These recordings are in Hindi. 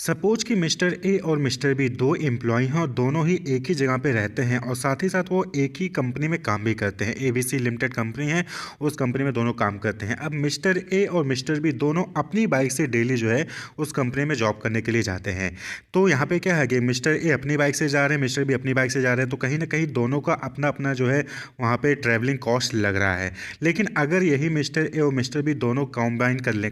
सपोज कि मिस्टर ए और मिस्टर बी दो एम्प्लॉय हैं और दोनों ही एक ही जगह पे रहते हैं और साथ ही साथ वो एक ही कंपनी में काम भी करते हैं। एबीसी लिमिटेड कंपनी है, उस कंपनी में दोनों काम करते हैं। अब मिस्टर ए और मिस्टर बी दोनों अपनी बाइक से डेली जो है उस कंपनी में जॉब करने के लिए जाते हैं। तो यहाँ पे क्या है कि मिस्टर ए अपनी बाइक से जा रहे हैं, मिस्टर बी अपनी बाइक से जा रहे हैं, तो कहीं ना कहीं दोनों का अपना अपना जो है वहाँ पे ट्रैवलिंग कॉस्ट लग रहा है। लेकिन अगर यही मिस्टर ए और मिस्टर बी दोनों कंबाइन कर लें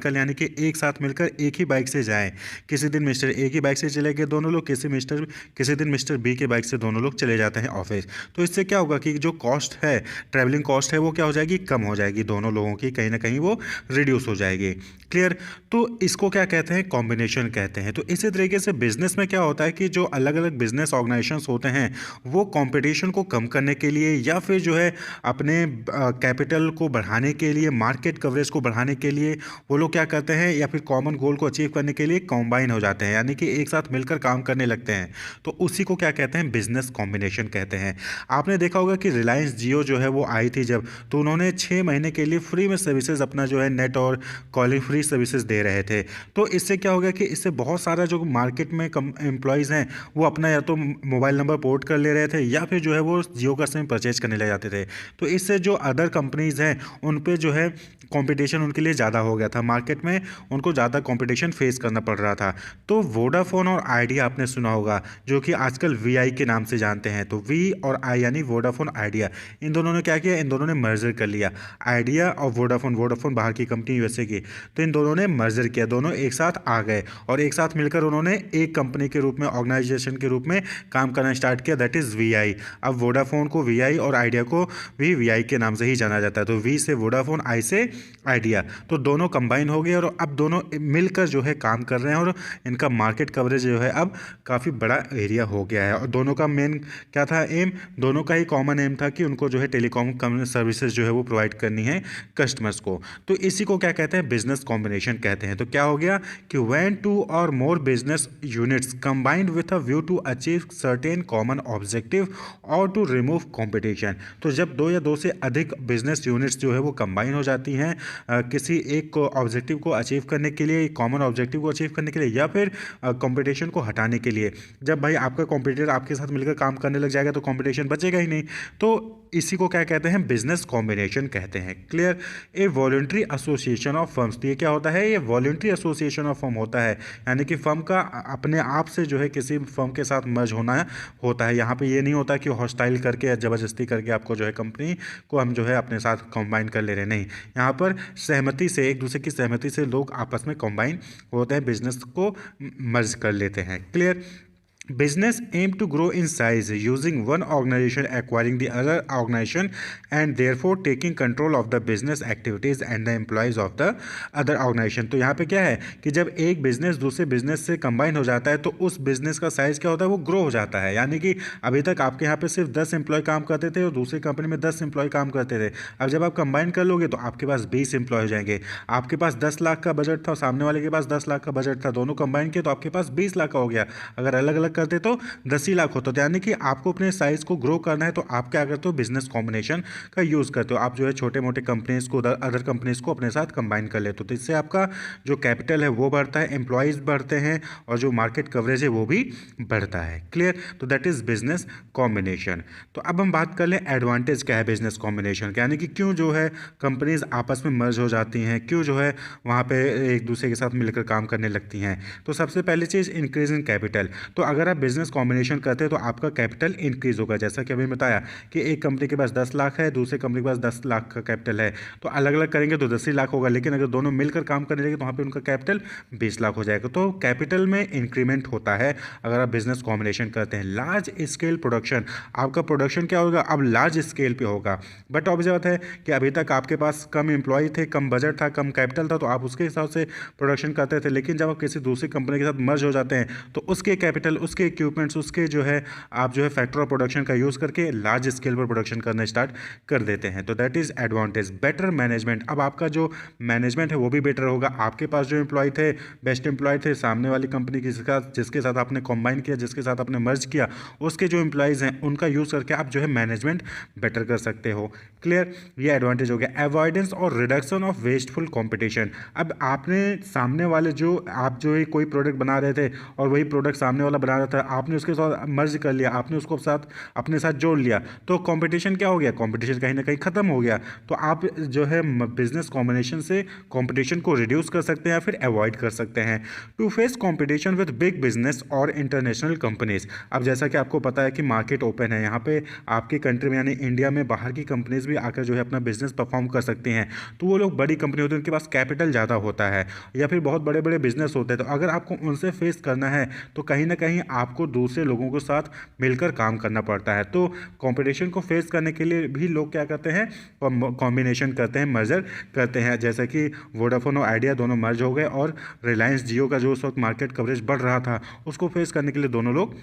यानी कि एक साथ मिलकर एक ही बाइक से जाएँ। किसी दिन मिस्टर ए की बाइक से चले गए दोनों लोग, किसी दिन मिस्टर बी की बाइक से दोनों लोग चले जाते हैं ऑफिस। तो इससे क्या होगा कि जो कॉस्ट है, ट्रैवलिंग कॉस्ट है, वो क्या हो जाएगी, कम हो जाएगी। दोनों लोगों की कहीं ना कहीं वो रिड्यूस हो जाएगी। क्लियर। तो इसको क्या कहते हैं, कॉम्बिनेशन कहते हैं। तो इसी तरीके से बिजनेस में क्या होता है कि जो अलग अलग बिजनेस ऑर्गेनाइजेशंस होते हैं वो कंपटीशन को कम करने के लिए या फिर जो है अपने कैपिटल को बढ़ाने के लिए, मार्केट कवरेज को बढ़ाने के लिए वो लोग क्या करते हैं, या फिर कॉमन गोल को अचीव करने के लिए कॉम्बाइन हो जाते हैं, यानी कि एक साथ मिलकर काम करने लगते हैं। तो उसी को क्या कहते हैं, बिजनेस कॉम्बिनेशन कहते हैं। आपने देखा होगा कि रिलायंस जियो जो है वो आई थी जब, तो उन्होंने 6 महीने के लिए फ्री में सर्विसेज अपना जो है नेट और कॉलिंग फ्री सर्विसेज दे रहे थे। तो इससे क्या हो गया कि इससे बहुत सारा जो मार्केट में एम्प्लॉयज़ हैं वो अपना या तो मोबाइल नंबर पोर्ट कर ले रहे थे या फिर जो है वो जियो का सिम परचेज करने लग जाते थे। तो इससे जो अदर कंपनीज़ हैं उन पे जो है कंपटीशन उनके लिए ज़्यादा हो गया था, मार्केट में उनको ज़्यादा कंपटीशन फेस करना पड़ रहा था। तो वोडाफोन और आइडिया आपने सुना होगा, जो कि आजकल वीआई के नाम से जानते हैं। तो वी और आई यानी वोडाफोन आइडिया, इन दोनों ने क्या किया, इन दोनों ने मर्जर कर लिया। आइडिया और वोडाफोन बाहर की कंपनी यूएसए की, तो इन दोनों ने मर्जर किया, दोनों एक साथ आ गए और एक साथ मिलकर उन्होंने एक कंपनी के रूप में, ऑर्गेनाइजेशन के रूप में काम करना स्टार्ट किया, दैट इज़ वीआई। अब वोडाफोन को वीआई और आइडिया को भी वीआई के नाम से ही जाना जाता है। तो वी से वोडाफोन, आई से आइडिया, तो दोनों कंबाइन हो गए और अब दोनों मिलकर जो है काम कर रहे हैं और इनका मार्केट कवरेज जो है अब काफ़ी बड़ा एरिया हो गया है। और दोनों का मेन क्या था, एम, दोनों का ही कॉमन एम था कि उनको जो है टेलीकॉम सर्विसेज जो है वो प्रोवाइड करनी है कस्टमर्स को। तो इसी को क्या कहते हैं, बिजनेस कॉम्बिनेशन कहते हैं। तो क्या हो गया कि when two or more business units combined with a view to achieve certain common objective और टू रिमूव कॉम्पिटिशन। तो जब दो या दो से अधिक बिजनेस यूनिट्स जो है वो कंबाइन हो जाती हैं किसी एक ऑब्जेक्टिव को अचीव करने के लिए, कॉमन ऑब्जेक्टिव को अचीव करने के लिए, या फिर कंपटीशन को हटाने के लिए। जब भाई आपका कॉम्पिटिटर आपके साथ मिलकर काम करने लग जाएगा तो कंपटीशन बचेगा ही नहीं। तो इसी को क्या कहते हैं, बिजनेस कॉम्बिनेशन कहते हैं। Clear. A voluntary association of firms, तो ये क्या होता है, ये वॉलंटरी एसोसिएशन ऑफ फर्म होता है, यानी कि फर्म का अपने आप से जो है किसी फर्म के साथ मर्ज होना होता है। यहाँ पे ये नहीं होता कि हॉस्टाइल करके या ज़बरदस्ती करके आपको जो है कंपनी को हम जो है अपने साथ कंबाइन कर ले रहे हैं, नहीं। यहाँ पर सहमति से, एक दूसरे की सहमति से लोग आपस में कंबाइन होते हैं, बिजनेस को मर्ज कर लेते हैं। Clear. Business aim to grow in size using one organization acquiring the other organization and therefore taking control of the business activities and the employees of the other organization। तो यहाँ पे क्या है कि जब एक बिजनेस दूसरे बिजनेस से कंबाइन हो जाता है तो उस बिजनेस का साइज क्या होता है, वो ग्रो हो जाता है। यानी कि अभी तक आपके यहाँ पे सिर्फ 10 एम्प्लॉय काम करते थे और दूसरी कंपनी में 10 एम्प्लॉय काम करते थे। अब जब आप कंबाइन कर लोगे तो आपके पास 20 एम्प्लॉय हो जाएंगे। आपके पास 10 लाख का बजट था और सामने वाले के पास 10 लाख का बजट था, दोनों कंबाइन किए तो आपके पास 20 लाख का हो गया। अगर अलग अलग करते तो 10 ही लाख होता था। यानी कि आपको अपने साइज को ग्रो करना है तो आप क्या करते हो, बिजनेस कॉम्बिनेशन का यूज़ करते हो। आप जो है छोटे मोटे कंपनीज को, अदर कंपनीज को अपने साथ कंबाइन कर लेते हो। तो इससे आपका जो कैपिटल है वो बढ़ता है, एम्प्लॉयज़ बढ़ते हैं और जो मार्केट कवरेज है वो भी बढ़ता है। क्लियर। तो दैट इज़ बिजनेस कॉम्बिनेशन। तो अब हम बात कर लें एडवांटेज क्या है बिजनेस कॉम्बिनेशन का, यानी कि क्यों जो है कंपनीज आपस में मर्ज हो जाती हैं, क्यों जो है वहाँ पे एक दूसरे के साथ मिलकर काम करने लगती हैं। तो सबसे पहली चीज़, इंक्रीज इन कैपिटल। तो अगर आप बिजनेस कॉम्बिनेशन करते हैं तो आपका कैपिटल इंक्रीज होगा। जैसा कि अभी बताया कि एक कंपनी के पास 10 लाख है, दूसरे कंपनी के पास 10 लाख का कैपिटल है, तो अलग अलग करेंगे तो 10 ही लाख होगा। लेकिन अगर दोनों मिलकर काम करने लगे तो वहाँ पे उनका कैपिटल 20 लाख हो जाएगा। तो कैपिटल में इंक्रीमेंट होता है अगर आप बिजनेस कॉम्बिनेशन करते हैं। लार्ज स्केल प्रोडक्शन, आपका प्रोडक्शन क्या होगा, अब लार्ज स्केल पे होगा। बट ऑब्जर्व बात है कि अभी तक आपके पास कम एम्प्लॉय थे, कम बजट था, कम कैपिटल था, तो आप उसके हिसाब से प्रोडक्शन करते थे। लेकिन जब आप किसी दूसरी कंपनी के साथ मर्ज हो जाते हैं तो उसके उसके इक्विपमेंट्स, उसके जो है आप जो है फैक्टर ऑफ प्रोडक्शन का यूज़ करके लार्ज स्केल पर प्रोडक्शन करना स्टार्ट कर देते हैं। तो that is advantage. Better management, अब आपका जो मैनेजमेंट है वो भी बेटर होगा। आपके पास जो एम्प्लॉय थे, बेस्ट एम्प्लॉय थे, सामने वाली कंपनी जिसके साथ आपने कॉम्बाइन किया, जिसके साथ आपने मर्ज किया, उसके जो एम्प्लॉयज़ हैं उनका यूज़ करके आप जो है मैनेजमेंट बेटर कर सकते हो। क्लियर, ये एडवांटेज हो गया। अवॉइडेंस और रिडक्शन ऑफ वेस्टफुल कंपटीशन, अब आपने सामने वाले जो आप जो कोई प्रोडक्ट बना रहे थे और वही प्रोडक्ट सामने वाला बना रहा था, आपने उसके साथ मर्ज कर लिया, आपने उसको साथ अपने साथ जोड़ लिया, तो कंपटीशन क्या हो गया, कंपटीशन कहीं ना कहीं खत्म हो गया। तो आप जो है बिजनेस कॉम्बिनेशन से कंपटीशन को रिड्यूस कर सकते हैं या फिर अवॉइड कर सकते हैं। To face competition with big business और इंटरनेशनल कंपनीज, अब जैसा कि आपको पता है कि मार्केट ओपन है, यहाँ पे आपकी कंट्री में यानी इंडिया में बाहर की कंपनीज भी आकर जो है अपना बिजनेस परफॉर्म कर सकती हैं। तो वो लोग बड़ी कंपनी होती है, उनके पास कैपिटल ज़्यादा होता है या फिर बहुत बड़े बड़े बिजनेस होते हैं। तो अगर आपको उनसे फेस करना है तो कहीं ना कहीं आपको दूसरे लोगों के साथ मिलकर काम करना पड़ता है। तो कंपटीशन को फेस करने के लिए भी लोग क्या करते हैं, कॉम्बिनेशन करते हैं, मर्जर करते हैं। जैसे कि वोडाफोन और आइडिया दोनों मर्ज हो गए और रिलायंस जियो का जो उस वक्त मार्केट कवरेज बढ़ रहा था उसको फेस करने के लिए दोनों लोग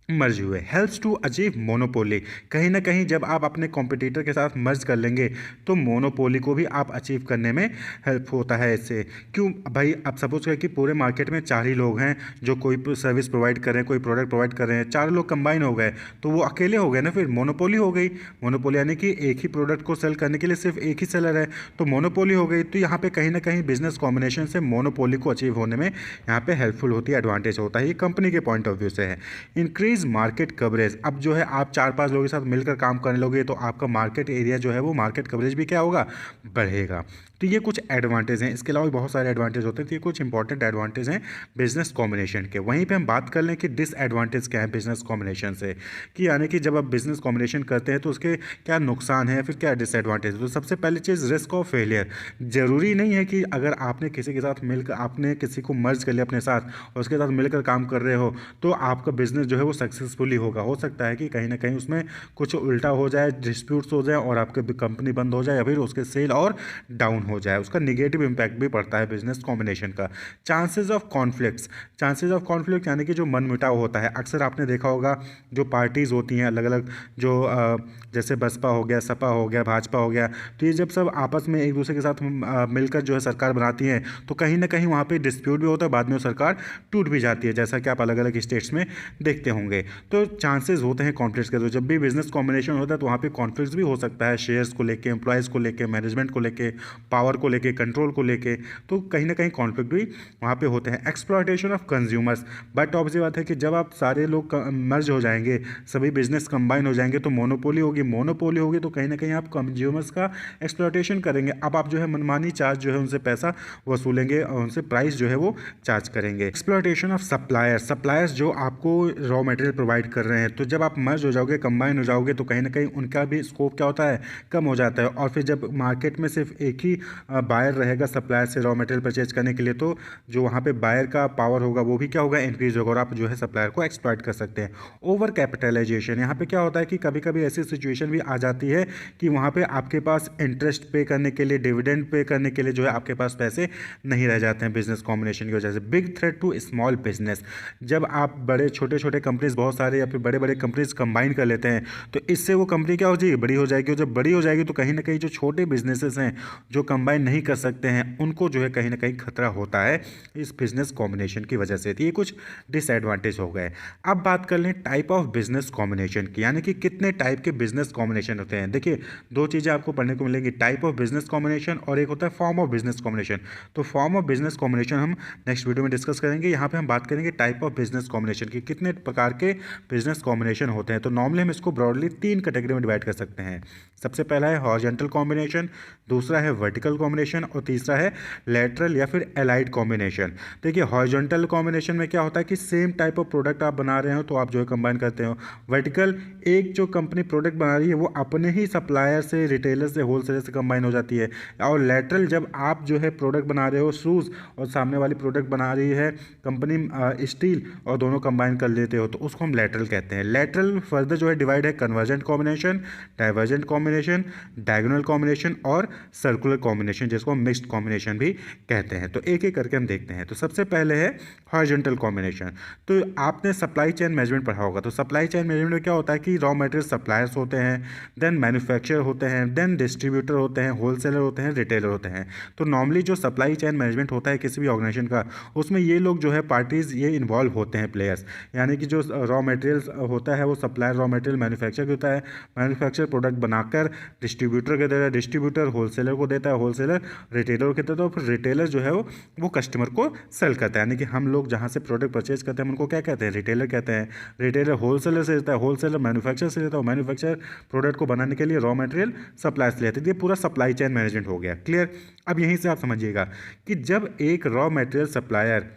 मर्ज हुए। हेल्प्स टू अचीव मोनोपोली, कहीं ना कहीं जब आप अपने कॉम्पिटिटर के साथ मर्ज कर लेंगे तो मोनोपोली को भी आप अचीव करने में हेल्प होता है इससे। क्यों भाई, आप सपोज करें कि पूरे मार्केट में 4 ही लोग हैं जो कोई सर्विस प्रोवाइड कर रहे हैं, कोई प्रोडक्ट प्रोवाइड कर रहे हैं, 4 लोग कंबाइन हो गए तो वो अकेले हो गए ना, फिर मोनोपोली हो गई। मोनोपोली यानी कि एक ही प्रोडक्ट को सेल करने के लिए सिर्फ एक ही सेलर है, तो मोनोपोली हो गई। तो यहाँ पे कहीं ना कहीं बिजनेस कॉम्बिनेशन से मोनोपोली को अचीव होने में यहाँ पे हेल्पफुल होती है, एडवांटेज होता है। ये कंपनी के पॉइंट ऑफ व्यू से है। इंक्रीज मार्केट कवरेज, अब जो है आप 4-5 लोगों के साथ मिलकर काम करने लोगे तो आपका मार्केट एरिया जो है वो मार्केट कवरेज भी क्या होगा, बढ़ेगा। तो ये कुछ एडवांटेज हैं, इसके अलावा भी बहुत सारे एडवांटेज होते हैं। तो ये कुछ इंपॉर्टेंट एडवांटेज हैं बिजनेस कॉम्बिनेशन के। वहीं पे हम बात कर लें कि डिसएडवांटेज क्या है बिजनेस कॉम्बिनेशन से, कि यानी कि जब आप बिजनेस कॉम्बिनेशन करते हैं तो उसके क्या नुकसान है या फिर क्या डिसएडवांटेज है। तो सबसे पहली चीज़ रिस्क ऑफ फेलियर, ज़रूरी नहीं है कि अगर आपने किसी के साथ मिलकर आपने किसी को मर्ज कर लिया अपने साथ और उसके साथ मिलकर काम कर रहे हो तो आपका बिजनेस जो है वो सक्सेसफुली होगा। हो सकता है कि कहीं ना कहीं उसमें कुछ उल्टा हो जाए, डिस्प्यूट्स हो जाए और आपके कंपनी बंद हो जाए या फिर उसके सेल और डाउन हो जाए, उसका निगेटिव इंपैक्ट भी पड़ता है बिजनेस कॉम्बिनेशन का। Chances of conflicts, chances of conflict यानी कि जो मनमुटाव होता है, अक्सर आपने देखा होगा जो पार्टीज़ होती हैं अलग अलग, जो जैसे बसपा हो गया, सपा हो गया, भाजपा हो गया, तो ये जब सब आपस में एक दूसरे के साथ मिलकर जो है सरकार बनाती हैं तो कहीं ना कहीं वहाँ पे डिस्प्यूट भी होता है, बाद में वो सरकार टूट भी जाती है, जैसा कि आप अलग अलग स्टेट्स में देखते होंगे। तो चांसेस होते हैं कॉन्फ्लिक्ट्स के। तो जब भी बिजनेस कॉम्बिनेशन होता है तो वहाँ पे कॉन्फ्लिक्ट्स भी हो सकता है, शेयर्स को लेके, एम्प्लॉयज़ को लेके, मैनेजमेंट को लेके, पावर को लेके, कंट्रोल को लेके, तो कहीं ना कहीं कॉन्फ्लिक्ट भी वहाँ पे होते हैं। Exploitation of consumers, but obvious बात है कि जब आप सारे लोग मर्ज हो जाएंगे, सभी बिजनेस कंबाइन हो जाएंगे तो मोनोपोली होगी, मोनोपोली होगी तो कहीं ना कहीं आप कंज्यूमर्स का एक्सप्लॉयटेशन करेंगे। अब आप जो है मनमानी चार्ज जो है उनसे पैसा वसूलेंगे और उनसे प्राइस जो है वो चार्ज करेंगे। एक्सप्लॉयटेशन ऑफ सप्लायर्स, सप्लायर्स जो आपको रॉ मटेरियल प्रोवाइड कर रहे हैं, तो जब आप मर्ज हो जाओगे, कंबाइन हो जाओगे तो कहीं ना कहीं उनका भी स्कोप क्या होता है, कम हो जाता है। और फिर जब मार्केट में सिर्फ एक ही बायर रहेगा सप्लायर से रॉ मटेरियल परचेज करने के लिए, तो जो वहाँ पे बायर का पावर होगा वो भी क्या होगा, इंक्रीज होगा और आप जो है सप्लायर को एक्सप्लॉइट कर सकते हैं। ओवर कैपिटलाइजेशन, यहाँ पे क्या होता है कि कभी कभी ऐसी सिचुएशन भी आ जाती है कि वहाँ पे आपके पास इंटरेस्ट पे करने के लिए, डिविडेंड पे करने के लिए जो है आपके पास पैसे नहीं रह जाते हैं बिजनेस कॉम्बिनेशन की वजह से। Big threat to small business, जब आप बड़े छोटे छोटे कंपनीज बहुत सारे या फिर बड़े बड़े कंपनीज कंबाइन कर लेते हैं तो इससे वो कंपनी क्या हो जाएगी, बड़ी हो जाएगी। और जब बड़ी हो जाएगी तो कहीं ना कहीं जो छोटे बिजनेसेस हैं जो कंबाइन नहीं कर सकते हैं उनको जो है कहीं ना कहीं खतरा होता है इस बिजनेस कॉम्बिनेशन की वजह से। तो ये कुछ डिसएडवांटेज हो गए। अब बात कर लें टाइप ऑफ बिजनेस कॉम्बिनेशन की, यानी कि कितने टाइप के बिजनेस कॉम्बिनेशन होते हैं। देखिए दो चीज़ें आपको पढ़ने को मिलेंगी, टाइप ऑफ बिजनेस कॉम्बिनेशन और एक होता है फॉर्म ऑफ बिजनेस कॉम्बिनेशन। तो फॉर्म ऑफ बिजनेस कॉम्बिनेशन हम नेक्स्ट वीडियो में डिस्कस करेंगे। यहाँ पे हम बात करेंगे टाइप ऑफ बिजनेस कॉम्बिनेशन की, कितने प्रकार के बिजनेस कॉम्बिनेशन होते हैं। तो नॉर्मली हम इसको ब्रॉडली 3 कैटेगरी में डिवाइड कर सकते हैं। सबसे पहला है हॉरिजॉन्टल कॉम्बिनेशन, दूसरा है वर्टिकल कॉम्बिनेशन और तीसरा है लैटरल या फिर एलाइड कॉम्बिनेशन। देखिए हॉरिजॉन्टल कॉम्बिनेशन में क्या होता है कि सेम टाइप ऑफ प्रोडक्ट आप बना रहे हो तो आप जो है कंबाइन करते हो। वर्टिकल, एक जो कंपनी प्रोडक्ट बना रही है वो अपने ही सप्लायर से, रिटेलर से, होलसेलर से कंबाइन हो जाती है। और लैटरल, जब आप जो है प्रोडक्ट बना रहे हो शूज़ और सामने वाली प्रोडक्ट बना रही है कंपनी स्टील और दोनों कंबाइन कर लेते हो तो उसको हम लैटरल कहते हैं। लैटरल फर्दर जो है डिवाइड है convergent combination, divergent combination, diagonal combination और सर्कुलर कॉम्बिनेशन कॉम्बिनेशन, जिसको हम मिक्स्ड कॉम्बिनेशन भी कहते हैं। तो एक एक करके हम देखते हैं। तो सबसे पहले है हॉरिजॉन्टल कॉम्बिनेशन। तो आपने सप्लाई चेन मैनेजमेंट पढ़ा होगा। तो सप्लाई चेन मैनेजमेंट में क्या होता है कि रॉ मटेरियल सप्लायर्स होते हैं, देन मैन्युफैक्चरर होते हैं, देन डिस्ट्रीब्यूटर होते हैं, होलसेलर होते हैं, रिटेलर होते हैं। तो नॉर्मली जो सप्लाई चेन मैनेजमेंट होता है किसी भी ऑर्गेनाइजेशन का, उसमें ये लोग जो है पार्टीज़ ये इन्वॉल्व होते हैं, प्लेयर्स। यानी कि जो रॉ मटेरियल होता है वो सप्लायर रॉ मटेरियल मैन्युफैक्चर होता है, मैन्युफैक्चर प्रोडक्ट बनाकर डिस्ट्रीब्यूटर को देता है, डिस्ट्रीब्यूटर होलसेलर को देता है, होलसेलर रिटेलर को देता है, तो फिर रिटेलर जो है वो कस्टमर को सेल करता है। यानी कि हम लोग जहाँ से प्रोडक्ट परचेज करते हैं उनको क्या कहते हैं? रिटेलर कहते हैं। रिटेलर होलसेलर से लेता है, होलसेलर मैन्युफैक्चर से लेता है, मैन्युफैक्चर प्रोडक्ट को बनाने के लिए रॉ मटेरियल सप्लाई से लेते हैं। ये पूरा सप्लाई चेन मैनेजमेंट हो गया। क्लियर? अब यहीं से आप समझिएगा कि जब एक रॉ मटेरियल सप्लायर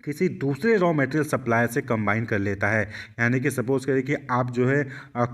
किसी दूसरे रॉ मटेरियल सप्लायर से कंबाइन कर लेता है, यानी कि सपोज करिए कि आप जो है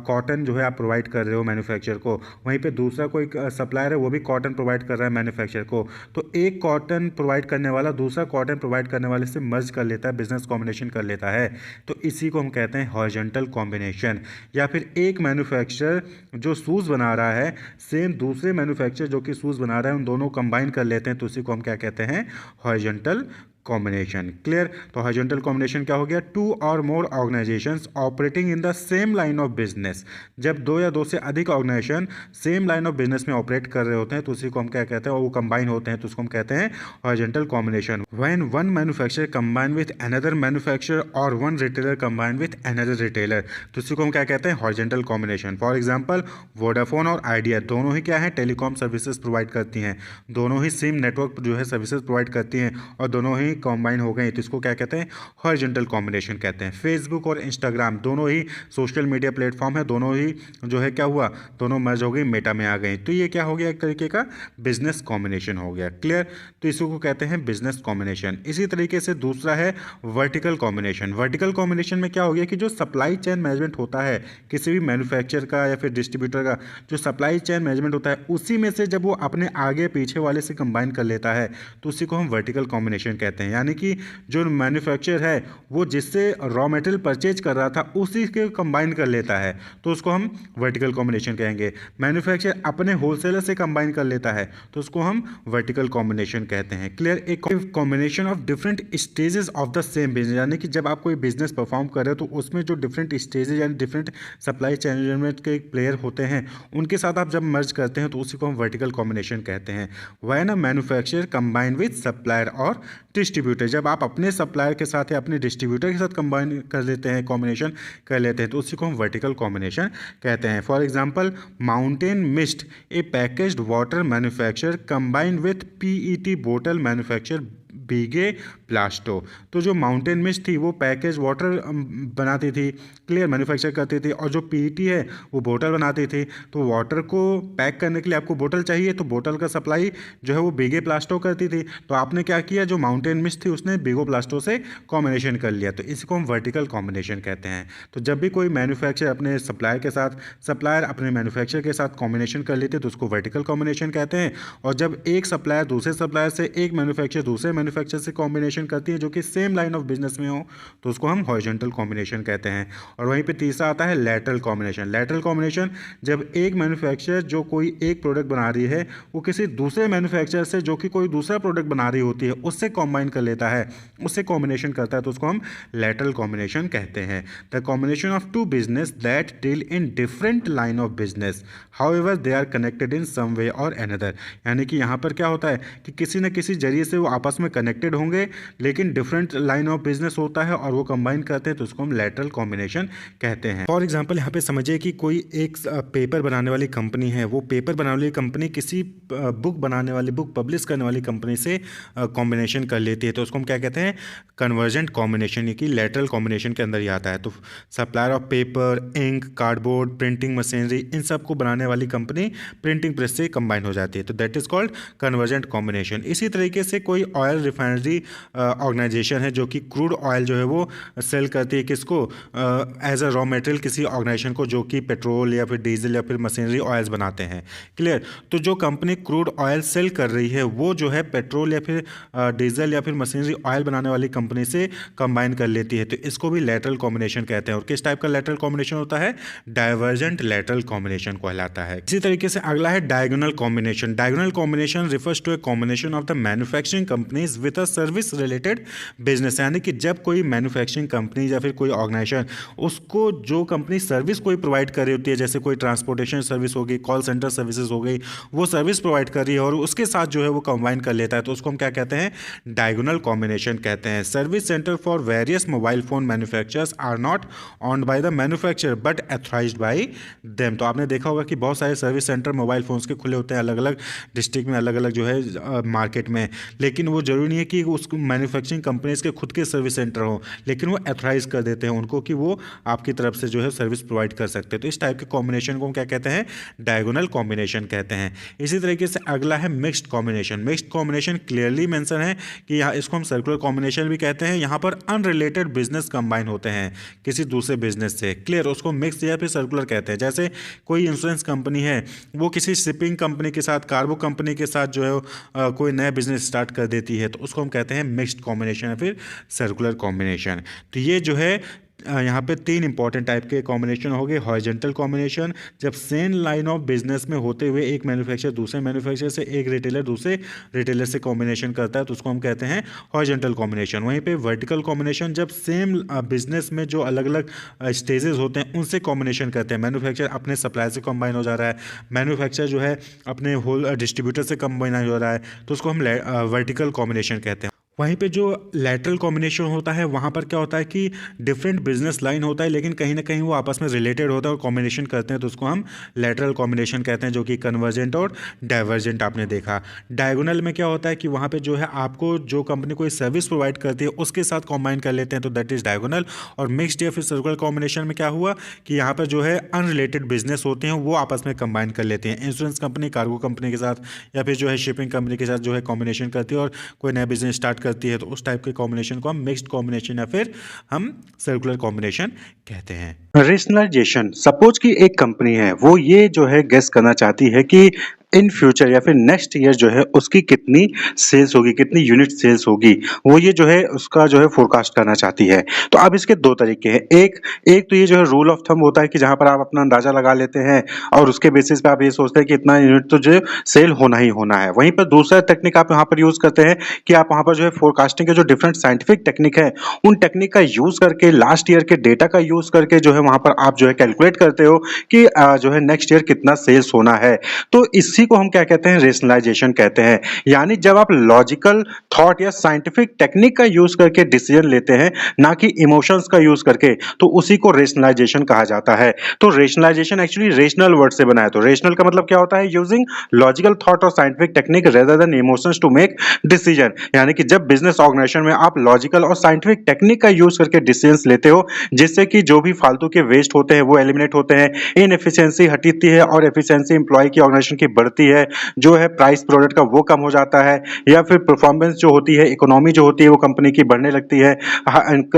कॉटन जो है आप प्रोवाइड कर रहे हो मैन्युफैक्चर को, वहीं पे दूसरा कोई सप्लायर है वो भी कॉटन प्रोवाइड कर रहा है मैन्युफैक्चर को, तो एक कॉटन प्रोवाइड करने वाला दूसरा कॉटन प्रोवाइड करने वाले से मर्ज कर लेता है, बिजनेस कॉम्बिनेशन कर लेता है। तो इसी को हम कहते हैं हॉरिजॉन्टल कॉम्बिनेशन। या फिर एक मैन्युफैक्चरर जो शूज़ बना रहा है, सेम दूसरे मैन्युफैक्चरर जो कि शूज़ बना रहा है, उन दोनों कंबाइन कर लेते हैं, तो उसी को हम क्या कहते हैं? Horizontal combination. क्लियर? तो हॉरिजॉन्टल कॉम्बिनेशन क्या हो गया? Two or more organisations operating in the same line of business. जब दो या दो से अधिक organisation same line of business में ऑपरेट कर रहे होते हैं तो उसी को हम क्या कहते हैं? वो कंबाइन होते हैं, तो उसको हम कहते हैं horizontal combination. When one manufacturer combine with another manufacturer or one retailer combine with another retailer, तो उसी को हम क्या कहते हैं? Horizontal combination. For example Vodafone और आइडिया दोनों ही क्या है? टेलीकॉम सर्विसेज प्रोवाइड करती हैं, दोनों ही सिम नेटवर्क जो है सर्विसेज प्रोवाइड करती हैं और दोनों ही कंबाइन हो गए, तो इसको क्या कहते हैं? हॉरिजॉन्टल कॉम्बिनेशन कहते हैं। फेसबुक और इंस्टाग्राम दोनों ही सोशल मीडिया प्लेटफॉर्म है, दोनों ही जो है क्या हुआ? दोनों मर्ज हो गई, मेटा में आ गई, तो ये क्या हो गया? एक तरीके का बिजनेस कॉम्बिनेशन हो गया। क्लियर? तो इसको कहते हैं बिजनेस कॉम्बिनेशन। इसी तरीके से दूसरा है वर्टिकल कॉम्बिनेशन। वर्टिकल कॉम्बिनेशन में क्या हो गया कि जो सप्लाई चेन मैनेजमेंट होता है किसी भी मैन्युफैक्चर का या फिर डिस्ट्रीब्यूटर का, जो सप्लाई चेन मैनेजमेंट होता है उसी में से जब वो अपने आगे पीछे वाले से कंबाइन कर लेता है तो उसी को हम वर्टिकल कॉम्बिनेशन कहते हैं। यानी कि जो मैन्युफैक्चर है वो जिससे रॉ मटेरियल परचेज कर रहा था उसी के कंबाइन कर लेता है, तो उसको हम वर्टिकल कॉम्बिनेशन कहेंगे। मैन्युफैक्चर अपने होलसेलर से कंबाइन कर लेता है तो उसको हम वर्टिकल कॉम्बिनेशन कहते हैं। क्लियर? एक combination of different stages of the same business, यानी कि जब आप कोई बिजनेस परफॉर्म कर रहे हो तो उसमें जो डिफरेंट स्टेजेस यानी डिफरेंट सप्लाई चेन मैनेजमेंट के प्लेयर होते हैं उनके साथ आप जब मर्ज करते हैं तो उसी को हम वर्टिकल कॉम्बिनेशन कहते हैं। When a manufacturer combine with supplier और डिस्ट्रीब्यूटर, जब आप अपने सप्लायर के साथ या अपने डिस्ट्रीब्यूटर के साथ कंबाइन कर लेते हैं, कॉम्बिनेशन कर लेते हैं, तो उसी को हम वर्टिकल कॉम्बिनेशन कहते हैं। For example mountain mist A packaged water manufacture combine with PET बोतल मैन्युफैक्चर बीगे प्लास्टो। तो जो माउंटेन मिस्ट थी वो पैकेज वाटर बनाती थी, क्लियर, मैन्युफैक्चर करती थी, और जो पीईटी है वो बोतल बनाती थी। तो वाटर को पैक करने के लिए आपको बोतल चाहिए, तो बोतल का सप्लाई जो है वो बीगे प्लास्टो करती थी। तो आपने क्या किया, जो माउंटेन मिस्ट थी उसने बीगो प्लास्टो से कॉम्बिनेशन कर लिया, तो इसको हम वर्टिकल कॉम्बिनेशन कहते हैं। तो जब भी कोई मैन्युफैक्चर अपने सप्लायर के साथ, सप्लायर अपने मैन्युफैक्चर के साथ कॉम्बिनेशन कर लेते तो उसको वर्टिकल कॉम्बिनेशन कहते हैं। और जब एक सप्लायर दूसरे सप्लायर से, एक मैन्युफैक्चर दूसरे मैन्युफैक्चर से कॉम्बिनेशन करती है जो कि सेम लाइन ऑफ बिजनेस में हो, तो उसको हम हॉरिजॉन्टल कॉम्बिनेशन कहते हैं। और वहीं पे तीसरा आता है लैटरल कॉम्बिनेशन। लैटरल कॉम्बिनेशन जब एक मैन्युफैक्चर जो कोई एक प्रोडक्ट बना रही है वो किसी दूसरे मैन्युफैक्चर से जो कि कोई दूसरा प्रोडक्ट बना रही होती है उससे कॉम्बाइन कर लेता है, उससे कॉम्बिनेशन करता है, तो उसको हम लैटरल कॉम्बिनेशन कहते हैं। The combination of two business that deal in different line of business however they are connected in some way or another. यानी कि यहाँ पर क्या होता है कि किसी न किसी जरिए से वो आपस में कनेक्टेड होंगे लेकिन डिफरेंट लाइन ऑफ बिजनेस होता है और वो कंबाइन करते हैं, तो उसको हम लैटरल कॉम्बिनेशन कहते हैं। फॉर एग्जांपल यहाँ पे समझिए कि कोई एक पेपर बनाने वाली कंपनी है, वो पेपर बनाने वाली कंपनी किसी बुक बनाने वाली, बुक पब्लिश करने वाली कंपनी से कॉम्बिनेशन कर लेती है, तो उसको हम क्या कहते हैं? कन्वर्जेंट कॉम्बिनेशन, ये कि लैटरल कॉम्बिनेशन के अंदर ही आता है। तो supplier of paper, ink, cardboard, printing machinery, इन सब को बनाने वाली कंपनी प्रिंटिंग प्रेस से कंबाइन हो जाती है, तो that is called convergent combination. इसी तरीके से कोई ऑयल रिफाइनरी ऑर्गेनाइजेशन है जो कि क्रूड ऑयल जो है वो सेल करती है किसको, एज अ रॉ मटेरियल किसी ऑर्गेनाइजेशन को जो कि पेट्रोल या फिर डीजल या फिर मशीनरी ऑयल्स बनाते हैं। क्लियर। तो जो कंपनी क्रूड ऑयल सेल कर रही है वो जो है पेट्रोल या फिर डीजल या फिर मशीनरी ऑयल बनाने वाली कंपनी से कंबाइन कर लेती है, तो इसको भी लैटरल कॉम्बिनेशन कहते हैं। और किस टाइप का लैटरल कॉम्बिनेशन होता है, डाइवर्जेंट लैटरल कॉम्बिनेशन कहलाता है। इसी तरीके से अगला है diagonal combination. Diagonal combination refers to a combination of the manufacturing companies with a service related business, यानी कि जब कोई मैन्युफैक्चरिंग कंपनी या फिर कोई ऑर्गेनाइजेशन उसको जो कंपनी सर्विस कोई प्रोवाइड कर रही होती है, जैसे कोई ट्रांसपोर्टेशन सर्विस हो गई, कॉल सेंटर सर्विसेज हो गई, वो सर्विस प्रोवाइड कर रही है और उसके साथ जो है वो कंबाइन कर लेता है, तो उसको हम क्या कहते हैं, डायगोनल कॉम्बिनेशन कहते हैं। Service centre for various mobile phone manufacturers are not owned by the manufacturer but authorised by them. तो आपने देखा होगा कि बहुत सारे सर्विस सेंटर मोबाइल फोन्स के खुले होते हैं अलग अलग डिस्ट्रिक्ट में, अलग अलग जो है मार्केट में, लेकिन वो जरूरी नहीं है कि उस मैन्युफैक्चरिंग कंपनीज के खुद के सर्विस सेंटर हो, लेकिन वो अथॉराइज कर देते हैं उनको कि वो आपकी तरफ से जो है सर्विस प्रोवाइड कर सकते हैं। तो इस टाइप के कॉम्बिनेशन को हम क्या कहते हैं, डायगोनल कॉम्बिनेशन कहते हैं। इसी तरीके से अगला है mixed combination. Mixed combination clearly mention है कि यहाँ इसको हम सर्कुलर कॉम्बिनेशन भी कहते हैं। यहाँ पर अनरिलेटेड बिजनेस कंबाइन होते हैं किसी दूसरे बिजनेस से। क्लियर, उसको मिक्स या फिर सर्कुलर कहते हैं। जैसे कोई इंश्योरेंस कंपनी है, वो किसी शिपिंग कंपनी के साथ, कार्गो कंपनी के साथ जो है कोई नया बिजनेस स्टार्ट कर देती है, तो उसको हम कहते हैं मिक्स्ड कॉम्बिनेशन या फिर सर्कुलर कॉम्बिनेशन। तो ये जो है यहाँ पे तीन इंपॉर्टेंट टाइप के कॉम्बिनेशन हो गए। हॉरिजॉन्टल कॉम्बिनेशन, जब सेम लाइन ऑफ बिजनेस में होते हुए एक मैन्युफैक्चरर दूसरे मैन्युफैक्चरर से, एक रिटेलर दूसरे रिटेलर से कॉम्बिनेशन करता है, तो उसको हम कहते हैं हॉरिजॉन्टल कॉम्बिनेशन। वहीं पे वर्टिकल कॉम्बिनेशन, जब सेम बिजनेस में जो अलग अलग स्टेजेस होते हैं उनसे कॉम्बिनेशन करते हैं। मैन्युफैक्चरर अपने सप्लायर से कॉम्बाइन हो जा रहा है, मैन्युफैक्चरर जो है अपने होल डिस्ट्रीब्यूटर से कॉम्बाइन हो रहा है, तो उसको हम वर्टिकल कॉम्बिनेशन कहते हैं। वहीं पे जो लैटरल कॉम्बिनेशन होता है वहाँ पर क्या होता है कि डिफरेंट बिजनेस लाइन होता है, लेकिन कहीं ना कहीं वो आपस में रिलेटेड होता है और कॉम्बिनेशन करते हैं, तो उसको हम लैटरल कॉम्बिनेशन कहते हैं, जो कि कन्वर्जेंट और डाइवर्जेंट आपने देखा। डायगोनल में क्या होता है कि वहाँ पे जो है आपको जो कंपनी कोई सर्विस प्रोवाइड करती है उसके साथ कॉम्बाइन कर लेते हैं, तो दैट इज डायगोनल। और मिक्स्ड या फिर सर्कुलर कॉम्बिनेशन में क्या हुआ कि यहाँ पर जो है अनरिलेटेड बिजनेस होते हैं वो आपस में कंबाइन कर लेते हैं। इंश्योरेंस कंपनी कार्गो कंपनी के साथ या फिर जो है शिपिंग कंपनी के साथ जो है कॉम्बिनेशन करती है और कोई नया बिजनेस स्टार्ट करती है, तो उस टाइप के कॉम्बिनेशन को हम मिक्स्ड कॉम्बिनेशन या फिर हम सर्कुलर कॉम्बिनेशन कहते हैं। रेशनलाइजेशन, सपोज कि एक कंपनी है, वो ये जो है गेस करना चाहती है कि इन फ्यूचर या फिर नेक्स्ट ईयर जो है उसकी कितनी सेल्स होगी, कितनी यूनिट सेल्स होगी, वो ये जो है उसका जो है फोरकास्ट करना चाहती है। तो अब इसके दो तरीके हैं। एक तो ये जो है रूल ऑफ थंब होता है कि जहां पर आप अपना अंदाजा लगा लेते हैं और उसके बेसिस पे आप ये सोचते हैं कि इतना यूनिट तो जो सेल होना ही होना है। वहीं पर दूसरा टेक्निक आप यहाँ पर यूज करते हैं कि आप वहां पर जो है फोरकास्टिंग के जो डिफरेंट साइंटिफिक टेक्निक है उन टेक्निक का यूज करके, लास्ट ईयर के डेटा का यूज करके जो है वहां पर आप जो है कैलकुलेट करते हो कि जो है नेक्स्ट ईयर कितना सेल्स होना है। तो इसी को हम क्या कहते हैं, रेशनलाइजेशन कहते हैं। यानी जब आप लॉजिकल थॉट या साइंटिफिक टेक्निक का यूज करके डिसीजन लेते हैं, ना कि इमोशंस का यूज करके, तो उसी को रेशनलाइजेशन कहा जाता है। तो रेशनलाइजेशन एक्चुअली रेशनल वर्ड से बना है। तो रेशनल का मतलब क्या होता है, यूजिंग लॉजिकल थॉट और scientific technique rather than emotions to make decision. यानी कि जब बिजनेस ऑर्गेनाइजेशन में आप लॉजिकल और साइंटिफिक टेक्निक का यूज करके डिसीजंस लेते हो, जिससे कि जो भी फालतू के वेस्ट होते हैं वो एलिमिनेट होते हैं, इनएफिशिएंसी हटती है और एफिशिएंसी एम्प्लॉय की ऑर्गेनाइजेशन की बढ़ती है, जो है प्राइस प्रोडक्ट का वो कम हो जाता है, या फिर परफॉर्मेंस जो होती है, इकोनॉमी जो होती है वो कंपनी की बढ़ने लगती है,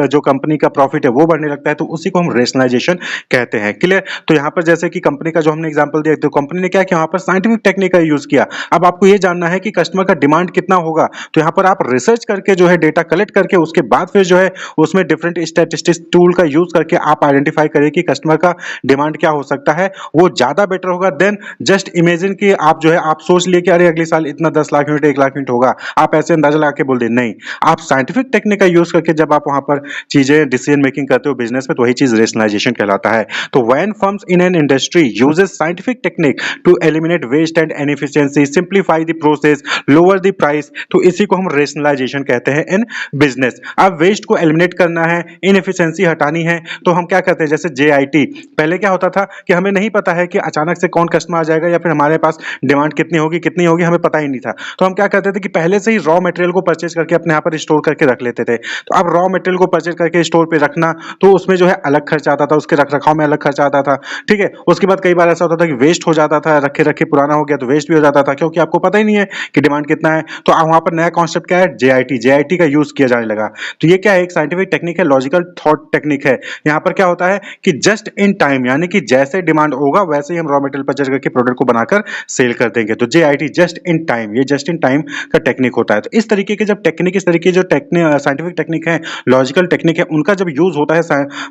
जो कंपनी का प्रॉफिट है वो बढ़ने लगता है, तो उसी को हम रेशनलाइजेशन कहते हैं। क्लियर। तो यहाँ पर जैसे कि कंपनी का जो हमने एग्जांपल दिया, तो कंपनी ने क्या किया, यहाँ पर साइंटिफिक टेक्निक का यूज किया। अब आपको ये जानना है कि कस्टमर का डिमांड कितना होगा, तो यहाँ पर आप रिसर्च करके जो है डेटा कलेक्ट करके उसके बाद फिर जो है उसमें डिफरेंट स्टैटिस्टिक्स टूल का यूज करके आप आइडेंटिफाई करें कि कस्टमर का डिमांड क्या हो सकता है, वो ज्यादा बेटर होगा देन जस्ट इमेजिन कि आप जो है आप सोच लिए कि अरे अगले साल इतना 10 लाख यूनिट 1 लाख यूनिट होगा, आप ऐसे अंदाजा लगा के बोल दे। नहीं, आप साइंटिफिक टेक्निक का यूज करके जब आप वहां पर चीजें डिसीजन मेकिंग करते हो बिजनेस में, तो वही चीज रेशनलाइजेशन कहलाता है। तो when firms in an industry uses scientific technique to eliminate waste and inefficiency, simplify the process, lower the price, तो इसी को हम रेशनलाइजेशन कहते हैं इन बिजनेस। अब वेस्ट को एलिमिनेट करना है, इनएफिशिएंसी हटानी है, तो हम क्या करते हैं, जैसे JIT, पहले क्या होता था कि हमें नहीं पता है कि अचानक से कौन कस्टमर आ जाएगा या फिर हमारे पास डिमांड कितनी होगी हमें पता ही नहीं था। तो हम क्या करते थे कि पहले से ही रॉ मटेरियल को परचेज करके अपने यहाँ पर स्टोर करके रख लेते थे। तो अब रॉ मटेरियल को परचेज करके स्टोर पे रखना, तो उसमें जो है अलग खर्च आता था, उसके रख-रखाव में अलग खर्च आता था, ठीक है? उसके बाद कई बार ऐसा होता था कि वेस्ट हो जाता था, रखे-रखे पुराना हो गया तो वेस्ट भी हो जाता था, क्योंकि आपको पता ही नहीं है कि डिमांड कितना है। तो वहाँ पर नया कॉन्सेप्ट क्या है? जेआईटी का यूज़ किया जाने लगा। तो ये क्या है? एक साइंटिफिक टेक्निक है, लॉजिकल थॉट टेक्निक है। यहाँ पर क्या होता है कि जस्ट इन टाइम, यानी कि जैसे डिमांड होगा वैसे ही हम रॉ मटेरियल परचेज करके प्रोडक्ट को बनाकर सेल कर देंगे। तो जेआईटी, जस्ट इन टाइम, ये जस्ट इन टाइम का टेक्निक होता है। तो इस तरीके के जब टेक्निक, इस तरीके जो साइंटिफिक टेक्निक है, लॉजिकल टेक्निक है, उनका जब यूज होता है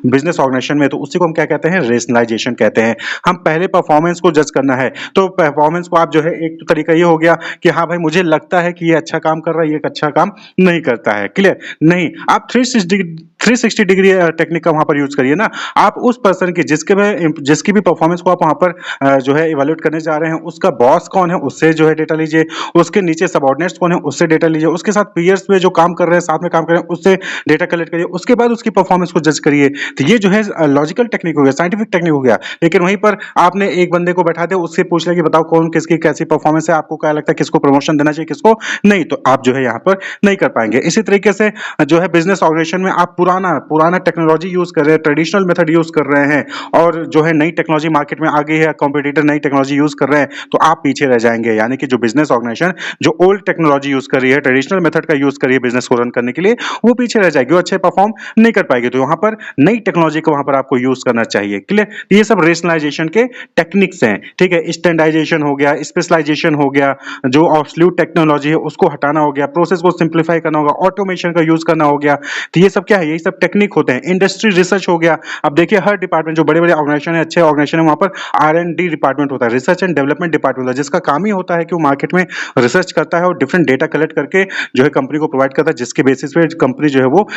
बिजनेस ऑर्गेनाइजेशन में, तो उसी को हम क्या कहते हैं? रेशनलाइजेशन कहते हैं। हम पहले परफॉर्मेंस को जज करना है, तो परफॉर्मेंस को आप जो है, एक तो तरीका ये हो गया कि हाँ भाई मुझे लगता है कि ये अच्छा काम कर रहा है, ये एक अच्छा काम नहीं करता है, क्लियर? नहीं, आप 360 डिग्री टेक्निक का वहां पर यूज करिए ना। आप उस पर्सन की जिसकी भी परफॉर्मेंस को आप वहां पर जो है इवैल्यूएट करने जा रहे हैं, उसका बॉस कौन है उससे जो है डेटा लीजिए, उसके नीचे सबऑर्डिनेट्स कौन है उससे डेटा लीजिए, उसके साथ पीयर्स में जो काम कर रहे हैं, साथ में काम कर रहे हैं, उससे डेटा कलेक्ट करिए, उसके बाद उसकी परफॉर्मेंस को जज करिए। तो ये जो है लॉजिकल टेक्निक हो गया, साइंटिफिक टेक्निक हो गया। लेकिन वहीं पर आपने एक बंदे को बैठा दिया, उससे पूछ लिया कि बताओ कौन किसकी कैसी परफॉर्मेंस है, आपको क्या लगता है किसको प्रमोशन देना चाहिए, किसको नहीं, तो आप जो है यहाँ पर नहीं कर पाएंगे। इसी तरीके से जो है बिजनेस ऑर्गेनाइजेशन में आप पुराना टेक्नोलॉजी यूज कर रहे हैं, ट्रेडिशनल मेथड यूज कर रहे हैं, और जो है नई टेक्नोलॉजी मार्केट में आ गई है, कॉम्पिटिटर नई टेक्नोलॉजी यूज कर रहे हैं, तो आप पीछे रह जाएंगे। यानी कि जो बिजनेस ऑर्गेनाइजेशन जो ओल्ड टेक्नोलॉजी यूज कर रही है, ट्रेडिशनल मेथड का यूज कर रही है बिजनेस को रन करने के लिए, वो पीछे रह जाएगी, वो अच्छे परफॉर्म नहीं कर पाएगी। तो वहां पर नई टेक्नोलॉजी को वहां पर आपको यूज करना चाहिए, क्लियर? ये सब रेशनलाइजेशन के टेक्निक्स हैं, ठीक है? स्टैंडर्डाइजेशन हो गया, स्पेशलाइजेशन हो गया, जो ऑब्सोल्यूट टेक्नोलॉजी है उसको हटाना हो गया, प्रोसेस को सिंप्लीफाई करना होगा, ऑटोमेशन का यूज करना हो गया। तो ये सब क्या है? ये सब टेक्निक होते हैं। इंडस्ट्री रिसर्च हो गया। अब देखिए हर डिपार्टमेंट, जो बड़े-बड़े ऑर्गेनाइजेशन है, अच्छे ऑर्गेनाइजेशन है, वहां पर R&D डिपार्टमेंट होता है, रिसर्च एंड डेवलपमेंट डिपार्टमेंट होता है, जिसका काम ही होता है कि वो मार्केट में रिसर्च करता है और डिफरेंट डेटा कलेक्ट करके जो है कंपनी को प्रोवाइड करता है, जिसके बेसिस पे कंपनी जो है वो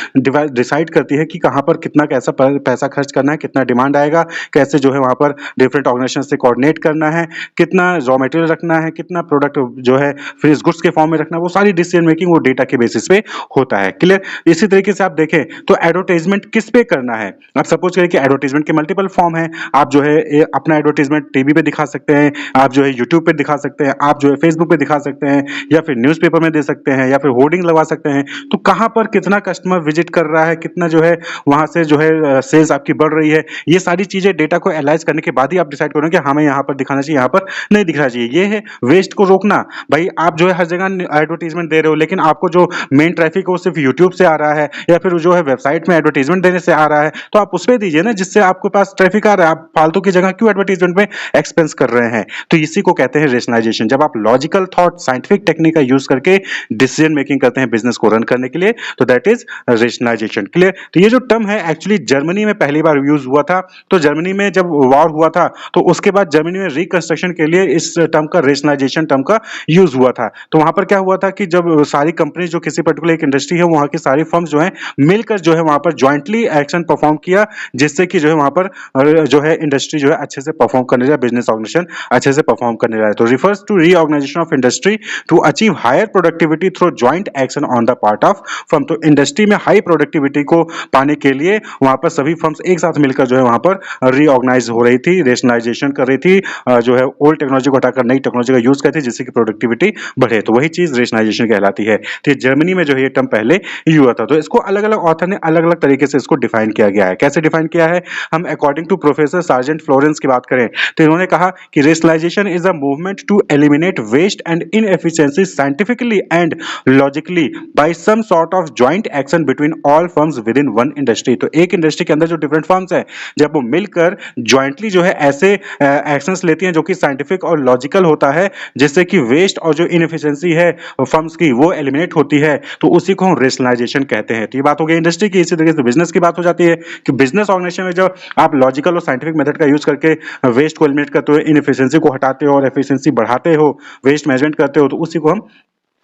डिसाइड करती है कि कहां पर कितना कैसा पैसा खर्च करना है, कितना डिमांड आएगा, कैसे जो है वहां पर डिफरेंट ऑर्गेनाइजेशन से कोऑर्डिनेट करना है, कितना रॉ मटेरियल रखना है, कितना प्रोडक्ट जो है फिनिश गुड्स के फॉर्म में रखना है, वो सारी डिसीजन मेकिंग वो डेटा के बेसिस पे होता है, क्लियर? इसी तरीके से आप देखें तो एडवर्टाइजमेंट किस पे करना है। आप सपोज करें कि एडवर्टाइजमेंट के मल्टीपल फॉर्म है। आप जो है अपना एडवर्टाइजमेंट टीवी पे दिखा सकते हैं, आप जो है यूट्यूब पे दिखा सकते हैं, आप जो है फेसबुक पे दिखा सकते हैं, या फिर न्यूज़पेपर में दे सकते हैं, या फिर होर्डिंग लगवा सकते हैं। तो कहां पर कितना कस्टमर विजिट कर रहा है, कितना जो है वहां से जो है सेल्स आपकी बढ़ रही है, ये सारी चीजें डेटा को एनालाइज करने के बाद ही आप डिसाइड करोगे कि हमें यहाँ पर दिखाना चाहिए, यहाँ पर नहीं दिखाना चाहिए। ये है वेस्ट को रोकना। भाई आप जो है हर जगह एडवर्टाइजमेंट दे रहे हो, लेकिन आपको जो मेन ट्रैफिक है वो सिर्फ यूट्यूब से आ रहा है, या फिर जो है वेबसाइट में एडवर्टाइजमेंट देने से आ रहा है, तो आप उस पर दीजिए ना, जिससे आपके पास ट्रैफिक आ रहा है। आप फालतू की जगह क्यों एडवर्टाइजमेंट में एक्सपेंस कर रहे हैं? तो इसी को कहते हैं रेशनलाइजेशन। जब आप लॉजिकल थॉट, साइंटिफिक टेक्निक का यूज करके डिसीजन मेकिंग करते हैं बिजनेस को रन करने के लिए, तो दैट इज रेशनलाइजेशन, क्लियर? तो ये जो टर्म है एक्चुअली जर्मनी में पहली बार यूज हुआ था। तो जर्मनी में जब वॉर हुआ था, तो उसके बाद जर्मनी में रिकंस्ट्रक्शन के लिए इस टर्म का, रेशनलाइजेशन टर्म का यूज हुआ था। तो वहां पर क्या हुआ था कि जब सारी कंपनी जो किसी पर्टिकुलर एक इंडस्ट्री है, वहां की सारी फर्म्स जो है मिलकर जो है वहां पर ज्वाइंटली एक्शन परफॉर्म किया, जिससे कि जो है वहां पर जो है इंडस्ट्री जो है अच्छे से परफॉर्म करने जाए, बिजनेस ऑर्गेनाइजेशन अच्छे से परफॉर्म करने जाए। तो refers to reorganisation of industry to achieve higher productivity through joint action on the part of firm. तो इंडस्ट्री में हाई प्रोडक्टिविटी को पाने के लिए वहां पर सभी फर्म्स एक साथ मिलकर जो है वहां पर रीऑर्गेनाइज हो रही थी, रेशनलाइजेशन कर रही थी, जो है ओल्ड टेक्नोलॉजी को हटाकर नई टेक्नोलॉजी का यूज करती थी, जिससे कि प्रोडक्टिविटी बढ़े। तो वही चीज रेशनलाइजेशन कहलाती है। तो जर्मनी में जो है ये टर्म पहले हुआ था। तो इसको अलग अलग ऑथर ने अलग अलग तरीके से इसको डिफाइन किया गया है। कैसे डिफाइन किया है? हम according to professor Sargent Florence की बात करें तो इन्होंने कहा कि rationalisation is a movement to eliminate waste and inefficiency scientifically and logically by some sort of joint action between all firms within one industry. तो एक इंडस्ट्री के अंदर जो डिफरेंट फर्म्स है, जब वो मिलकर ज्वाइंटली जो है ऐसे एक्शंस लेती हैं जो कि साइंटिफिक और लॉजिकल होता है, जिससे कि वेस्ट और जो इनएफिशिएंसी है फर्म्स की वो एलिमिनेट होती है, तो उसी को हम रेशनलाइजेशन कहते हैं। तो ये बात हो गई इंडस्ट्री की। इसी तरीके से बिजनेस की बात हो जाती है कि बिजनेस ऑर्गेनाइजेशन में जब आप लॉजिकल और साइंटिफिक मेथड का यूज करके वेस्ट को एलिमिनेट करते हो, इनएफिशिएंसी को हटाते हो और एफिशिएंसी बढ़ाते हो, वेस्ट मैनेजमेंट करते हो, तो उसी को हम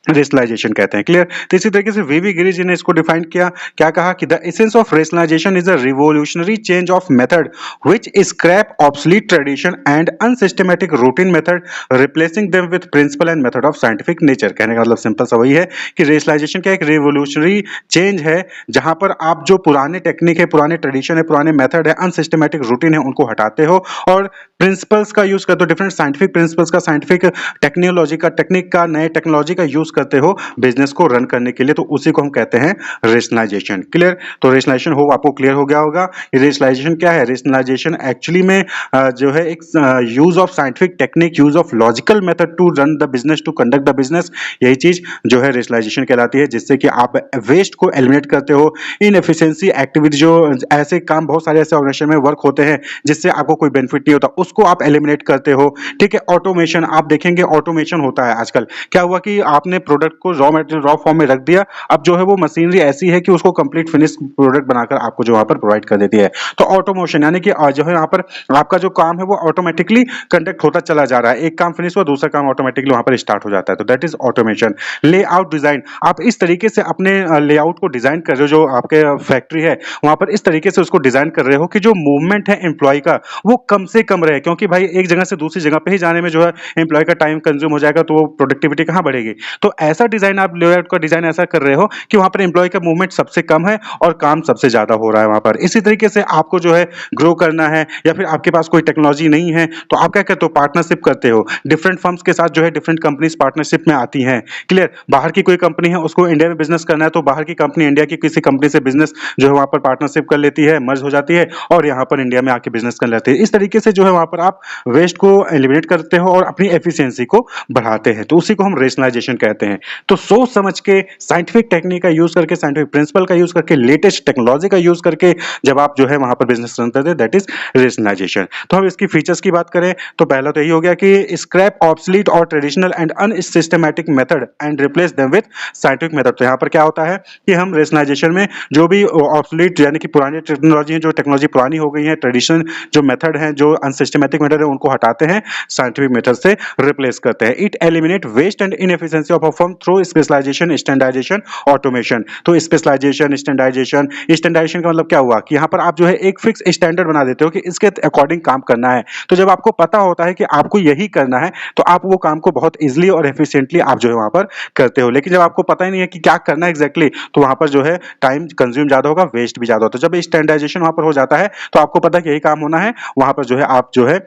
रेशनलाइजेशन कहते हैं। क्लियर? तो इसी तरीके से वीवी गिरी जी ने इसको डिफाइन किया, क्या कहा कि the essence of rationalisation is a revolutionary change of method which scrap obsolete tradition and unsystematic routine method replacing them with principle and method of scientific nature. कहने का मतलब सिंपल सा वही है कि रेशनलाइजेशन क्या एक रिवोल्यूशनरी चेंज है, जहां पर आप जो पुराने टेक्निक है, पुराने ट्रेडिशन है, पुराने मेथड है, अनसिस्टेमेटिक रूटीन है, उनको हटाते हो और प्रिंसिपल्स का यूज करते हो, डिफरेंट साइंटिफिक प्रिंसिपल्स का, साइंटिफिक टेक्नोलॉजी का, टेक्निक का, नए टेक्नोलॉजी का यूज करते हो बिजनेस को रन करने के लिए, तो उसी को हम कहते हैं रेशनलाइजेशन। क्लियर? तो रेशनलाइजेशन हो आपको क्लियर हो गया होगा। रेशनलाइजेशन क्या है? रेशनलाइजेशन एक्चुअली में जो है एक use of scientific technique, use of logical method to run the business, to conduct the business, यही चीज जो है रेशनलाइजेशन कहलाती है, जिससे कि आप वेस्ट को एलिमिनेट करते हो, इनएफिशिएंसी एक्टिविटी, जो ऐसे काम बहुत सारे ऐसे ऑर्गेनाइजेशन में वर्क होते हैं जिससे आपको कोई बेनिफिट नहीं होता, उसको आप एलिमिनेट करते हो। ठीक है? ऑटोमेशन, आप देखेंगे ऑटोमेशन होता है आजकल। क्या हुआ कि आपने प्रोडक्ट को रॉ मटेरियल, रॉ फॉर्म में रख दिया, अब जो है वो मशीनरी ऐसी है कि उसको कंप्लीट फिनिश प्रोडक्ट बनाकर आपको जो वहां पर प्रोवाइड कर देती है। तो ऑटोमेशन यानी कि जो है यहाँ पर आपका जो काम है वो ऑटोमेटिकली कंडक्ट होता चला जा रहा है, एक काम फिनिश हुआ, दूसरा काम ऑटोमेटिकली वहां पर स्टार्ट हो जाता है, तो that is automation. Layout design, आप इस तरीके से अपने लेआउट को डिजाइन कर रहे हो, जो आपके फैक्ट्री है वहां पर इस तरीके से उसको डिजाइन कर रहे हो कि जो मूवमेंट है एम्प्लॉय का वो कम से कम रहे, क्योंकि भाई एक जगह से दूसरी जगह पे ही जाने में जो है एम्प्लॉय का टाइम कंज्यूम हो जाएगा, तो वो प्रोडक्टिविटी कहां बढ़ेगी। तो ऐसा डिजाइन, आप लेआउट का डिजाइन ऐसा कर रहे हो कि वहां पर एम्प्लॉय का मूवमेंट सबसे कम है और काम सबसे ज्यादा हो रहा है वहां पर। इसी तरीके से आपको जो है ग्रो करना है, या फिर आपके पास कोई टेक्नोलॉजी नहीं है, तो आप क्या करते हो? पार्टनरशिप करते हो डिफरेंट फर्म्स के साथ, जो है डिफरेंट कंपनीज पार्टनरशिप में आती हैं। क्लियर? बाहर की कोई कंपनी है, उसको इंडिया में बिजनेस करना है, तो बाहर की कंपनी इंडिया की किसी कंपनी से बिजनेस जो है वहां पर पार्टनरशिप कर लेती है, मर्ज हो जाती है और यहाँ पर इंडिया में आके बिजनेस कर लेते हैं। इस तरीके से जो है वहां पर आप वेस्ट को एलिमिनेट करते हो और अपनी एफिशिएंसी को बढ़ाते हैं, तो उसी को हम रेशनलाइजेशन कहते हैं। तो सोच समझ के, साइंटिफिक टेक्निक का यूज करके, साइंटिफिक प्रिंसिपल का यूज करके, लेटेस्ट टेक्नोलॉजी का यूज करके जब आप जो है वहां पर बिजनेस रन करते हैं, दैट इज रेशनलाइजेशन। तो हम इसकी फीचर्स की बात करें तो पहला तो यही हो गया कि स्क्रैप ऑब्सोलीट और traditional and unsystematic method and replace them with scientific method. तो यहाँ पर क्या होता है कि हम रेशनलाइजेशन में जो भी ऑब्सोलीट यानी कि पुरानी टेक्नोलॉजी है, जो टेक्नोलॉजी पुरानी हो गई है, ट्रेडिशन जो मेथड है, जो अनसिस्टेमेटिक मेथड है, उनको हटाते हैं, साइंटिफिक मेथड से रिप्लेस करते हैं। It eliminate waste and inefficiency of a firm through specialisation, standardisation, automation. तो स्पेशलाइजेशन, स्टैंडर्डाइजेशन, स्टैंडर्डाइजेशन का मतलब क्या हुआ कि यहाँ पर आप जो है एक फिक्स स्टैंडर्ड बना देते हो कि इसके अकॉर्डिंग काम करना है। तो जब आपको पता होता है कि आपको यही करना है, तो आप वो काम को बहुत इजीली और एफिशिएंटली आप जो है वहां पर करते हो। लेकिन जब आपको पता ही नहीं है कि क्या करना है एग्जैक्टली, तो वहां पर जो है टाइम कंज्यूम ज्यादा होगा, वेस्ट भी ज्यादा होता है। जब स्टैंडर्डाइजेशन वहां पर हो जाता है, तो आपको पता है कि यही काम होना है, वहां पर जो है आप जो है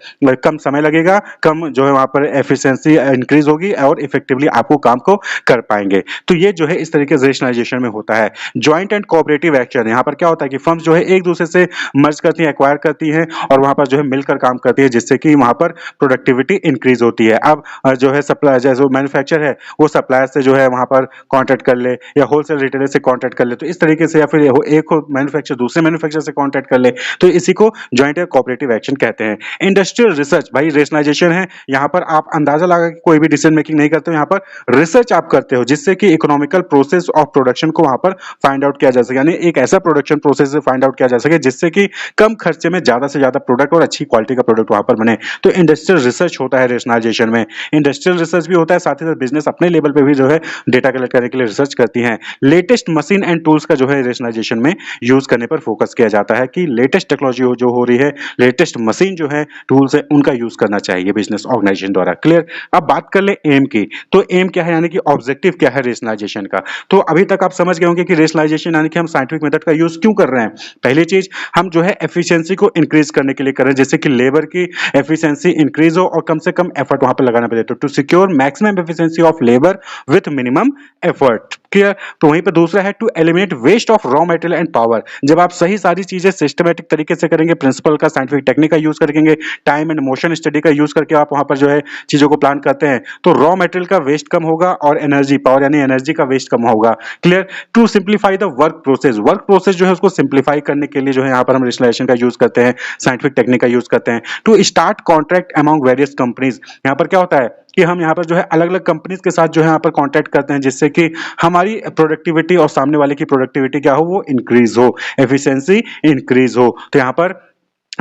कम समय लगेगा, कम जो है वहां पर एफिशिएंसी इंक्रीज होगी और इफेक्टिवली आपको काम को कर पाएंगे। तो ये जो है इस तरीके से रेशनलाइजेशन में होता है। जॉइंट एंड कोऑपरेटिव एक्शन, यहाँ पर क्या होता है कि फर्म्स जो है एक दूसरे से मर्ज करती हैं, एक्वायर करती हैं और वहां पर जो है मिलकर काम करती है, जिससे कि वहां पर प्रोडक्टिविटी इंक्रीज होती है। अब जो है सप्लायर, जैसे मैन्युफैक्चर है, वो सप्लायर से जो है वहां पर कॉन्ट्रैक्ट कर ले या होलसेल रिटेलर से कॉन्ट्रैक्ट कर ले, तो इस तरीके से, या फिर एक मैन्युफैक्चर दूसरे मैन्युफैक्चर से कॉन्ट्रैक्ट कर ले, तो इसी को जॉइंट या कोऑपरेटिव एक्शन कहते हैं। इंडस्ट्रियल रिसर्च, भाई रेशनलाइजेशन है, यहाँ पर आप अंदाजा लगा के कोई भी डिसीजन मेकिंग नहीं करते हो, यहाँ पर रिसर्च आप करते हो, जिससे कि इकोनॉमिकल प्रोसेस ऑफ प्रोडक्शन को वहां पर फाइंड आउट किया जा सके, यानी एक ऐसा प्रोडक्शन प्रोसेस फाइंड आउट किया जा सके जिससे कि कम खर्चे में ज्यादा से ज्यादा प्रोडक्ट और अच्छी क्वालिटी का प्रोडक्ट वहां पर बने। तो इंडस्ट्रियल रिसर्च होता है रेशनलाइजेशन में। इंडस्ट्रियल रिसर्च भी होता है, साथ ही साथ बिजनेस अपने लेवल पे भी जो है डेटा कलेक्ट करने के लिए रिसर्च करती है। लेटेस्ट मशीन एंड टूल्स का जो है रेशनलाइजेशन में यूज करने पर फोकस किया जाता है कि लेटेस्ट टेक्नोलॉजी जो हो रही है, लेटेस्ट मशीन जो है, टूल्स है, उनका यूज करना चाहिए बिजनेस ऑर्गेनाइजेशन द्वारा। क्लियर? अब बात कर ले एम की, तो एम क्या है, यानी कि ऑब्जेक्टिव क्या है रेशनलाइजेशन का। तो अभी तक आप समझ गए होंगे कि रेशनलाइजेशन यानी कि हम साइंटिफिक मेथड का यूज क्यों कर रहे हैं। पहली चीज, हम जो है एफिशिएंसी को इंक्रीज करने के लिए कर रहे हैं, जैसे कि लेबर की एफिशिएंसी इंक्रीज हो और कम से कम एफर्ट वहां पर लगाना पड़े, तो to secure maximum efficiency of labour with minimum effort. Clear? तो वहीं पर दूसरा है to eliminate waste of raw material and power. जब आप सही सारी चीजें सिस्टमेटिक तरीके से करेंगे, प्रिंसिपल का, साइंटिफिक टेक्निक का यूज करेंगे, टाइम एंड मोशन स्टडी का यूज करके आप वहां पर जो है चीजों को प्लान करते हैं, तो रॉ मटेरियल का वेस्ट कम होगा और एनर्जी, पावर यानी एनर्जी का वेस्ट कम होगा। Clear? To simplify the work process जो है उसको सिंप्लीफाई करने के लिए जो है यहाँ पर हम रेशनलाइजेशन का यूज करते हैं, साइंटिफिक टेक्निक का यूज करते हैं। To start contract among various companies, यहाँ पर क्या होता है कि हम यहाँ पर जो है अलग अलग कंपनीज के साथ जो है यहाँ पर कॉन्टैक्ट करते हैं, जिससे कि हमारी प्रोडक्टिविटी और सामने वाले की प्रोडक्टिविटी क्या हो, वो इंक्रीज हो, एफिशिएंसी इंक्रीज हो। तो यहाँ पर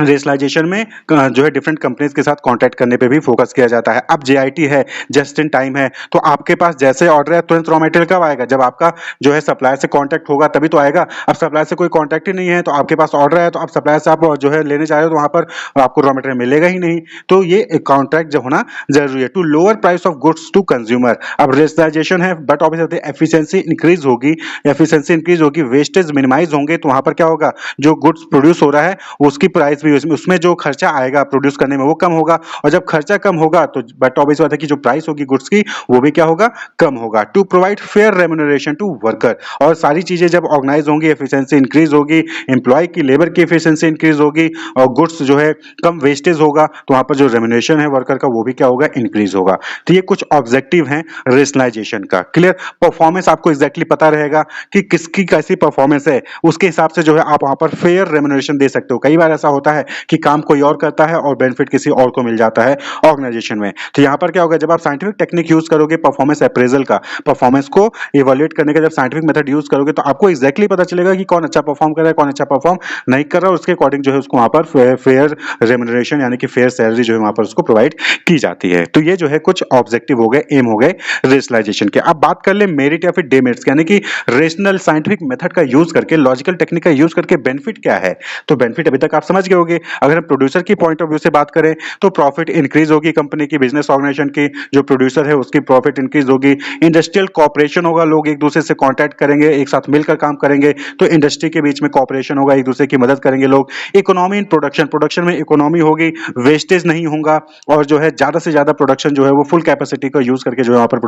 रेशनलाइजेशन में जो है डिफरेंट कंपनीज के साथ कॉन्टैक्ट करने पे भी फोकस किया जाता है। अब जेआईटी है, जस्ट इन टाइम है, तो आपके पास जैसे ऑर्डर है तुरंत रॉ मटेरियल कब आएगा? जब आपका जो है सप्लायर से कॉन्टैक्ट होगा तभी तो आएगा। अब सप्लायर से कोई कॉन्टैक्ट ही नहीं है तो आपके पास ऑर्डर है, तो आप सप्लायर से आप जो है लेने जा रहे हो तो वहां पर आपको रॉ मटेरियल मिलेगा ही नहीं। तो ये कॉन्ट्रैक्ट जो होना जरूरी है to lower price of goods to consumer. अब रेशनलाइजेशन है बट ऑब्वियसली एफिशिएंसी इंक्रीज होगी, वेस्टेज मिनिमाइज होंगे, तो वहां पर क्या होगा, जो गुड्स प्रोड्यूस हो रहा है उसकी प्राइस भी उसमें जो खर्चा आएगा प्रोड्यूस करने में वो कम होगा, और जब खर्चा कम होगा तो बट ऑब्वियस बात है कि जो प्राइस होगी गुड्स की वो भी क्या होगा, कम होगा। To provide fair remuneration to worker, और सारी चीजें जब ऑर्गेनाइज होंगी एफिशिएंसी इंक्रीज होगी, एम्प्लॉय की लेबर की एफिशिएंसी इंक्रीज होगी, और गुड्स जो है कम वेस्टेज होगा, तो वहां पर जो रेम्यूनरेशन है वर्कर का वो भी क्या होगा, इंक्रीज होगा। तो ये कुछ ऑब्जेक्टिव हैं रेशनलाइजेशन का। क्लियर? परफॉर्मेंस आपको एग्जैक्टली पता रहेगा कि किसकी कैसी परफॉर्मेंस है, उसके हिसाब से जो है आप वहां पर फेयर रेम्यूनरेशन दे सकते हो। कई बार ऐसा होता है कि काम कोई और करता है और बेनिफिट किसी और को मिल जाता है ऑर्गेनाइजेशन में। तो यहाँ पर क्या होगा, जब आप साइंटिफिक टेक्निक यूज करोगे परफॉर्मेंस अप्रेजल का, परफॉर्मेंस को इवैल्यूएट करने का जब साइंटिफिक मेथड यूज करोगे तो आपको एग्जैक्टली पता चलेगा कि कौन अच्छा परफॉर्म कर रहा है, कौन अच्छा परफॉर्म नहीं कर रहा है, उसके अकॉर्डिंग जो है उसको वहां पर फेयर रेम्यूनरेशन यानी कि फेयर सैलरी जो है वहां पर उसको प्रोवाइड की जाती है। तो ये जो है कुछ ऑब्जेक्टिव हो गए, एम हो गए रेशनलाइजेशन के। अब बात कर ले मेरिट या फिर डेमेरिट्स, यानी कि रेशनल साइंटिफिक मेथड का यूज करके, लॉजिकल टेक्निक का यूज करके बेनिफिट क्या है। तो बेनिफिट अभी तक आप समझ गए होंगे। अगर हम प्रोड्यूसर की पॉइंट ऑफ व्यू से बात करें तो प्रॉफिट इंक्रीज होगी, कंपनी की बिजनेस ऑर्गेनाइजेशन की, जो प्रोड्यूसर है उसकी प्रॉफिट इंक्रीज होगी, इंडस्ट्रियल कॉपरेशन होगा, लोग एक दूसरे से कॉन्टैक्ट करेंगे, एक साथ मिलकर काम करेंगे, तो इंडस्ट्री के बीच में कॉपरेशन होगा, एक दूसरे की मदद करेंगे लोग। इकोनॉमी इन प्रोडक्शन, प्रोडक्शन में इकोनॉमी होगी, वेस्टेज नहीं होगा, और जो है ज्यादा से ज्यादा प्रोडक्शन जो है वो फुल कैपेसिटी को यूज करके जो है वहां पर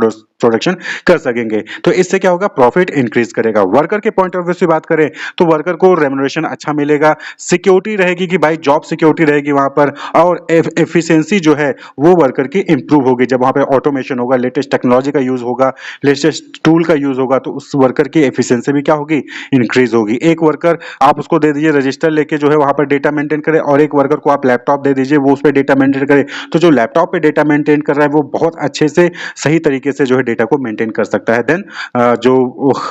प्रोडक्शन कर सकेंगे। तो इससे क्या होगा, प्रॉफिट इंक्रीज करेगा। वर्कर के पॉइंट ऑफ व्यू से बात करें तो वर्कर को रेम्यूनरेशन अच्छा मिलेगा, सिक्योरिटी रहेगी कि भाई जॉब सिक्योरिटी रहेगी वहां पर, और एफिशिएंसी जो है वो वर्कर की इंप्रूव होगी। जब वहां पे ऑटोमेशन होगा, लेटेस्ट टेक्नोलॉजी का यूज होगा, लेटेस्ट टूल का यूज होगा, तो उस वर्कर की एफिशिएंसी भी क्या होगी, इंक्रीज होगी। एक वर्कर आप उसको दे दीजिए रजिस्टर लेके जो है वहां पर डेटा मेंटेन करे, और एक वर्कर को आप लैपटॉप दे दीजिए वो उस पर डेटा मेंटेन करे, तो जो लैपटॉप पे डेटा मेंटेन कर रहा है वो बहुत अच्छे से सही तरीके से जो है डेटा को मेंटेन कर सकता है देन जो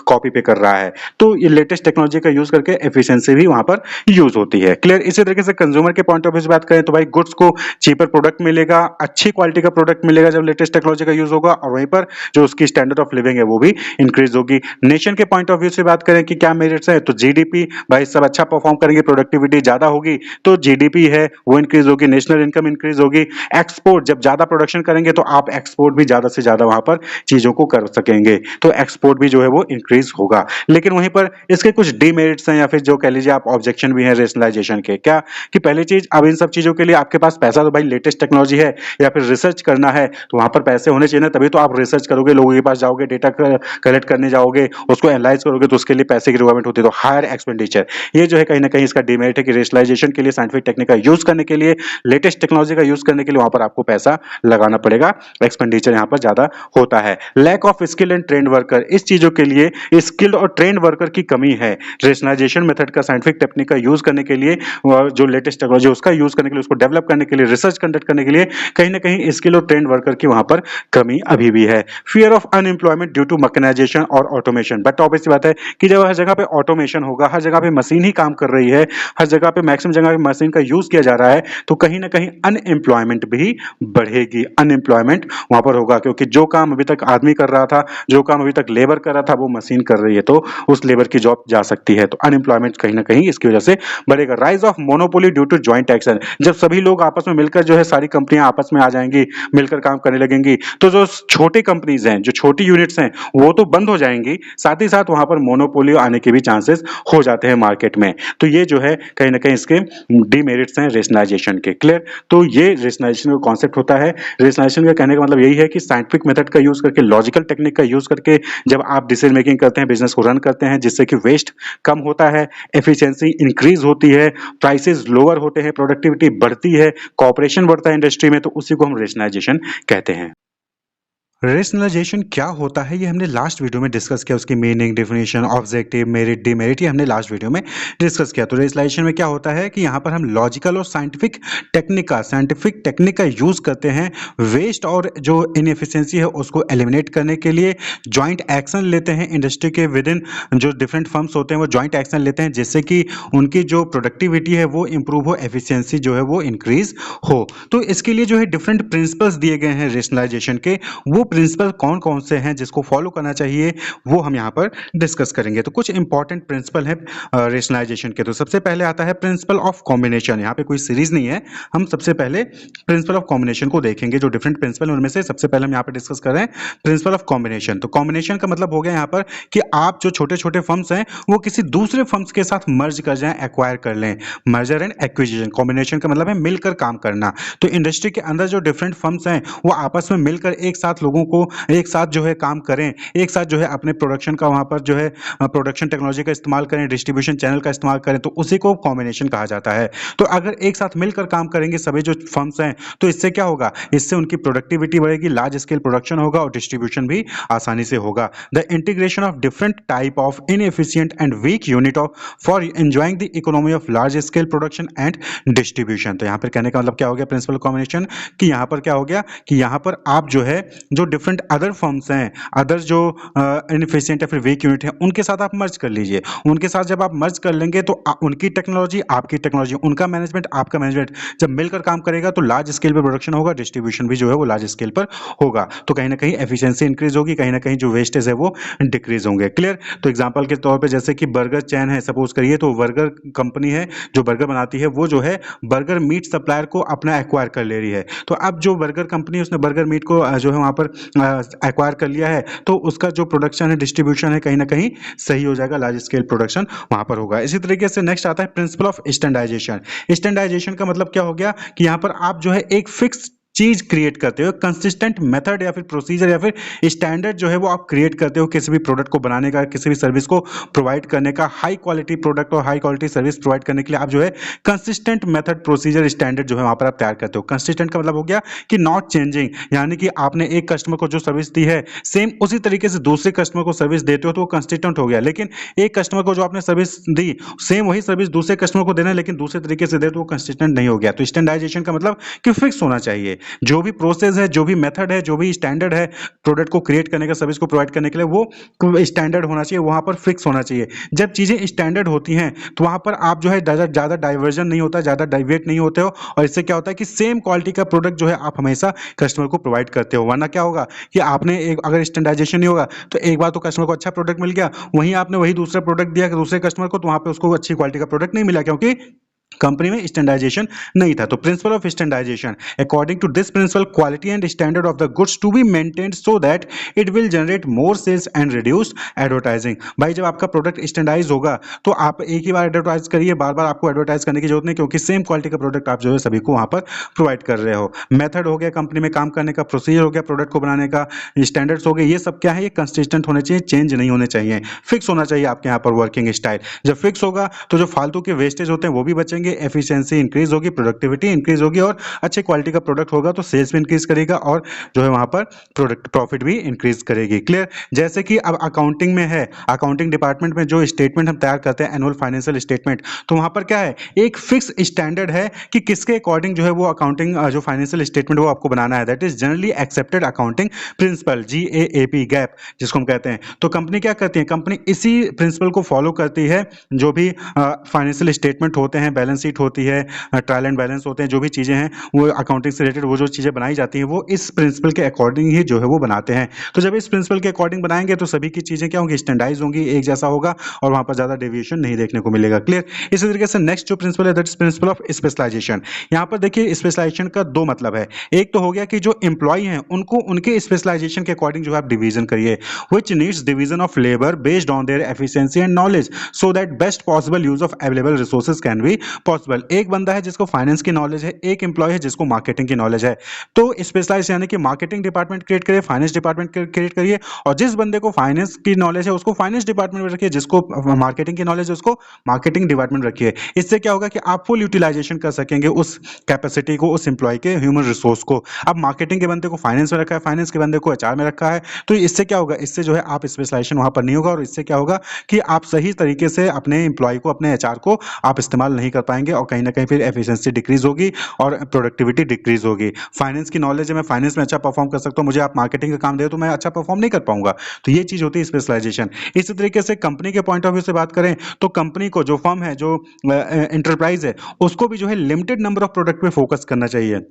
कॉपी पे कर रहा है। तो ये लेटेस्ट टेक्नोलॉजी का यूज करके एफिशिएंसी भी वहां पर यूज होती है। क्लियर? इसी तरीके से कंज्यूमर के पॉइंट ऑफ व्यू से बात करें तो भाई गुड्स को चीपर प्रोडक्ट मिलेगा, अच्छी क्वालिटी का प्रोडक्ट मिलेगा जब लेटेस्ट टेक्नोलॉजी का यूज होगा, और वहीं पर जो उसकी स्टैंडर्ड ऑफ लिविंग है वो भी इंक्रीज होगी। नेशन के पॉइंट ऑफ व्यू से बात करें कि क्या मेरिट्स है, तो जीडीपी, भाई सब अच्छा परफॉर्म करेंगे, प्रोडक्टिविटी ज्यादा होगी तो जीडीपी है वो इंक्रीज होगी, नेशनल इनकम इंक्रीज होगी। एक्सपोर्ट, जब ज्यादा प्रोडक्शन करेंगे तो आप एक्सपोर्ट भी ज्यादा से ज्यादा वहां पर चीजों को कर सकेंगे, तो एक्सपोर्ट भी जो है वो इंक्रीज होगा। लेकिन वहीं पर इसके कुछ डीमेरिट्स हैं, या फिर जो कह लीजिए आप ऑब्जेक्शन भी है रेशनलाइजेशन के। क्या कि पहली चीज, अब इन सब चीजों के लिए आपके पास पैसा, तो भाई लेटेस्ट टेक्नोलॉजी है या फिर रिसर्च करना है तो वहां पर पैसे होने चाहिए ना, तभी तो आप रिसर्च करोगे, लोगों के पास जाओगे, डेटा कलेक्ट करने जाओगे, उसको एनालाइज करोगे, तो उसके लिए पैसे की रिक्वायरमेंट होती है, तो हायर एक्सपेंडिचर। ये जो है कहीं ना कहीं इसका डिमेरिट है कि रेशनलाइजेशन के लिए, साइंटिफिक टेक्निक का यूज करने के लिए, लेटेस्ट टेक्नोलॉजी का यूज करने के लिए वहां पर आपको पैसा लगाना पड़ेगा, एक्सपेंडिचर यहाँ पर ज्यादा होता है। Lack of skill and trained worker, इस चीजों के लिए स्किल्ड और ट्रेंड वर्कर की कमी है। रेशनलाइजेशन मेथड का, साइंटिफिक टेक्निक का यूज करने के लिए, जो लेटेस्ट टेक्नोलॉजी उसका यूज करने के लिए, उसको डेवलप करने के लिए, रिसर्च कंडक्ट करने के लिए कहीं ना कहीं स्किल और ट्रेंड वर्कर की वहां पर कमी अभी भी है। Fear of unemployment due to mechanisation और ऑटोमेशन, बट ऑब्वियस बात है कि जब हर जगह पे ऑटोमेशन होगा, हर जगह पे मशीन ही काम कर रही है, हर जगह पे मैक्सिमम जगह पे मशीन का यूज किया जा रहा है, तो कहीं ना कहीं अनएम्प्लॉयमेंट भी बढ़ेगी, अनएम्प्लॉयमेंट वहां पर होगा, क्योंकि जो काम अभी तक आदमी कर रहा था, जो काम अभी तक लेबर कर रहा था वो मशीन कर रही है, तो उस लेबर की जॉब जा सकती है, तो अनएम्प्लॉयमेंट कहीं ना कहीं इसकी वजह से बढ़ेगा। Rise of monopoly due to joint action, जब सभी लोग आपस में मिलकर जो है, सारी कंपनियां आपस में आ जाएंगी, मिलकर काम करने लगेंगी, तो जो छोटे कंपनीज हैं, जो छोटी यूनिट्स हैं वो तो बंद हो जाएंगी, साथ ही साथ वहां पर मोनोपोली आने के भी चांसेस हो जाते हैं मार्केट में। तो ये जो है कहीं ना कहीं इसके डीमेरिट्स हैं रेशनलाइजेशन के। क्लियर? तो ये रेशनलाइजेशन का कॉन्सेप्ट होता है। रेशनलाइजेशन का कहने का मतलब यही है कि साइंटिफिक मेथड का यूज करके, लॉजिकल टेक्निक का यूज करके जब आप डिसीजन मेकिंग करते हैं, बिजनेस को रन करते हैं, जिससे कि वेस्ट कम होता है, एफिशिएंसी इंक्रीज होती है, प्राइसेस लोअर होते हैं, प्रोडक्टिविटी बढ़ती है, कॉपरेशन बढ़ता है इंडस्ट्री में, तो उसी को हम रेशनलाइजेशन कहते हैं। रेशनलाइजेशन क्या होता है ये हमने लास्ट वीडियो में डिस्कस किया, उसकी meaning, definition, objective, merit, demerit, ये हमने लास्ट वीडियो में डिस्कस किया। तो रेशनलाइजेशन में क्या होता है कि यहाँ पर हम लॉजिकल और साइंटिफिक टेक्निक का यूज़ करते हैं वेस्ट और जो इनएफिशिएंसी है उसको एलिमिनेट करने के लिए। जॉइंट एक्शन लेते हैं इंडस्ट्री के विद इन, जो डिफरेंट फर्म्स होते हैं वो जॉइंट एक्शन लेते हैं जिससे कि उनकी जो प्रोडक्टिविटी है वो इंप्रूव हो, एफिशिएंसी जो है वो इंक्रीज हो। तो इसके लिए जो है डिफरेंट प्रिंसिपल्स दिए गए हैं रेशनलाइजेशन के। वो प्रिंसिपल कौन कौन से हैं जिसको फॉलो करना चाहिए वो हम यहाँ पर डिस्कस करेंगे। तो कुछ इंपॉर्टेंट प्रिंसिपल हैं रेशनलाइजेशन के। तो सबसे पहले आता है प्रिंसिपल ऑफ कॉम्बिनेशन। यहाँ पे कोई सीरीज नहीं है, हम सबसे पहले प्रिंसिपल ऑफ कॉम्बिनेशन को देखेंगे। जो डिफरेंट प्रिंसिपल हैं उनमें से सबसे पहले हम यहाँ पर डिस्कस कर रहे हैं प्रिंसिपल ऑफ कॉम्बिनेशन। तो कॉम्बिनेशन का मतलब हो गया यहाँ पर कि आप जो छोटे छोटे फर्म्स हैं वो किसी दूसरे फर्म्स के साथ मर्ज कर जाएं, एक्वायर कर लें। Merger and acquisition. कॉम्बिनेशन का मतलब है मिलकर काम करना। तो इंडस्ट्री के अंदर जो डिफरेंट फर्म्स हैं वो आपस में मिलकर एक साथ लोगों को एक साथ जो है काम करें, एक साथ जो है अपने प्रोडक्शन का वहां पर जो है प्रोडक्शन टेक्नोलॉजी का इस्तेमाल करें, डिस्ट्रीब्यूशन चैनल का इस्तेमाल करें, तो उसी को कॉम्बिनेशन कहा जाता है। तो अगर एक साथ मिलकर काम करेंगे सभी जो फर्म्स हैं तो इससे क्या होगा, इससे उनकी प्रोडक्टिविटी बढ़ेगी, लार्ज स्केल प्रोडक्शन होगा और डिस्ट्रीब्यूशन भी आसानी से होगा। The integration of different type of inefficient and weak unit of for enjoying the economy of large scale production and distribution. तो यहाँ पर कहने का मतलब क्या हो गया प्रिंसिपल कॉम्बिनेशन, कि यहाँ पर क्या हो गया कि यहाँ पर आप जो है जो डिफरेंट अदर फर्म्स हैं, अदर जो इनएफिशिएंट या फिर वीक यूनिट है उनके साथ आप मर्ज कर लीजिए। उनके साथ जब आप मर्ज कर लेंगे तो उनकी टेक्नोलॉजी आपकी टेक्नोलॉजी, उनका मैनेजमेंट आपका मैनेजमेंट जब मिलकर काम करेगा तो लार्ज स्केल पर प्रोडक्शन होगा, डिस्ट्रीब्यूशन भी जो है वो लार्ज स्केल पर होगा। तो कहीं ना कहीं एफिशिएंसी इंक्रीज होगी, कहीं ना कहीं जो वेस्टेज है वो डिक्रीज होंगे। क्लियर। तो एग्जांपल के तौर पे जैसे कि बर्गर चैन है, सपोज करिए, तो बर्गर कंपनी है जो बर्गर बनाती है वो जो है बर्गर मीट सप्लायर को अपना एक्वायर कर ले रही है। तो अब जो बर्गर कंपनी है उसने बर्गर मीट को जो है वहां पर एक्वायर कर लिया है तो उसका जो प्रोडक्शन है, डिस्ट्रीब्यूशन है, कहीं ना कहीं सही हो जाएगा, लार्ज स्केल प्रोडक्शन वहां पर होगा। इसी तरीके से नेक्स्ट आता है प्रिंसिपल ऑफ स्टैंडर्डाइजेशन। स्टैंडर्डाइजेशन का मतलब क्या हो गया कि यहां पर आप जो है एक फिक्स चीज क्रिएट करते हो, कंसिस्टेंट मेथड या फिर प्रोसीजर या फिर स्टैंडर्ड जो है वो आप क्रिएट करते हो किसी भी प्रोडक्ट को बनाने का, किसी भी सर्विस को प्रोवाइड करने का। हाई क्वालिटी प्रोडक्ट और हाई क्वालिटी सर्विस प्रोवाइड करने के लिए आप जो है कंसिस्टेंट मेथड, प्रोसीजर, स्टैंडर्ड जो है वहां पर आप तैयार करते हो। कंसिस्टेंट का मतलब हो गया कि नॉट चेंजिंग, यानी कि आपने एक कस्टमर को जो सर्विस दी है सेम उसी तरीके से दूसरे कस्टमर को सर्विस देते हो तो वो कंसिस्टेंट हो गया। लेकिन एक कस्टमर को जो आपने सर्विस दी सेम वही सर्विस दूसरे कस्टमर को देना है लेकिन दूसरे तरीके से दे तो वो कंसिस्टेंट नहीं हो गया। तो स्टैंडर्डाइजेशन का मतलब कि फिक्स होना चाहिए। जो भी प्रोसेस है, जो भी मेथड है, जो भी स्टैंडर्ड है प्रोडक्ट को क्रिएट करने का, सर्विस को प्रोवाइड करने के लिए, वो स्टैंडर्ड होना चाहिए, वहां पर फिक्स होना चाहिए। जब चीजें स्टैंडर्ड होती हैं तो वहां पर आप जो है ज्यादा डाइवर्जन नहीं होता, ज्यादा डाइवेट नहीं होते हो और इससे क्या होता है कि सेम क्वालिटी का प्रोडक्ट जो है आप हमेशा कस्टमर को प्रोवाइड करते हो। वरना क्या होगा कि आपने एक अगर स्टैंडर्डाइजेशन नहीं होगा तो एक बार तो कस्टमर को अच्छा प्रोडक्ट मिल गया, वहीं आपने वही दूसरा प्रोडक्ट दिया दूसरे कस्टमर को तो वहां पे उसको अच्छी क्वालिटी का प्रोडक्ट नहीं मिला क्योंकि कंपनी में स्टैंडर्डाइजेशन नहीं था। तो principle of standardisation, according to this principle quality and standard of the goods to be maintained so that it will generate more sales and reduce advertising. भाई जब आपका प्रोडक्ट स्टैंडर्डाइज होगा तो आप एक ही बार एडवर्टाइज करिए, बार बार आपको एडवर्टाइज करने की जरूरत नहीं क्योंकि सेम क्वालिटी का प्रोडक्ट आप जो है सभी को वहां पर प्रोवाइड कर रहे हो। मेथड हो गया कंपनी में काम करने का, प्रोसीजर हो गया प्रोडक्ट को बनाने का, स्टैंडर्ड्स हो गए, ये सब क्या है, ये कंसिस्टेंट होने चाहिए, चेंज नहीं होने चाहिए, फिक्स होना चाहिए आपके यहाँ पर वर्किंग स्टाइल। जब फिक्स होगा तो जो फालतू के वेस्टेज होते हैं वो भी बचेंगे, एफिशिएंसी इंक्रीज होगी, प्रोडक्टिविटी इंक्रीज होगी और अच्छे क्वालिटी का प्रोडक्ट होगा तो सेल्स भी इंक्रीज करेगा और जो है वहां पर प्रोडक्ट प्रॉफिट भी इंक्रीज करेगी। क्लियर। जैसे कि अब अकाउंटिंग में है, अकाउंटिंग डिपार्टमेंट में जो स्टेटमेंट हम तैयार करते हैं एनुअल फाइनेंशियल स्टेटमेंट, तो वहां पर क्या है, एक फिक्स स्टैंडर्ड है कि किसके अकॉर्डिंग जो है वो अकाउंटिंग जो फाइनेंशियल स्टेटमेंट वो आपको बनाना है। That is generally accepted accounting principle, GAAP, gap जिसको हम कहते हैं। तो कंपनी क्या करती है, कंपनी इसी प्रिंसिपल को फॉलो करती है। जो भी फाइनेंशियल स्टेटमेंट होते हैं, बैलेंस शीट होती है, ट्रायल एंड बैलेंस होते हैं, जो भी चीजें हैं वो अकाउंटिंग से रिलेटेड वो जो चीजें बनाई जाती हैं वो इस प्रिंसिपल के अकॉर्डिंग ही जो है वो बनाते हैं। तो जब इस प्रिंसिपल के अकॉर्डिंग बनाएंगे तो सभी की चीजें क्या होंगी, स्टैंडर्डाइज होंगी, एक जैसा होगा और वहां पर ज्यादा डेविएशन नहीं देखने को मिलेगा। क्लियर। इसी तरीके से नेक्स्ट जो प्रिंसिपल है that is principle of specialisation. यहाँ पर देखिए स्पेशलाइजेशन का दो मतलब है। एक तो हो गया कि जो एम्प्लॉय हैं उनको उनके स्पेशलाइजेशन के अकॉर्डिंग जो है आप डिवीजन करिए, which needs division of labour based on their efficiency and knowledge so that best possible use of available resources can be possible. एक बंदा है जिसको फाइनेंस की नॉलेज है, एक एम्प्लॉय है जिसको मार्केटिंग की नॉलेज है। तो स्पेशलाइज यानी कि मार्केटिंग डिपार्टमेंट क्रिएट करिए, फाइनेंस डिपार्टमेंट क्रिएट करिए, और जिस बंदे को फाइनेंस की नॉलेज है उसको फाइनेंस डिपार्टमेंट में रखिए, जिसको मार्केटिंग की नॉलेज है उसको मार्केटिंग डिपार्टमेंट रखिए। इससे क्या होगा कि आप फुल यूटिलाइजेशन कर सकेंगे उस कैपेसिटी को, उस एम्प्लॉय के ह्यूमन रिसोर्स को। अब मार्केटिंग के बंदे को फाइनेंस में रखा है, फाइनेंस के बंदे को एचआर में रखा है, तो इससे क्या होगा, इससे जो है आप स्पेशलाइजेशन वहां पर नहीं होगा, और इससे क्या होगा कि आप सही तरीके से अपने एम्प्लॉय को, अपने एचआर को आप इस्तेमाल नहीं कर पाएंगे, और कहीं ना कहीं फिर एफिशिएंसी डिक्रीज होगी और प्रोडक्टिविटी डिक्रीज होगी। फाइनेंस की नॉलेज है, मैं फाइनेंस में अच्छा परफॉर्म कर सकता हूं, मुझे आप मार्केटिंग का काम दे तो मैं अच्छा परफॉर्म नहीं कर पाऊंगा। तो ये चीज होती है स्पेशलाइजेशन। इसी तरीके से कंपनी के पॉइंट ऑफ व्यू से बात करें तो कंपनी को, जो फर्म है, जो एंटरप्राइज है, उसको भी जो है लिमिटेड नंबर ऑफ प्रोडक्ट पे फोकस करना चाहिए।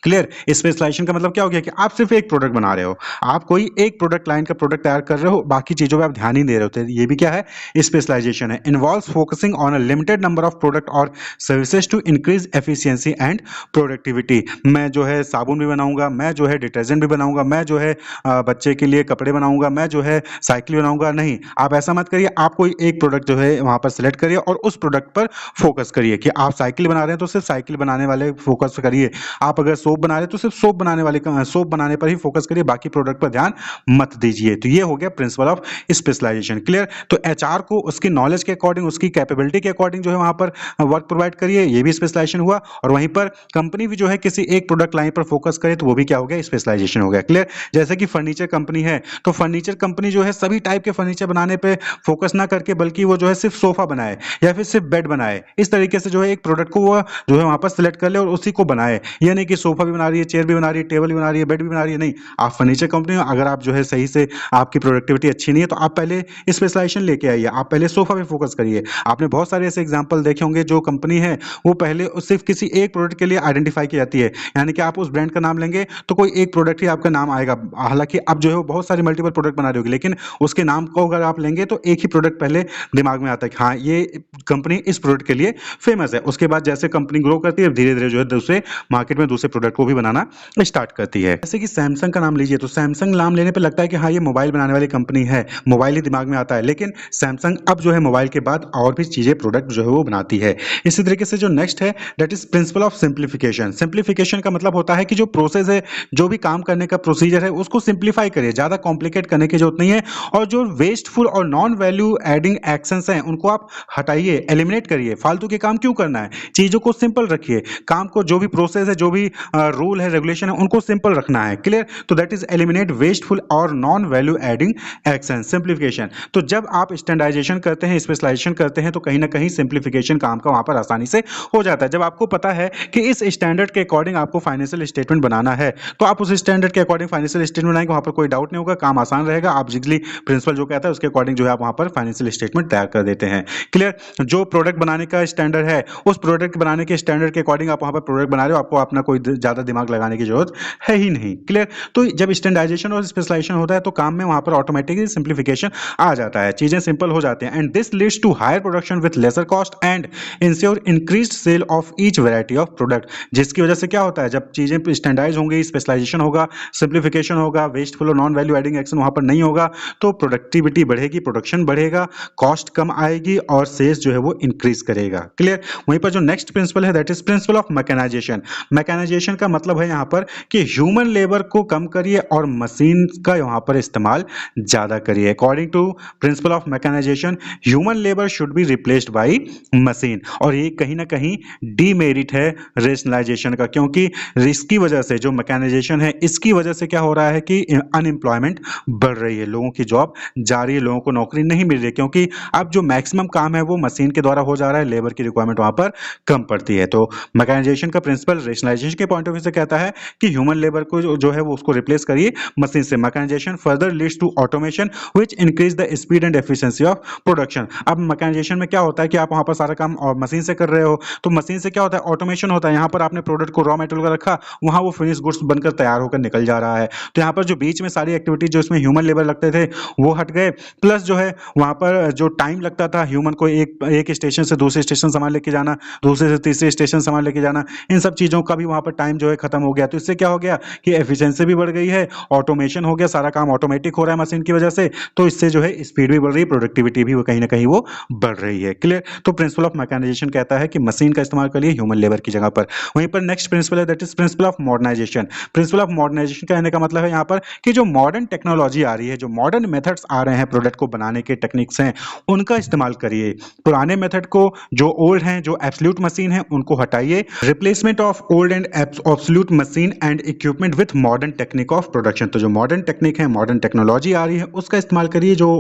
क्लियर। स्पेशलाइजेशन का मतलब क्या हो गया कि आप सिर्फ एक प्रोडक्ट बना रहे हो, आप कोई एक प्रोडक्ट लाइन का प्रोडक्ट तैयार कर रहे हो, बाकी चीजों पे आप ध्यान ही नहीं दे रहे होते। ये भी क्या है, स्पेशलाइजेशन है। Involves focusing on a limited number of product और services to increase efficiency and productivity. मैं जो है साबुन भी बनाऊंगा, मैं जो है डिटर्जेंट भी बनाऊंगा, मैं जो है बच्चे के लिए कपड़े बनाऊंगा, मैं जो है साइकिल बनाऊंगा। नहीं, आप ऐसा मत करिए। आप कोई एक प्रोडक्ट जो है वहां पर सिलेक्ट करिए और उस प्रोडक्ट पर फोकस करिए कि आप साइकिल बना रहे हैं तो सिर्फ साइकिल बनाने वाले फोकस करिए। आप अगर सोप बना रहे हैं तो सिर्फ सोप बनाने वाले सोप बनाने पर ही फोकस करिए, बाकी प्रोडक्ट पर ध्यान मत दीजिए। तो ये हो गया प्रिंसिपल ऑफ स्पेशलाइजेशन। क्लियर। तो एचआर को उसकी नॉलेज के अकॉर्डिंग, उसकी कैपेबिलिटी के अकॉर्डिंग जो है वहां पर वर्क प्रोवाइड करिए, ये भी स्पेशलाइजेशन हुआ। और वहीं पर कंपनी भी जो है किसी एक प्रोडक्ट लाइन पर फोकस करे तो वो भी क्या हो गया, स्पेशलाइजेशन हो गया। क्लियर। जैसे कि फर्नीचर कंपनी है, तो फर्नीचर कंपनी जो है सभी टाइप के फर्नीचर बनाने पे फोकस ना करके, बल्कि वो जो है सिर्फ सोफा बनाए या फिर सिर्फ बेड बनाए, इस तरीके से जो है एक प्रोडक्ट को वो जो है वहां पर सिलेक्ट कर ले और उसी को बनाए। ये नहीं कि सोफा भी बना रही है, चेयर भी बना रही है, टेबल भी बना रही है, बेड भी बना रही है। नहीं, आप फर्नीचर कंपनी हो, अगर आप जो है सही से, आपकी प्रोडक्टिविटी अच्छी नहीं है तो आप पहले स्पेशलाइजेशन लेके आइए, आप पहले सोफा पे फोकस करिए। आपने बहुत सारे ऐसे एग्जांपल देखे होंगे जो कंपनी है वो पहले सिर्फ किसी एक प्रोडक्ट के लिए आइडेंटिफाई की जाती है, यानी कि आप उस ब्रांड का नाम लेंगे तो कोई एक प्रोडक्ट ही आपका नाम आएगा। हालांकि आप जो है वो बहुत सारे मल्टीपल प्रोडक्ट बना रहे होगी, लेकिन उसके नाम को अगर आप लेंगे तो एक ही प्रोडक्ट पहले दिमाग में आता है कि हाँ, ये कंपनी इस प्रोडक्ट के लिए फेमस है। उसके बाद जैसे कंपनी ग्रो करती है, धीरे धीरे जो है दूसरे मार्केट में दूसरे प्रोडक्ट को भी बनाना स्टार्ट करती है। जैसे कि सैमसंग का नाम लीजिए, तो सैमसंग नाम लेने पे लगता है कि हाँ, ये मोबाइल बनाने वाली कंपनी है, मोबाइल ही दिमाग में आता है, लेकिन सैमसंग अब जो है मोबाइल के बाद और भी चीजें, प्रोडक्ट जो है वो बनाती है। इसी तरीके से जो नेक्स्ट है, that is principle of simplification. Simplification का मतलब होता है कि जो प्रोसेस है, जो भी काम करने का प्रोसीजर है, उसको सिंप्लीफाई करिए, ज्यादा कॉम्प्लिकेट करने की जरूरत नहीं है। और जो वेस्टफुल और नॉन वैल्यू एडिंग एक्शंस हैं उनको आप हटाइए, एलिमिनेट करिए। फालतू के काम क्यों करना है, चीजों को सिंपल रखिए। काम को, जो भी प्रोसेस है, जो भी रूल है, रेगुलेशन है, उनको सिंपल रखना है। क्लियर। तो दैट इज एलिमिनेट वेस्टफुल और non value adding action, simplification. तो जब आप स्टैंडर्डाइजेशन करते हैं, स्पेशलाइजेशन करते हैं, तो कहीं ना कहीं सिंप्लीफिकेशन काम का वहां पर आसानी से हो जाता है। जब आपको पता है कि इस स्टैंडर्ड के अकॉर्डिंग आपको फाइनेंशियल स्टेटमेंट बनाना है, तो आप उस स्टैंडर्ड के अकॉर्डिंग फाइनेंशियल स्टेटमेंट बनाएंगे, वहां पर कोई डाउट नहीं होगा, काम आसान रहेगा। आप जिगली प्रिंसिपल जो कहता है उसके अकॉर्डिंग जो है आप वहां पर फाइनेंशियल स्टेटमेंट तैयार कर देते हैं। क्लियर। जो प्रोडक्ट बनाने का स्टैंडर्ड है, उस प्रोडक्ट बनाने के स्टैंडर्ड के अकॉर्डिंग आप वहां पर प्रोडक्ट बना रहे हो, आपको अपना कोई ज्यादा दिमाग लगाने की जरूरत है ही नहीं। क्लियर। तो जब स्टैंडर्डाइजेशन और स्पेशलाइजेशन होता है तो काम में वहां पर ऑटोमेटिकली सिंप्लीफिकेशन आ जाता है, चीजें सिंपल हो जाती हैं। And this leads to higher production with lesser cost and ensure increased sale of each variety of product. जिसकी वजह से क्या होता है, जब चीजें स्टैंडर्डाइज होंगी, स्पेशलाइजेशन होगा, सिंप्लीफिकेशन होगा, वेस्टफुल और नॉन वैल्यू एडिंग एक्शन वहां पर नहीं होगा, तो प्रोडक्टिविटी बढ़ेगी, प्रोडक्शन बढ़ेगा, कॉस्ट कम आएगी और सेल्स जो है वो इंक्रीज करेगा। क्लियर। वहीं पर जो नेक्स्ट प्रिंसिपल है, that is principle of mechanisation. Mechanisation का मतलब है यहाँ पर कि ह्यूमन लेबर को कम करिए और मशीन का यहाँ पर इस्तेमाल ज्यादा करिए। According to principle of mechanisation, human labour should be replaced by machine. और ये कहीं ना कहीं डीमेरिट है रेशनलाइजेशन का, क्योंकि इसकी वजह से, जो मैकेनाइजेशन है, इसकी वजह से क्या हो रहा है कि अनएम्प्लॉयमेंट बढ़ रही है, लोगों की जॉब जा रही है, लोगों को नौकरी नहीं मिल रही है, क्योंकि अब जो मैक्सिमम काम है वो मशीन के द्वारा हो जा रहा है, लेबर की रिक्वायरमेंट वहां पर कम पड़ती है। तो मैकेनाइजेशन का प्रिंसिपल रेशनलाइजेशन के पॉइंट ऑफ व्यू से कहता है कि ह्यूमन लेबर को जो है वो उसको रिप्लेस करिए मशीन से। Mechanisation further leads to automation which increase the speed and efficiency of production. अब मैकेनाइजेशन में क्या होता है कि आप वहां पर सारा काम और मशीन से कर रहे हो, तो मशीन से क्या होता है, ऑटोमेशन होता है। यहाँ पर आपने प्रोडक्ट को, रॉ मटेरियल का रखा, वहां वो फिनिश गुड्स बनकर तैयार होकर निकल जा रहा है। तो यहाँ पर जो बीच में सारी एक्टिविटी जो इसमें ह्यूमन लेबर लगते थे वो हट गए, प्लस जो है वहां पर जो टाइम लगता था ह्यूमन को एक स्टेशन से दूसरे स्टेशन सामान लेके जाना, दूसरे से तीसरे स्टेशन सामान लेके जाना, इन सब चीजों का भी वहां पर टाइम टाइम जो है खत्म हो गया। तो इससे क्या हो गया कि एफिशिएंसी भी बढ़ गई है, ऑटोमेशन हो गया, सारा काम ऑटोमेटिक हो रहा है मशीन की वजह से, तो इससे जो है स्पीड भी बढ़ रही है, प्रोडक्टिविटी भी वो कहीं ना कहीं वो बढ़ रही है। क्लियर। तो प्रिंसिपल ऑफ मैकेनाइजेशन कहता है कि मशीन का इस्तेमाल करिए ह्यूमन लेबर की जगह पर। वहीं पर नेक्स्ट प्रिंसिपल है that is principle of modernisation. Principle of modernisation कहने का मतलब है यहाँ पर कि जो मॉडर्न टेक्नोलॉजी आ रही है, जो मॉडर्न मेथड्स आ रहे हैं प्रोडक्ट को बनाने के टेक्निक्स हैं, उनका इस्तेमाल करिए। पुराने मेथड को, जो ओल्ड हैं, जो एब्सोल्यूट मशीन है, उनको हटाइए। Replacement of old and absolute machine and equipment with modern technique of production. तो जो मॉडर्न टेक्निक है, मॉडर्न टेक्नोलॉजी आ रही है, उसका इस्तेमाल करिए। जो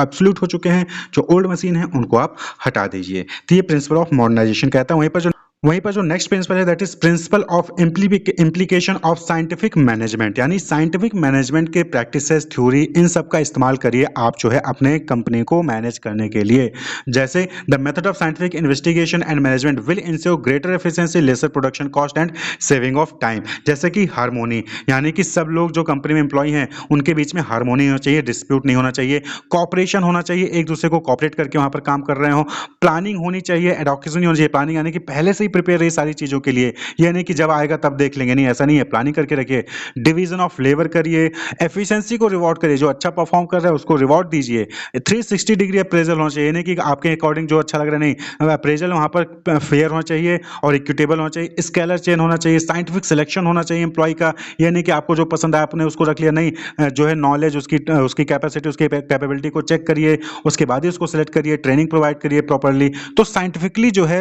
एब्सोल्यूट हो चुके हैं, जो ओल्ड मशीन है, उनको आप हटा दीजिए। तो ये प्रिंसिपल ऑफ मॉडर्नाइजेशन कहता है। वहीं पर जो नेक्स्ट प्रिंसिपल है that is principle of implication of scientific management, यानी साइंटिफिक मैनेजमेंट के प्रैक्टिसेस, थ्योरी, इन सब का इस्तेमाल करिए आप जो है अपने कंपनी को मैनेज करने के लिए। जैसे the method of scientific investigation and management will ensure greater efficiency, lesser production cost and saving of time. जैसे कि हार्मोनी, यानी कि सब लोग जो कंपनी में एम्प्लॉय हैं उनके बीच में हार्मोनी होना चाहिए, डिस्प्यूट नहीं होना चाहिए, कॉपरेशन होना चाहिए, एक दूसरे को कॉपरेट करके वहां पर काम कर रहे हो। प्लानिंग होनी चाहिए, एडॉक्यूशन नहीं होनी चाहिए। प्लानिंग यानी कि पहले से ही प्रिपेयर रही सारी चीजों के लिए, ये नहीं कि जब आएगा तब देख लेंगे, नहीं, ऐसा नहीं है, प्लानिंग करके रखिए। डिवीजन ऑफ लेबर करिए, एफिशिएंसी को रिवॉर्ड करिए, जो अच्छा परफॉर्म कर रहा है उसको रिवॉर्ड दीजिए। 360 डिग्री अप्रेजल होना चाहिए, नहीं कि आपके अकॉर्डिंग जो अच्छा लग रहा है, नहीं, अप्रेजल वहां पर फेयर होना चाहिए और इक्विटेबल होना चाहिए। स्केलर चेन होना चाहिए, साइंटिफिक सिलेक्शन होना चाहिए एम्प्लॉय का, ये नहीं कि आपको जो पसंद आया आपने उसको रख लिया, नहीं, जो है नॉलेज, उसकी कैपेसिटी, उसकी कैपेबिलिटी को चेक करिए, उसके बाद ही उसको सिलेक्ट करिए, ट्रेनिंग प्रोवाइड करिए प्रॉपर्ली। तो साइंटिफिकली जो है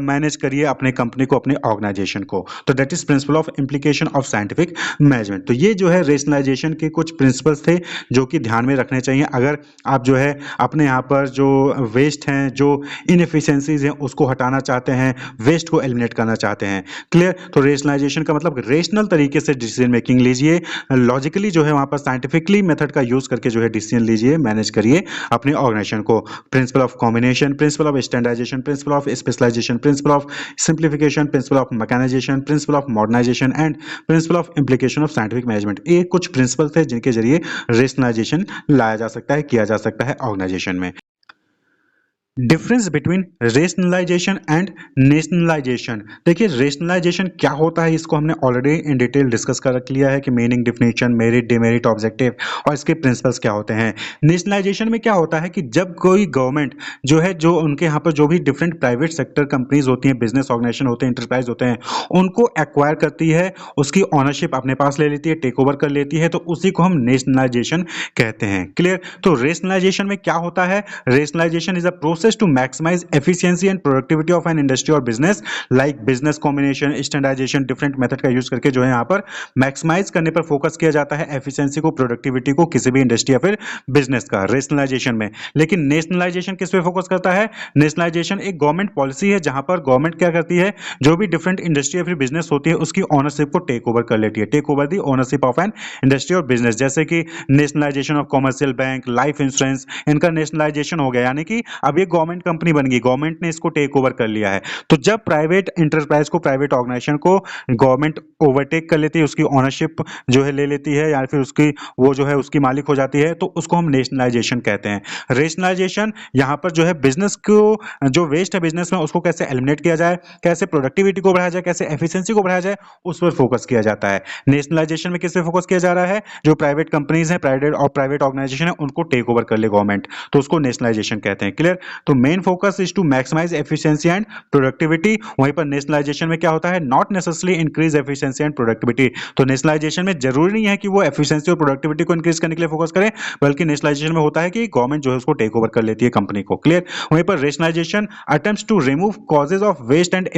मैनेज करिए अपने कंपनी को, अपने ऑर्गेनाइजेशन को। तो that is principle of implication of scientific management. तो ये जो है रेशनलाइजेशन के कुछ प्रिंसिपल्स थे जो कि ध्यान में रखने चाहिए अगर आप जो है अपने यहाँ पर जो वेस्ट हैं, जो इनएफिशिएंसीज हैं, उसको हटाना चाहते हैं, वेस्ट को एलिमिनेट करना चाहते हैं। क्लियर। तो रेशनलाइजेशन का मतलब रेशनल तरीके से डिसीजन मेकिंग लीजिए, लॉजिकली जो है वहां पर साइंटिफिकली मेथड का यूज करके जो है डिसीजन लीजिए, मैनेज करिए अपने ऑर्गेनाइजेशन को। Principle of combination, principle of standardisation, principle of specialisation, principle of simplification, principle of mechanisation, principle of modernisation and principle of implication of scientific management. ये कुछ प्रिंसिपल थे जिनके जरिए रेशनलाइजेशन लाया जा सकता है, किया जा सकता है ऑर्गेनाइजेशन में। Difference between rationalisation and nationalisation. देखिए रेशनलाइजेशन क्या होता है, इसको हमने ऑलरेडी इन डिटेल डिस्कस कर रख लिया है कि meaning, definition, merit, demerit, objective और इसके प्रिंसिपल्स क्या होते हैं। नेशनलाइजेशन में क्या होता है कि जब कोई गवर्नमेंट जो है, जो उनके यहाँ पर जो भी डिफरेंट प्राइवेट सेक्टर कंपनीज होती हैं, बिजनेस ऑर्गेनाइजेशन होते हैं, इंटरप्राइज होते हैं, उनको एक्वायर करती है, उसकी ओनरशिप अपने पास ले लेती है, टेक ओवर कर लेती है, तो उसी को हम नेशनलाइजेशन कहते हैं। क्लियर। तो रेशनलाइजेशन में क्या होता है, rationalisation is a process to maximize efficiency and productivity of an industry or business, like business combination, standardization, different method का यूज करके जो है यहाँ पर मैक्सिमाइज करने पर फोकस किया जाता है, एफिशिएंसी को, प्रोडक्टिविटी को, किसी भी इंडस्ट्री या फिर बिजनेस का, रेशनलाइजेशन में। लेकिन नेशनलाइजेशन किस पे फोकस करता है, नेशनलाइजेशन एक गवर्नमेंट पॉलिसी है जहां पर गवर्नमेंट क्या करती है, जो भी डिफरेंट इंडस्ट्री या फिर बिजनेस होती है उसकी ओनरशिप को टेक ओवर कर लेती है, take over the ownership of an industry और बिजनेस। जैसे कि nationalisation of commercial bank, life insurance, इनका नेशनलाइजेशन हो गया, यानी कि अब ये गवर्नमेंट कंपनी बन गई, गवर्नमेंट ने इसको टेक ओवर कर लिया है। तो जब प्राइवेट इंटरप्राइज को, प्राइवेट ऑर्गेनाइजेशन को गवर्नमेंट ओवरटेक कर लेती है, उसकी ओनरशिप जो है ले लेती है, या फिर उसकी वो जो है उसकी मालिक हो जाती है, तो उसको हम नेशनलाइजेशन कहते हैं। रेशनलाइजेशन यहाँ पर जो है बिजनेस को, जो वेस्ट है बिजनेस में, उसको कैसे एलिमिनेट किया जाए, कैसे प्रोडक्टिविटी को बढ़ाया जाए, कैसे एफिशिएंसी को बढ़ाया जाए, उस पर फोकस किया जाता है। नेशनलाइजेशन में किस पे फोकस किया जा रहा है, जो प्राइवेट कंपनीज हैं, प्राइवेट ऑर्गेनाइजेशन है, उनको टेक ओवर कर ले गवर्नमेंट, तो उसको नेशनलाइजेशन कहते हैं। क्लियर। तो main focus is to maximise efficiency and productivity. वहीं पर नेशनलाइजेशन में क्या होता है, not necessarily increase efficiency and productivity. तो नेशनलाइजेशन में जरूरी नहीं है कि वो एफिशिएंसी और प्रोडक्टिविटी को इंक्रीज करने के लिए फोकस करें, बल्कि नेशनलाइजेशन में होता है कि गवर्नमेंट जो है उसको टेक ओवर कर लेती है कंपनी को। क्लियर। वहीं पर rationalisation attempts to remove causes of waste and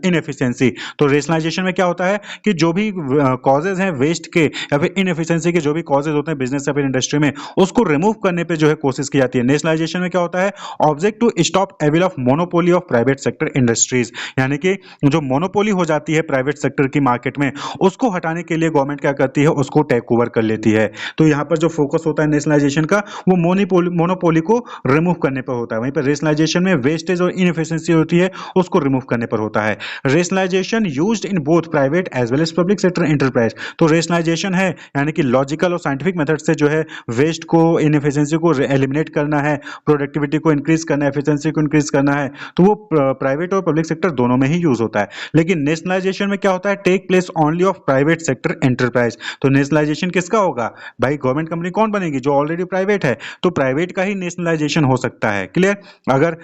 inefficiency. तो रेशनलाइजेशन में क्या होता है कि जो भी कॉजेज हैं वेस्ट के या फिर इनएफिशिएंसी के, जो भी कॉजेज होते हैं बिजनेस या फिर इंडस्ट्री में, उसको रिमूव करने पे जो है कोशिश की जाती है। नेशनलाइजेशन में क्या होता है, object to stop evil of monopoly of private sector industries, यानी कि जो मोनोपोली हो जाती है प्राइवेट सेक्टर की मार्केट में, उसको हटाने के लिए गवर्नमेंट क्या करती है, उसको टेक ओवर कर लेती है। तो यहाँ पर जो फोकस होता है नेशनलाइजेशन का, वो मोनोपोली को रिमूव करने पर होता है। वहीं पर रेशनलाइजेशन में वेस्टेज और इनएफिशिएंसी होती है, उसको रिमूव करने पर होता है। Rationalisation used in both private as well as public sector enterprise. तो रेशनलाइजेशन है यानी कि लॉजिकल और साइंटिफिक मेथड से जो है वेस्ट को, इनएफिशिएंसी को एलिमिनेट करना है, प्रोडक्टिविटी को इंक्रीज करना है, एफिशिएंसी को इंक्रीज करना है, तो वो प्राइवेट और पब्लिक सेक्टर दोनों में ही यूज होता है। लेकिन नेशनलाइजेशन में क्या होता है, take take place only of private sector enterprise. तो नेशनलाइजेशन किसका होगा भाई? गवर्नमेंट कंपनी कौन बनेगी? जो ऑलरेडी प्राइवेट है, तो प्राइवेट का ही नेशनलाइजेशन हो सकता है। क्लियर? अगर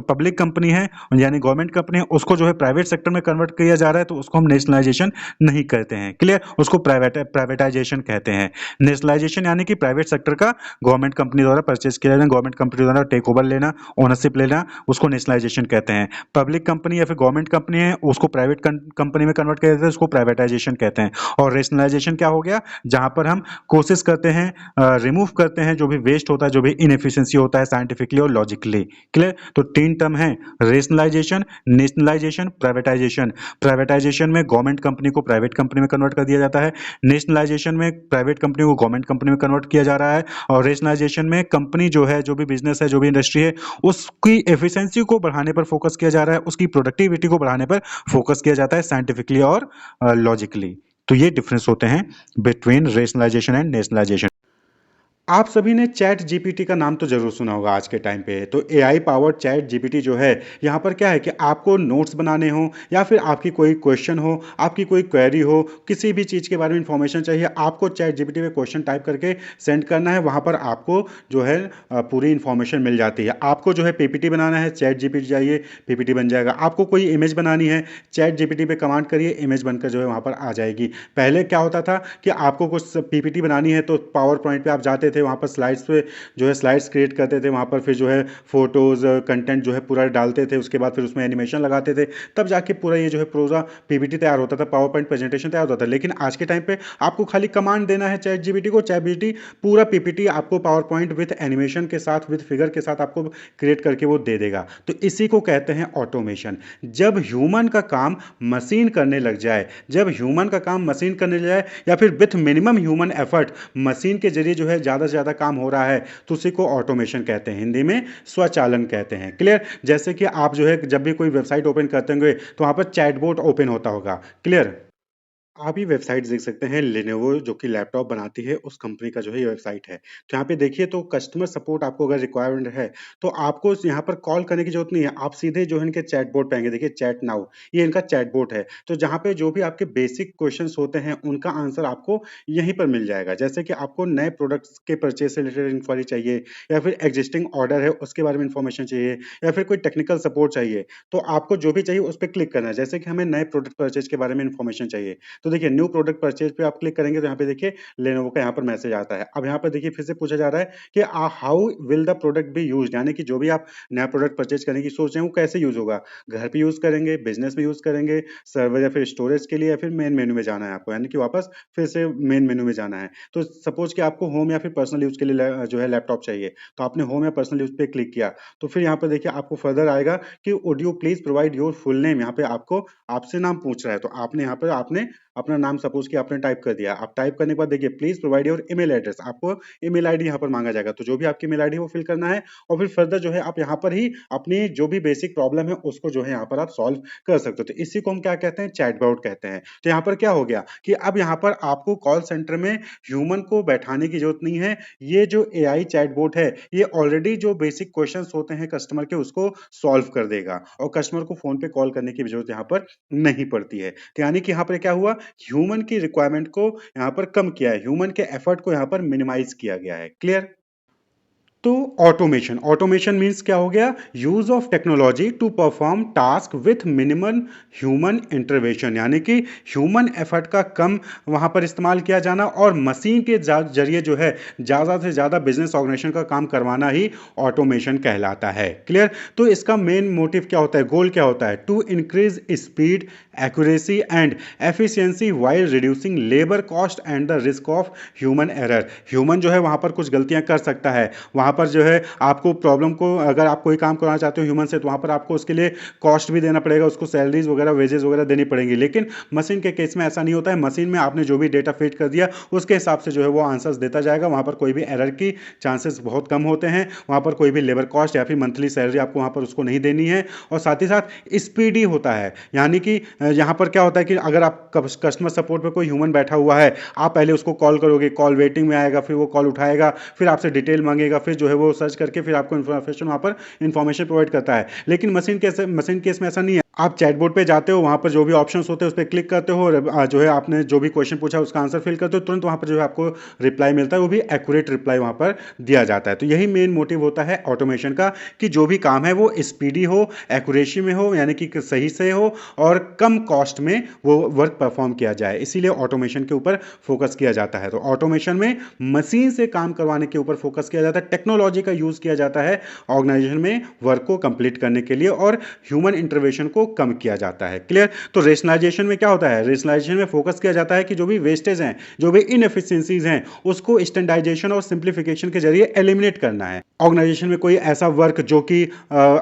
पब्लिक कंपनी है यानी गवर्नमेंट कंपनी है, उसको जो है प्राइवेट सेक्टर में कन्वर्ट किया जा रहा है, तो उसको हम नेशनलाइजेशन नहीं कहते हैं। क्लियर? उसको प्राइवेटाइजेशन कहते हैं। नेशनलाइजेशन यानी कि प्राइवेट सेक्टर का गवर्नमेंट कंपनी द्वारा परचेज किया जाना, गवर्नमेंट कंपनी द्वारा टेक ओवर लेना, ओनरशिप लेना, उसको नेशनलाइजेशन कहते हैं। पब्लिक कंपनी या फिर गवर्नमेंट कंपनी है, उसको प्राइवेट कंपनी में कन्वर्ट किया जाता है, उसको प्राइवेटाइजेशन कहते हैं। और रेशनलाइजेशन क्या हो गया? जहां पर हम कोशिश करते हैं, रिमूव करते हैं जो भी वेस्ट होता है, जो भी इनएफिशिएंसी होता है साइंटिफिकली और लॉजिकली। क्लियर? तो तीन टर्म है, रेशनलाइजेशन, नेशनलाइजेशन, प्राइवेटाइजेशन। प्राइवेटाइजेशन में गवर्नमेंट कंपनी को प्राइवेट कंपनी में कन्वर्ट कर दिया जाता है, नेशनलाइजेशन में प्राइवेट कंपनी को गवर्नमेंट कंपनी में कन्वर्ट किया जा रहा है, और रेशनलाइजेशन में कंपनी जो है, जो भी बिजनेस है, जो भी इंडस्ट्री है, उसकी एफिशिएंसी को बढ़ाने पर फोकस किया जा रहा है, उसकी प्रोडक्टिविटी को बढ़ाने पर फोकस किया जाता है साइंटिफिकली और लॉजिकली। तो ये डिफरेंस होते हैं बिटवीन रेशनलाइजेशन एंड नेशनलाइजेशन। आप सभी ने चैट जीपीटी का नाम तो जरूर सुना होगा आज के टाइम पे। तो एआई पावर्ड चैट जीपीटी जो है, यहाँ पर क्या है कि आपको नोट्स बनाने हो या फिर आपकी कोई क्वेश्चन हो, आपकी कोई क्वेरी हो, किसी भी चीज़ के बारे में इंफॉर्मेशन चाहिए, आपको चैट जीपीटी में क्वेश्चन टाइप करके सेंड करना है, वहाँ पर आपको जो है पूरी इन्फॉर्मेशन मिल जाती है। आपको जो है पीपीटी बनाना है, चैट जीपीटी चाहिए, पीपीटी बन जाएगा। आपको कोई इमेज बनानी है, चैट जीपीटी पे कमांड करिए, इमेज बनकर जो है वहाँ पर आ जाएगी। पहले क्या होता था कि आपको कुछ पीपीटी बनानी है तो पावर पॉइंट पे आप जाते थे, वहाँ पर स्लाइड्स पे जो है स्लाइड्स क्रिएट करते थे, वहाँ पर फिर जो है फोटोज़ कंटेंट जो है पूरा डालते थे, उसके बाद फिर उसमें एनिमेशन लगाते थे, तब जाके पूरा ये जो है पूरा पीपीटी तैयार होता था, पावर पॉइंट प्रेजेंटेशन तैयार होता था। लेकिन आज के टाइम पे आपको खाली कमांड देना है चैट जीपीटी को, चैट जीपीटी पूरा पीपीटी आपको पावर पॉइंट विथ एनिमेशन के साथ, विथ फिगर के साथ आपको क्रिएट करके वो दे देगा। तो इसी को कहते हैं ऑटोमेशन। जब ह्यूमन का काम मशीन करने लग जाए, जब ह्यूमन का काम मशीन करने लग जाए, या फिर with minimum human effort machine के जरिए जो है ज़्यादा से ज़्यादा काम हो रहा है, तो उसी को ऑटोमेशन कहते हैं, हिंदी में स्वचालन कहते हैं। क्लियर? जैसे कि आप जो है जब भी कोई वेबसाइट ओपन करते होंगे तो वहाँ पर चैटबॉट ओपन होता होगा। क्लियर? आप ये वेबसाइट देख सकते हैं, लेनोवो जो कि लैपटॉप बनाती है, उस कंपनी का जो है ये वेबसाइट है। तो यहाँ पे देखिए, तो कस्टमर सपोर्ट आपको अगर रिक्वायरमेंट है, तो आपको यहाँ पर कॉल करने की ज़रूरत नहीं है। आप सीधे जो है इनके चैटबॉट पे आएँगे। देखिए चैट नाउ, ये इनका चैटबॉट है। तो जहाँ पे जो भी आपके बेसिक क्वेश्चंस होते हैं, उनका आंसर आपको यहीं पर मिल जाएगा। जैसे कि आपको नए प्रोडक्ट्स के परचेज़ से रिलेटेड इंक्वायरी चाहिए, या फिर एक्जिस्टिंग ऑर्डर है उसके बारे में इन्फॉर्मेशन चाहिए, या फिर कोई टेक्निकल सपोर्ट चाहिए, तो आपको जो भी चाहिए उस पे क्लिक करना है। जैसे कि हमें नए प्रोडक्ट परचेज़ के बारे में इन्फॉर्मेशन चाहिए, तो देखिए न्यू प्रोडक्ट परचेज पे आप क्लिक करेंगे तो यहाँ पे देखिए लेनोवो का यहाँ पर मैसेज आता है। अब यहाँ पर देखिए फिर से पूछा जा रहा है कि how will the product be used, यानी कि जो भी आप नया प्रोडक्ट परचेज करने की सोच रहे हैं वो कैसे यूज होगा। घर पे यूज करेंगे, बिजनेस में यूज करेंगे, सर्वर या फिर स्टोरेज के लिए, या फिर मेन मेनू में जाना है आपको, यानी कि वापस फिर से मेन मेनू में जाना है। तो सपोज कि आपको होम या फिर पर्सनल यूज के लिए जो है लैपटॉप चाहिए, तो आपने होम या पर्सनल यूज पे क्लिक किया, तो फिर यहाँ पर देखिए आपको फर्दर आएगा कि would you please provide your full name. यहाँ पे आपको आपसे नाम पूछ रहा है, तो आपने यहाँ पर आपने अपना नाम सपोज कि आपने टाइप कर दिया। आप टाइप करने के बाद देखिए please provide your email address, आपको ईमेल आईडी यहाँ पर मांगा जाएगा, तो जो भी आपकी ईमेल आईडी है वो फिल करना है, और फिर फर्दर जो है आप यहाँ पर ही अपनी जो भी बेसिक प्रॉब्लम है उसको जो है यहाँ पर आप सॉल्व कर सकते हो। तो इसी को हम क्या कहते हैं? चैटबॉट कहते हैं। तो यहाँ पर क्या हो गया कि अब यहाँ पर आपको कॉल सेंटर में ह्यूमन को बैठाने की जरूरत नहीं है। ये जो एआई चैटबॉट है, ये ऑलरेडी जो बेसिक क्वेश्चंस होते हैं कस्टमर के, उसको सॉल्व कर देगा, और कस्टमर को फोन पे कॉल करने की जरूरत यहाँ पर नहीं पड़ती है। तो यानी कि यहाँ पर क्या हुआ, ह्यूमन की रिक्वायरमेंट को यहाँ पर कम किया है, ह्यूमन के एफर्ट को यहाँ पर मिनिमाइज किया गया है। क्लियर? तो ऑटोमेशन, ऑटोमेशन मीन्स क्या हो गया? Use of technology to perform task with minimal human intervention, यानी कि ह्यूमन एफर्ट का कम वहां पर इस्तेमाल किया जाना, और मशीन के जरिए जो है ज़्यादा से ज़्यादा बिजनेस ऑर्गेनाइजेशन का काम करवाना ही ऑटोमेशन कहलाता है। क्लियर? तो इसका मेन मोटिव क्या होता है, गोल क्या होता है? To increase speed, accuracy and efficiency while reducing labour cost and the risk of human error. Human जो है वहां पर कुछ गलतियां कर सकता है, वहां पर जो है आपको प्रॉब्लम को, अगर आप कोई काम कराना चाहते हो ह्यूमन से, तो वहां पर आपको उसके लिए कॉस्ट भी देना पड़ेगा, उसको सैलरीज वगैरह, वेजेस वगैरह देनी पड़ेंगी। लेकिन मशीन के केस में ऐसा नहीं होता है। मशीन में आपने जो भी डेटा फीड कर दिया उसके हिसाब से जो है वो आंसर्स देता जाएगा, वहां पर कोई भी एरर की चांसेस बहुत कम होते हैं, वहां पर कोई भी लेबर कॉस्ट या फिर मंथली सैलरी आपको वहां पर उसको नहीं देनी है, और साथ ही साथ स्पीडी होता है। यानी कि यहाँ पर क्या होता है कि अगर आप कस्टमर सपोर्ट पे कोई ह्यूमन बैठा हुआ है, आप पहले उसको कॉल करोगे, कॉल वेटिंग में आएगा, फिर वो कॉल उठाएगा, फिर आपसे डिटेल मांगेगा, फिर जो है वो सर्च करके फिर आपको इन्फॉर्मेशन वहाँ पर इन्फॉर्मेशन प्रोवाइड करता है। लेकिन मशीन केस में ऐसा नहीं है। आप चैटबॉट पे जाते हो, वहाँ पर जो भी ऑप्शंस होते हैं उस पे क्लिक करते हो और जो है आपने जो भी क्वेश्चन पूछा उसका आंसर फिल करते हो, तुरंत वहाँ पर जो है आपको रिप्लाई मिलता है, वो भी एक्यूरेट रिप्लाई वहाँ पर दिया जाता है। तो यही मेन मोटिव होता है ऑटोमेशन का कि जो भी काम है वो स्पीडी हो, एक्यूरेसी में हो, यानी कि सही से हो और कम कॉस्ट में वो वर्क परफॉर्म किया जाए, इसीलिए ऑटोमेशन के ऊपर फोकस किया जाता है। तो ऑटोमेशन में मशीन से काम करवाने के ऊपर फोकस किया जाता है, टेक्नोलॉजी का यूज़ किया जाता है ऑर्गेनाइजेशन में वर्क को कंप्लीट करने के लिए और ह्यूमन इंटरवेंशन को कम किया जाता है। क्लियर? तो रेशनलाइजेशन में क्या होता है? रेशनलाइजेशन में फोकस किया जाता है कि जो भी वेस्टेज हैं, जो भी इनएफिशिएंसीज हैं, उसको स्टैंडर्डाइजेशन और सिंप्लीफिकेशन के जरिए एलिमिनेट करना है। ऑर्गेनाइजेशन में कोई ऐसा वर्क जो कि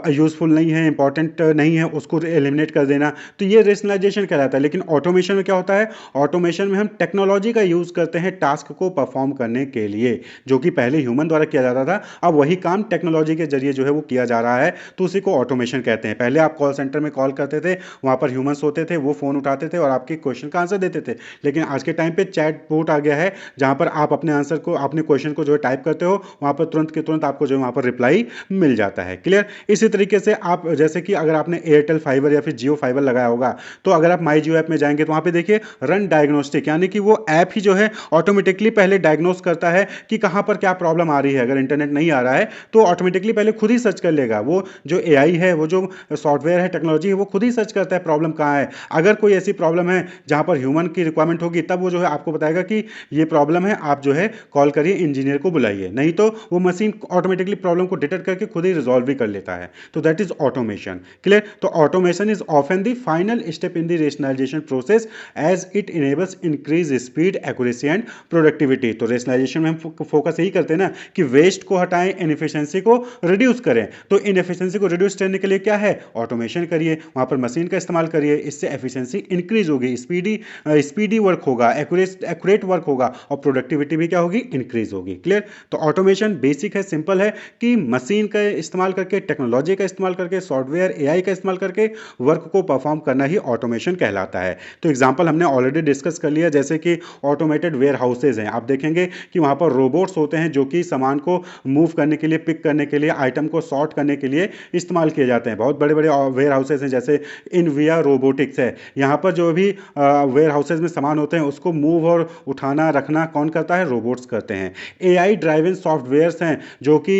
यूजफुल नहीं है, इंपॉर्टेंट नहीं है, उसको एलिमिनेट कर देना, तो ये रेशनलाइजेशन कहलाता है। लेकिन ऑटोमेशन में क्या होता है? ऑटोमेशन में हम टेक्नोलॉजी का यूज करते हैं टास्क को परफॉर्म करने के लिए, जो कि पहले ह्यूमन द्वारा किया जाता था, अब वही काम टेक्नोलॉजी के जरिए जो है वो किया जा रहा है, तो उसी को ऑटोमेशन कहते हैं। पहले आप कॉल सेंटर में कॉल करते थे, वहां पर ह्यूमंस होते थे, वो फोन उठाते थे और आपके क्वेश्चन का आंसर देते थे। लेकिन आज के टाइम पे चैट बोट आ गया है, जहां पर आप अपने आंसर को, अपने क्वेश्चन को जो है टाइप करते हो, वहां पर तुरंत के तुरंत आपको जो है वहां पर रिप्लाई मिल जाता है। क्लियर? इसी तरीके से आप, जैसे कि अगर आपने एयरटेल फाइबर या फिर जियो फाइबर लगाया होगा, तो अगर आप माई जियो ऐप में जाएंगे तो वहां पे देखिए रन डायग्नोस्टिक, यानी कि वो ऐप ही जो है ऑटोमेटिकली पहले डायग्नोस करता है कि कहां पर क्या प्रॉब्लम आ रही है। अगर इंटरनेट नहीं आ रहा है तो ऑटोमेटिकली पहले खुद ही सर्च कर लेगा। वो जो एआई है, वो जो सॉफ्टवेयर है, टेक्नोलॉजी है, वो खुद ही सर्च करता है प्रॉब्लम कहाँ है। अगर कोई ऐसी प्रॉब्लम है जहां पर ह्यूमन की रिक्वायरमेंट होगी, तब वो जो है आपको बताएगा कि ये प्रॉब्लम है, आप जो है कॉल करिए, इंजीनियर को बुलाइए। नहीं तो वो मशीन ऑटोमेटिकली प्रॉब्लम को डिटेक्ट करके खुद ही रिजॉल्व भी कर लेता है। तो दैट इज ऑटोमेशन। क्लियर? तो automation is often the final step in the rationalisation process as it enables increase speed, accuracy and productivity. तो रेशनलाइजेशन में हम फोकस यही करते हैं ना कि वेस्ट को हटाएं, इनएफिशिएंसी को रिड्यूस करें। तो इनएफिशिएंसी को रिड्यूस करने के लिए क्या है? ऑटोमेशन करिए, वहां पर मशीन का इस्तेमाल करिए, इससे एफिशिएंसी इंक्रीज होगी, स्पीडी वर्क होगा, एक्यूरेट वर्क होगा और प्रोडक्टिविटी भी क्या होगी? इंक्रीज होगी। क्लियर? तो ऑटोमेशन बेसिक है, सिंपल है कि मशीन का इस्तेमाल करके, टेक्नोलॉजी का इस्तेमाल करके, सॉफ्टवेयर एआई का इस्तेमाल करके वर्क को परफॉर्म करना ही ऑटोमेशन कहलाता है। तो एग्जांपल हमने ऑलरेडी डिस्कस कर लिया, जैसे कि ऑटोमेटेड वेयर हाउसेज हैं। आप देखेंगे कि वहां पर रोबोट्स होते हैं जो कि सामान को मूव करने के लिए, पिक करने के लिए, आइटम को सॉर्ट करने के लिए इस्तेमाल किए जाते हैं। बहुत बड़े बड़े वेयर हाउसेज हैं, जैसे इनविया रोबोटिक्स है। यहाँ पर जो भी वेयर हाउसेज में सामान होते हैं उसको मूव और उठाना रखना कौन करता है? रोबोट्स करते हैं। एआई ड्राइवन सॉफ्टवेयर्स हैं जो कि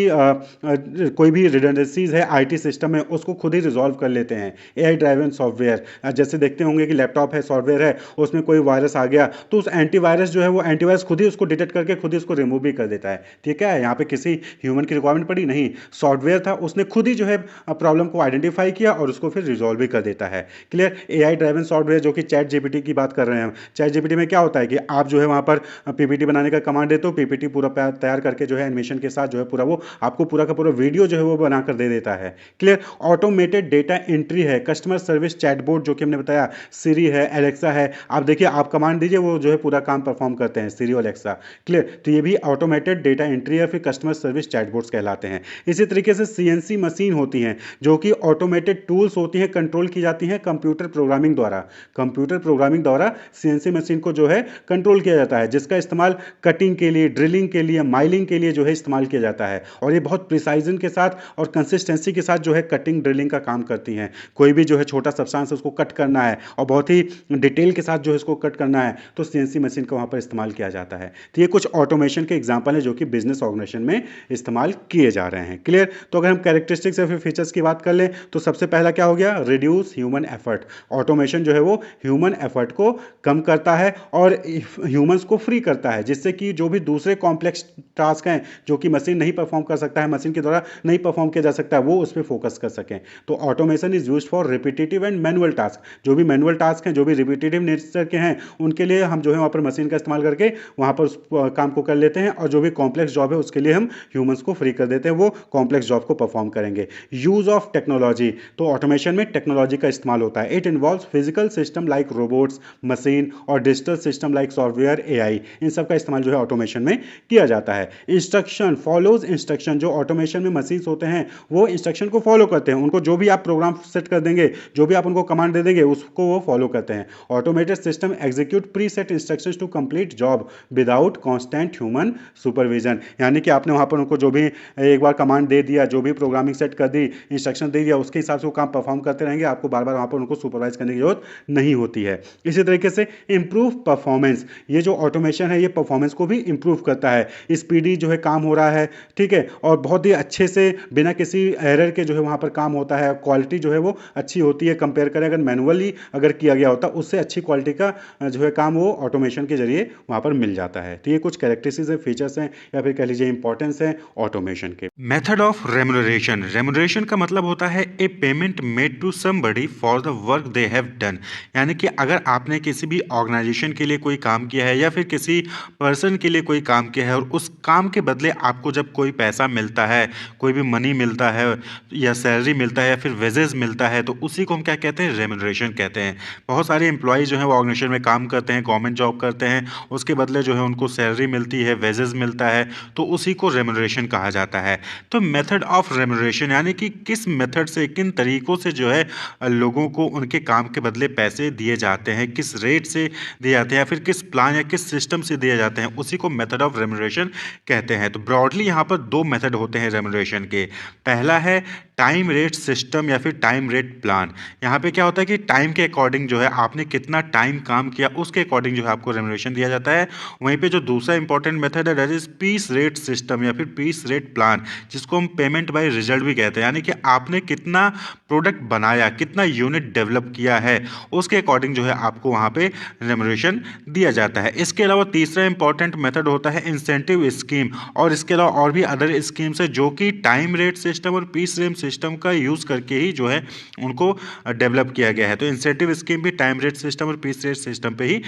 कोई भी रिडंडेंसीज है आईटी सिस्टम में, उसको खुद ही रिजॉल्व कर लेते हैं। एआई ड्राइवन सॉफ्टवेयर, जैसे देखते होंगे कि लैपटॉप है, सॉफ्टवेयर है, उसमें कोई वायरस आ गया तो उस एंटीवायरस जो है वो एंटीवायरस खुद ही उसको डिटेक्ट करके खुद ही उसको रिमूव भी कर देता है। ठीक है? यहाँ पे किसी ह्यूमन की रिक्वायरमेंट पड़ी नहीं, सॉफ्टवेयर था, उसने खुद ही जो है प्रॉब्लम को आइडेंटिफाई किया और उसको फिर रिजॉल्व भी कर देता है। क्लियर? एआई ड्राइवन सॉफ्टवेयर, जो कि चैट जीपीटी की बात कर रहे हैं हम, चैट जीपीटी में क्या होता है कि आप जो है वहां पर पीपीटी बनाने का कमांड देते हो, पीपीटी पूरा तैयार करके जो है एनिमेशन के साथ जो है पूरा वो आपको पूरा का पूरा वीडियो जो है वो बनाकर दे देता है। क्लियर? ऑटोमेटेड डेटा एंट्री है, कस्टमर सर्विस चैटबॉट जो कि हमने बताया, सिरी है, एलेक्सा है। आप देखिए, आप कमांड दीजिए, वो जो है पूरा काम परफॉर्म करते हैं, सिरी और एलेक्सा। क्लियर? तो ये भी ऑटोमेटेड डेटा एंट्री या फिर कस्टमर सर्विस चैटबॉट्स कहलाते हैं। इसी तरीके से सीएनसी मशीन होती हैं जो कि ऑटोमेटेड टूल्स होती हैं, कंट्रोल की जाती हैं कंप्यूटर प्रोग्रामिंग द्वारा। कंप्यूटर प्रोग्रामिंग द्वारा सीएनसी मशीन को जो है कंट्रोल किया जाता है, जिसका इस्तेमाल कटिंग के लिए, ड्रिलिंग के लिए, माइलिंग के लिए जो है इस्तेमाल किया जाता है। और ये बहुत प्रिसाइजन के साथ और कंसिस्टेंसी के साथ जो है कटिंग, ड्रिलिंग का काम करती हैं। कोई भी जो है छोटा सब्सटेंस उसको कट करना है और बहुत ही डिटेल के साथ जो है इसको कट करना है, तो सीएनसी मशीन का वहां पर इस्तेमाल किया जाता है। तो ये कुछ ऑटोमेशन के एग्जांपल है जो कि बिजनेस ऑर्गेनाइजेशन में इस्तेमाल किए जा रहे हैं। क्लियर? तो अगर हम कैरेक्टरिस्टिक्स या फिर फीचर्स की बात कर लें तो सबसे पहला क्या हो गया? Reduce human effort. ऑटोमेशन जो है वो ह्यूमन एफर्ट को कम करता है और ह्यूमंस को फ्री करता है, जिससे कि जो भी दूसरे कॉम्प्लेक्स टास्क हैं जो कि मशीन नहीं परफॉर्म कर सकता है, मशीन के द्वारा नहीं परफॉर्म किया जा सकता है, वो उस पर फोकस कर सकें। तो automation is used for repetitive and manual task. जो भी मैनुअल टास्क हैं, जो भी रिपीटेटिव नेचर के हैं, उनके लिए हम जो है वहाँ पर मशीन का इस्तेमाल करके वहाँ पर उस काम को कर लेते हैं, और जो भी कॉम्प्लेक्स जॉब है उसके लिए हम ह्यूमंस को फ्री कर देते हैं, वो कॉम्प्लेक्स जॉब को परफॉर्म करेंगे। यूज ऑफ टेक्नोलॉजी, तो ऑटोमेशन में टेक्नोलॉजी का इस्तेमाल होता है। It involves physical system like robots, machine और digital system like software, AI, इन सब का इस्तेमाल जो है ऑटोमेशन में किया जाता है। इंस्ट्रक्शन फॉलोज इंस्ट्रक्शन, जो ऑटोमेशन में मशीन्स होते हैं वो इंस्ट्रक्शन को फॉलो करते हैं। उनको जो भी आप प्रोग्राम सेट कर देंगे, जो भी आप उनको कमांड दे देंगे, उसको वो फॉलो करते हैं। Automated system execute preset instructions to complete job without constant human supervision, यानी कि आपने वहां पर उनको जो भी एक बार कमांड दे दिया, जो भी प्रोग्रामिंग सेट कर दी, इंस्ट्रक्शन दे दिया, उसके हिसाब से वो काम परफॉर्म करते जाते रहेंगे, आपको बार बार वहाँ पर उनको सुपरवाइज करने की जरूरत नहीं होती है। इसी तरीके से इम्प्रूव परफॉर्मेंस, ये जो ऑटोमेशन है ये परफॉर्मेंस को भी इम्प्रूव करता है, स्पीडी जो है काम हो रहा है, ठीक है, और बहुत ही अच्छे से बिना किसी एरर के जो है वहाँ पर काम होता है, क्वालिटी जो है वो अच्छी होती है, कंपेयर करें अगर मैनुअली अगर किया गया होता उससे अच्छी क्वालिटी का जो है काम वो ऑटोमेशन के जरिए वहाँ पर मिल जाता है। तो ये कुछ कैरेक्टरिस्टिक्स है, फीचर्स हैं, या फिर कह लीजिए इंपॉर्टेंस है ऑटोमेशन के। मेथड ऑफ रेमुनरेशन, रेमुनरेशन का मतलब होता है a payment made to somebody for the work they have done. यानी कि अगर आपने किसी भी ऑर्गेनाइजेशन के लिए कोई काम किया है या फिर किसी पर्सन के लिए कोई काम किया है और उस काम के बदले आपको जब कोई पैसा मिलता है, कोई भी मनी मिलता है या सैलरी मिलता है या फिर वेजेस मिलता है, तो उसी को हम क्या कहते हैं, रेमुनरेशन कहते हैं। बहुत सारे एम्प्लॉयज़ जो है वो ऑर्गेनाइजेशन में काम करते हैं, गवर्नमेंट जॉब करते हैं, उसके बदले जो है उनको सैलरी मिलती है, वेजेस मिलता है, तो उसी को रेमुनरेशन कहा जाता है। तो मेथड ऑफ रेमुनरेशन यानी कि किस मेथड से, किन तरीकों से जो है लोगों को उनके काम के बदले पैसे दिए जाते हैं, किस रेट से दिए जाते हैं या फिर किस प्लान या किस सिस्टम से दिए जाते हैं, उसी को मेथड ऑफ रेमुनरेशन कहते हैं। तो ब्रॉडली यहाँ पर दो मेथड होते हैं रेमुनरेशन के। पहला है टाइम रेट सिस्टम या फिर टाइम रेट प्लान। यहाँ पे क्या होता है कि टाइम के अकॉर्डिंग जो है आपने कितना टाइम काम किया उसके अकॉर्डिंग जो है आपको रेमुनरेशन दिया जाता है। वहीं पे जो दूसरा इंपॉर्टेंट मेथड है that is peace rate system या फिर पीस रेट प्लान, जिसको हम पेमेंट बाय रिजल्ट भी कहते हैं। यानी कि आपने कितना प्रोडक्ट बनाया, कितना यूनिट डेवलप किया है, उसके अकॉर्डिंग जो है आपको वहाँ पे रेमुनरेशन दिया जाता है। इसके अलावा तीसरा इंपॉर्टेंट मेथड होता है इंसेंटिव स्कीम, और इसके अलावा और भी अदर स्कीम्स है जो कि टाइम रेट सिस्टम और पीस रेट सिस्टम का यूज़ करके ही जो है उनको डेवलप किया गया है। तो इंसेंटिव स्कीम भी टाइम रेट सिस्टम और पीस रेट सिस्टम पे ही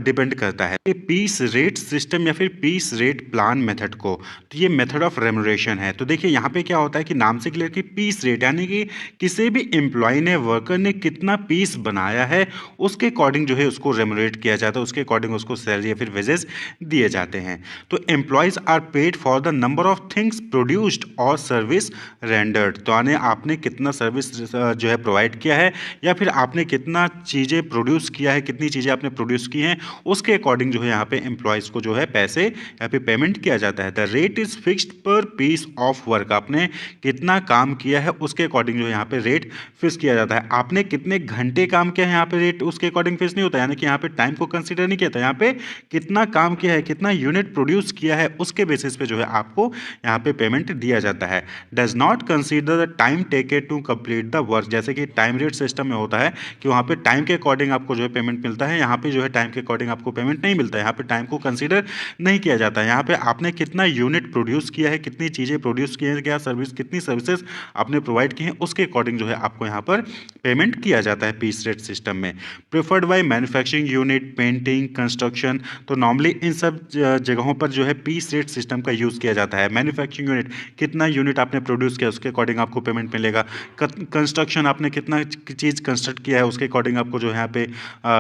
डिपेंड करता है। ये पीस रेट सिस्टम या फिर पीस रेट प्लान मेथड को, तो ये मेथड ऑफ रेमुनरेशन है। तो देखिए यहाँ पे क्या होता है कि नाम से क्लियर कि पीस रेट यानी कि किसी भी एम्प्लॉय ने, वर्कर ने कितना पीस बनाया है उसके अकॉर्डिंग जो है उसको रेमुनरेट किया जाता है, उसके अकॉर्डिंग उसको सैलरी या फिर वेजेस दिए जाते हैं। तो employees are paid for the number of things produced और सर्विस रेंडर्ड। तो आपने कितना सर्विस जो है प्रोवाइड किया है या फिर आपने कितना चीज़ें प्रोड्यूस किया है, कितनी चीज़ें आपने प्रोड्यूस की हैं, उसके अकॉर्डिंग जो है यहाँ पे एम्प्लॉयज़ को जो है पैसे या फिर पेमेंट किया जाता है। द रेट इज़ फिक्स्ड पर पीस ऑफ वर्क। आपने कितना काम किया है उसके अकॉर्डिंग जो है यहाँ पे रेट फिक्स किया जाता है। आपने कितने घंटे काम किया है यहाँ पे रेट उसके अकॉर्डिंग फिक्स नहीं होता, यानी कि यहाँ पे टाइम को कंसिडर नहीं किया था। यहाँ पे कितना काम किया है, कितना यूनिट प्रोड्यूस किया है, उसके बेसिस पे जो है आपको यहाँ पे पेमेंट दिया जाता है। Does not consider the time taken to complete the work. जैसे कि टाइम रेट सिस्टम में होता है कि वहाँ पे टाइम के अकॉर्डिंग आपको जो है पेमेंट मिलता है, यहाँ पे जो है टाइम के अकॉर्डिंग आपको पेमेंट नहीं मिलता है। यहाँ पे टाइम को कंसीडर नहीं किया जाता है। यहाँ पे आपने कितना यूनिट प्रोड्यूस किया है, कितनी चीज़ें प्रोड्यूस की हैं, क्या सर्विस, कितनी सर्विसेज आपने प्रोवाइड की हैं, उसके अकॉर्डिंग जो है आपको यहाँ पर पेमेंट किया जाता है पीस रेट सिस्टम में। Preferred bye manufacturing unit, painting, construction. तो नॉर्मली इन सब जगहों पर जो है पीस रेट सिस्टम का यूज़ किया जाता है। मैन्युफैक्चरिंग यूनिट, कितना यूनिट आपने प्रोड्यूस किया उसके अकॉर्डिंग आपको पेमेंट मिलेगा। कंस्ट्रक्शन, आपने कितना चीज़ कंस्ट्रक्ट किया है उसके अकॉर्डिंग आपको जो है यहाँ पे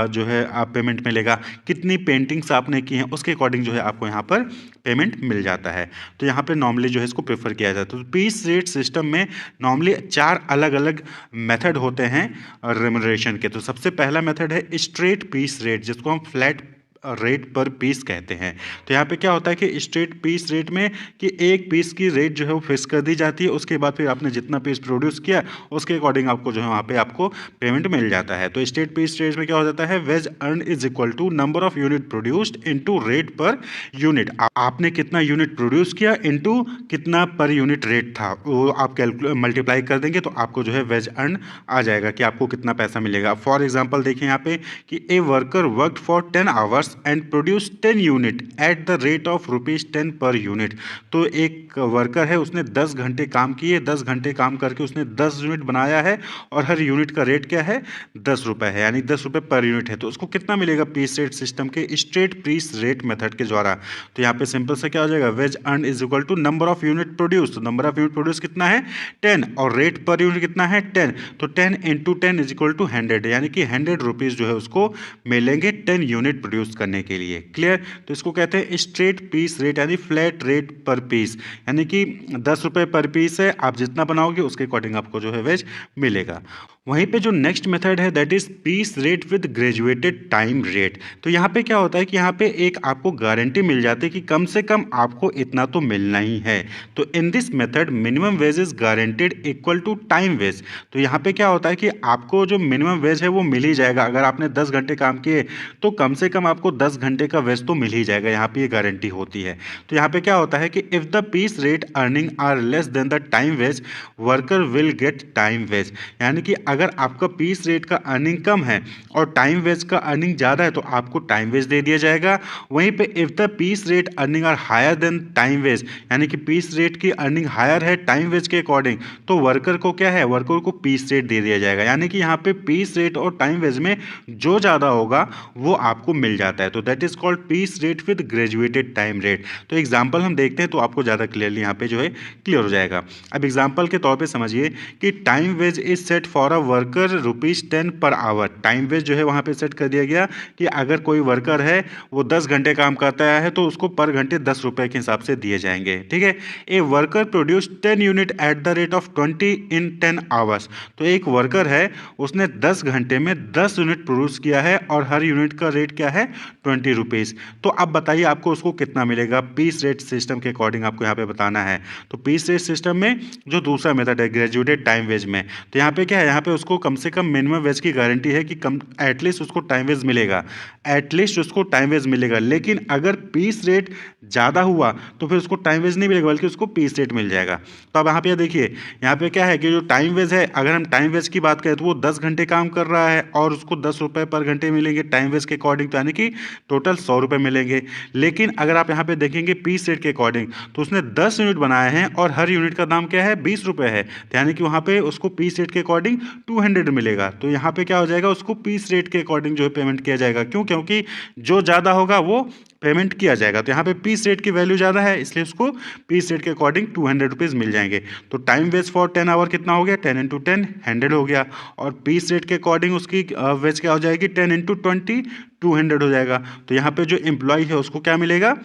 जो है आप पेमेंट मिलेगा। कितनी पेंटिंग्स आपने की हैं उसके अकॉर्डिंग जो है आपको यहाँ पर पेमेंट मिल जाता है। तो यहाँ पे नॉर्मली जो है इसको प्रेफर किया जाता है। तो पीस रेट सिस्टम में नॉर्मली 4 अलग अलग मेथड होते हैं रेमुनरेशन के। तो सबसे पहला मेथड है स्ट्रेट पीस रेट, जिसको हम फ्लैट रेट पर पीस कहते हैं। तो यहाँ पे क्या होता है कि स्ट्रेट पीस रेट में कि एक पीस की रेट जो है वो फिक्स कर दी जाती है, उसके बाद फिर आपने जितना पीस प्रोड्यूस किया उसके अकॉर्डिंग आपको जो है वहाँ पे आपको पेमेंट मिल जाता है। तो स्ट्रेट पीस रेट में क्या हो जाता है, wage earn is equal to number of unit produced into rate per unit. आपने कितना यूनिट प्रोड्यूस किया इनटू कितना पर यूनिट रेट था, वो आप मल्टीप्लाई कर देंगे तो आपको जो है वेज अर्न आ जाएगा कि आपको कितना पैसा मिलेगा। फॉर एग्जाम्पल देखिए यहाँ पे कि a worker worked for 10 hours and produce 10 unit at the rate of ₹10 per unit. तो एक वर्कर है, उसने 10 घंटे काम किए, 10 घंटे काम करके उसने 10 यूनिट बनाया है और हर यूनिट का रेट क्या है, 10 रुपये है, यानी 10 रुपये पर यूनिट है। तो उसको कितना मिलेगा पीस रेट सिस्टम के स्ट्रेट पीस रेट मेथड के द्वारा। तो यहाँ पे सिंपल से क्या हो जाएगा, wage earn is equal to number of unit produce. तो नंबर ऑफ यूनिट प्रोड्यूस कितना है, 10, और रेट पर यूनिट कितना है, 10। तो 10 इंटू 10 इज इक्वल टू 100, यानी कि 100 रुपीज़ जो है उसको मिलेंगे 10 यूनिट प्रोड्यूस करने के लिए। क्लियर। तो इसको कहते हैं स्ट्रेट पीस रेट यानी फ्लैट रेट पर पीस, यानी कि 10 रुपये पर पीस है, आप जितना बनाओगे उसके अकॉर्डिंग आपको जो है वेज मिलेगा। वहीं पे जो नेक्स्ट मेथड है that is peace rate with graduated time rate. तो यहाँ पे क्या होता है कि यहाँ पे एक आपको गारंटी मिल जाती है कि कम से कम आपको इतना तो मिलना ही है। तो in this method minimum wage is guaranteed equal to time wage. तो यहाँ पे क्या होता है कि आपको जो मिनिमम वेज है वो मिल ही जाएगा। अगर आपने 10 घंटे काम किए तो कम से कम आपको 10 घंटे का वेज तो मिल ही जाएगा, यहाँ पे ये गारंटी होती है। तो यहाँ पे क्या होता है कि if the piece rate earning are less than the time wage worker will get time wage. यानी कि अगर आपका पीस रेट का अर्निंग कम है और टाइम वेज का अर्निंग ज़्यादा है तो आपको टाइम वेज दे दिया जाएगा। वहीं पे if the piece rate earning are higher than time wage, यानी कि पीस रेट की अर्निंग हायर है टाइम वेज के अकॉर्डिंग, तो वर्कर को क्या है, वर्कर को पीस रेट दे दिया जाएगा। यानी कि यहाँ पे पीस रेट और टाइम वेज में जो ज़्यादा होगा वो आपको मिल जाता है। तो that is called piece rate with graduated time rate. तो एग्जाम्पल हम देखते हैं तो आपको ज़्यादा क्लियरली यहाँ पे जो है क्लियर हो जाएगा। अब एग्जाम्पल के तौर पे समझिए कि time wage is set for a worker ₹10 per our. Time veg जो है वहाँ पे सेट कर दिया गया कि अगर कोई वर्कर है वो 10 घंटे काम करता है तो उसको पर घंटे 10 रुपये के हिसाब से दिए जाएंगे। ठीक है। A worker produce 10 unit at the rate of 20 in 10 hours. तो एक वर्कर है उसने 10 घंटे में 10 यूनिट प्रोड्यूस किया है और हर यूनिट का रेट क्या है, 20 रुपीज़। तो अब बताइए आपको उसको कितना मिलेगा। पीस रेट सिस्टम के अकॉर्डिंग आपको यहाँ पे बताना है। तो पीस रेट सिस्टम में जो दूसरा मेथड है ग्रेजुएटेड टाइम वेज में, तो यहाँ पे क्या है, यहाँ पे उसको कम से कम मिनिमम वेज की गारंटी है कि कम एटलीस्ट उसको टाइम वेज मिलेगा, एटलीस्ट उसको टाइम वेज मिलेगा। लेकिन अगर पीस रेट ज़्यादा हुआ तो फिर उसको टाइम वेज नहीं मिलेगा बल्कि उसको पीस रेट मिल जाएगा। तो अब यहाँ पे देखिए, यहाँ पे क्या है कि जो टाइम वेज है, अगर हम टाइम वेज की बात करें तो वो 10 घंटे काम कर रहा है और उसको 10 रुपये पर घंटे मिलेंगे टाइम वेज के अकॉर्डिंग, तो यानी कि टोटल 100 रुपये मिलेंगे। लेकिन अगर आप यहाँ पे देखेंगे पीस रेट के अकॉर्डिंग तो उसने 10 यूनिट बनाए हैं और हर यूनिट का दाम क्या है, 20 रुपये है। तो यानी कि वहाँ पे उसको पीस रेट के अकॉर्डिंग 200 मिलेगा। तो यहाँ पे क्या हो जाएगा, उसको पीस रेट के अकॉर्डिंग जो है पेमेंट किया जाएगा। क्यों? क्योंकि जो ज़्यादा होगा वो पेमेंट किया जाएगा। तो यहाँ पे पीस रेट की वैल्यू ज़्यादा है इसलिए उसको पीस रेट के अकॉर्डिंग 200 रुपीज़ मिल जाएंगे। तो टाइम वेज फॉर 10 आवर कितना हो गया, 10 इंटू 10 100 हो गया। और पीस रेट के अकॉर्डिंग उसकी वेज क्या हो जाएगी, 10 इंटू 20 200 हो जाएगा। तो यहाँ पे जो एम्प्लॉय है उसको क्या मिलेगा,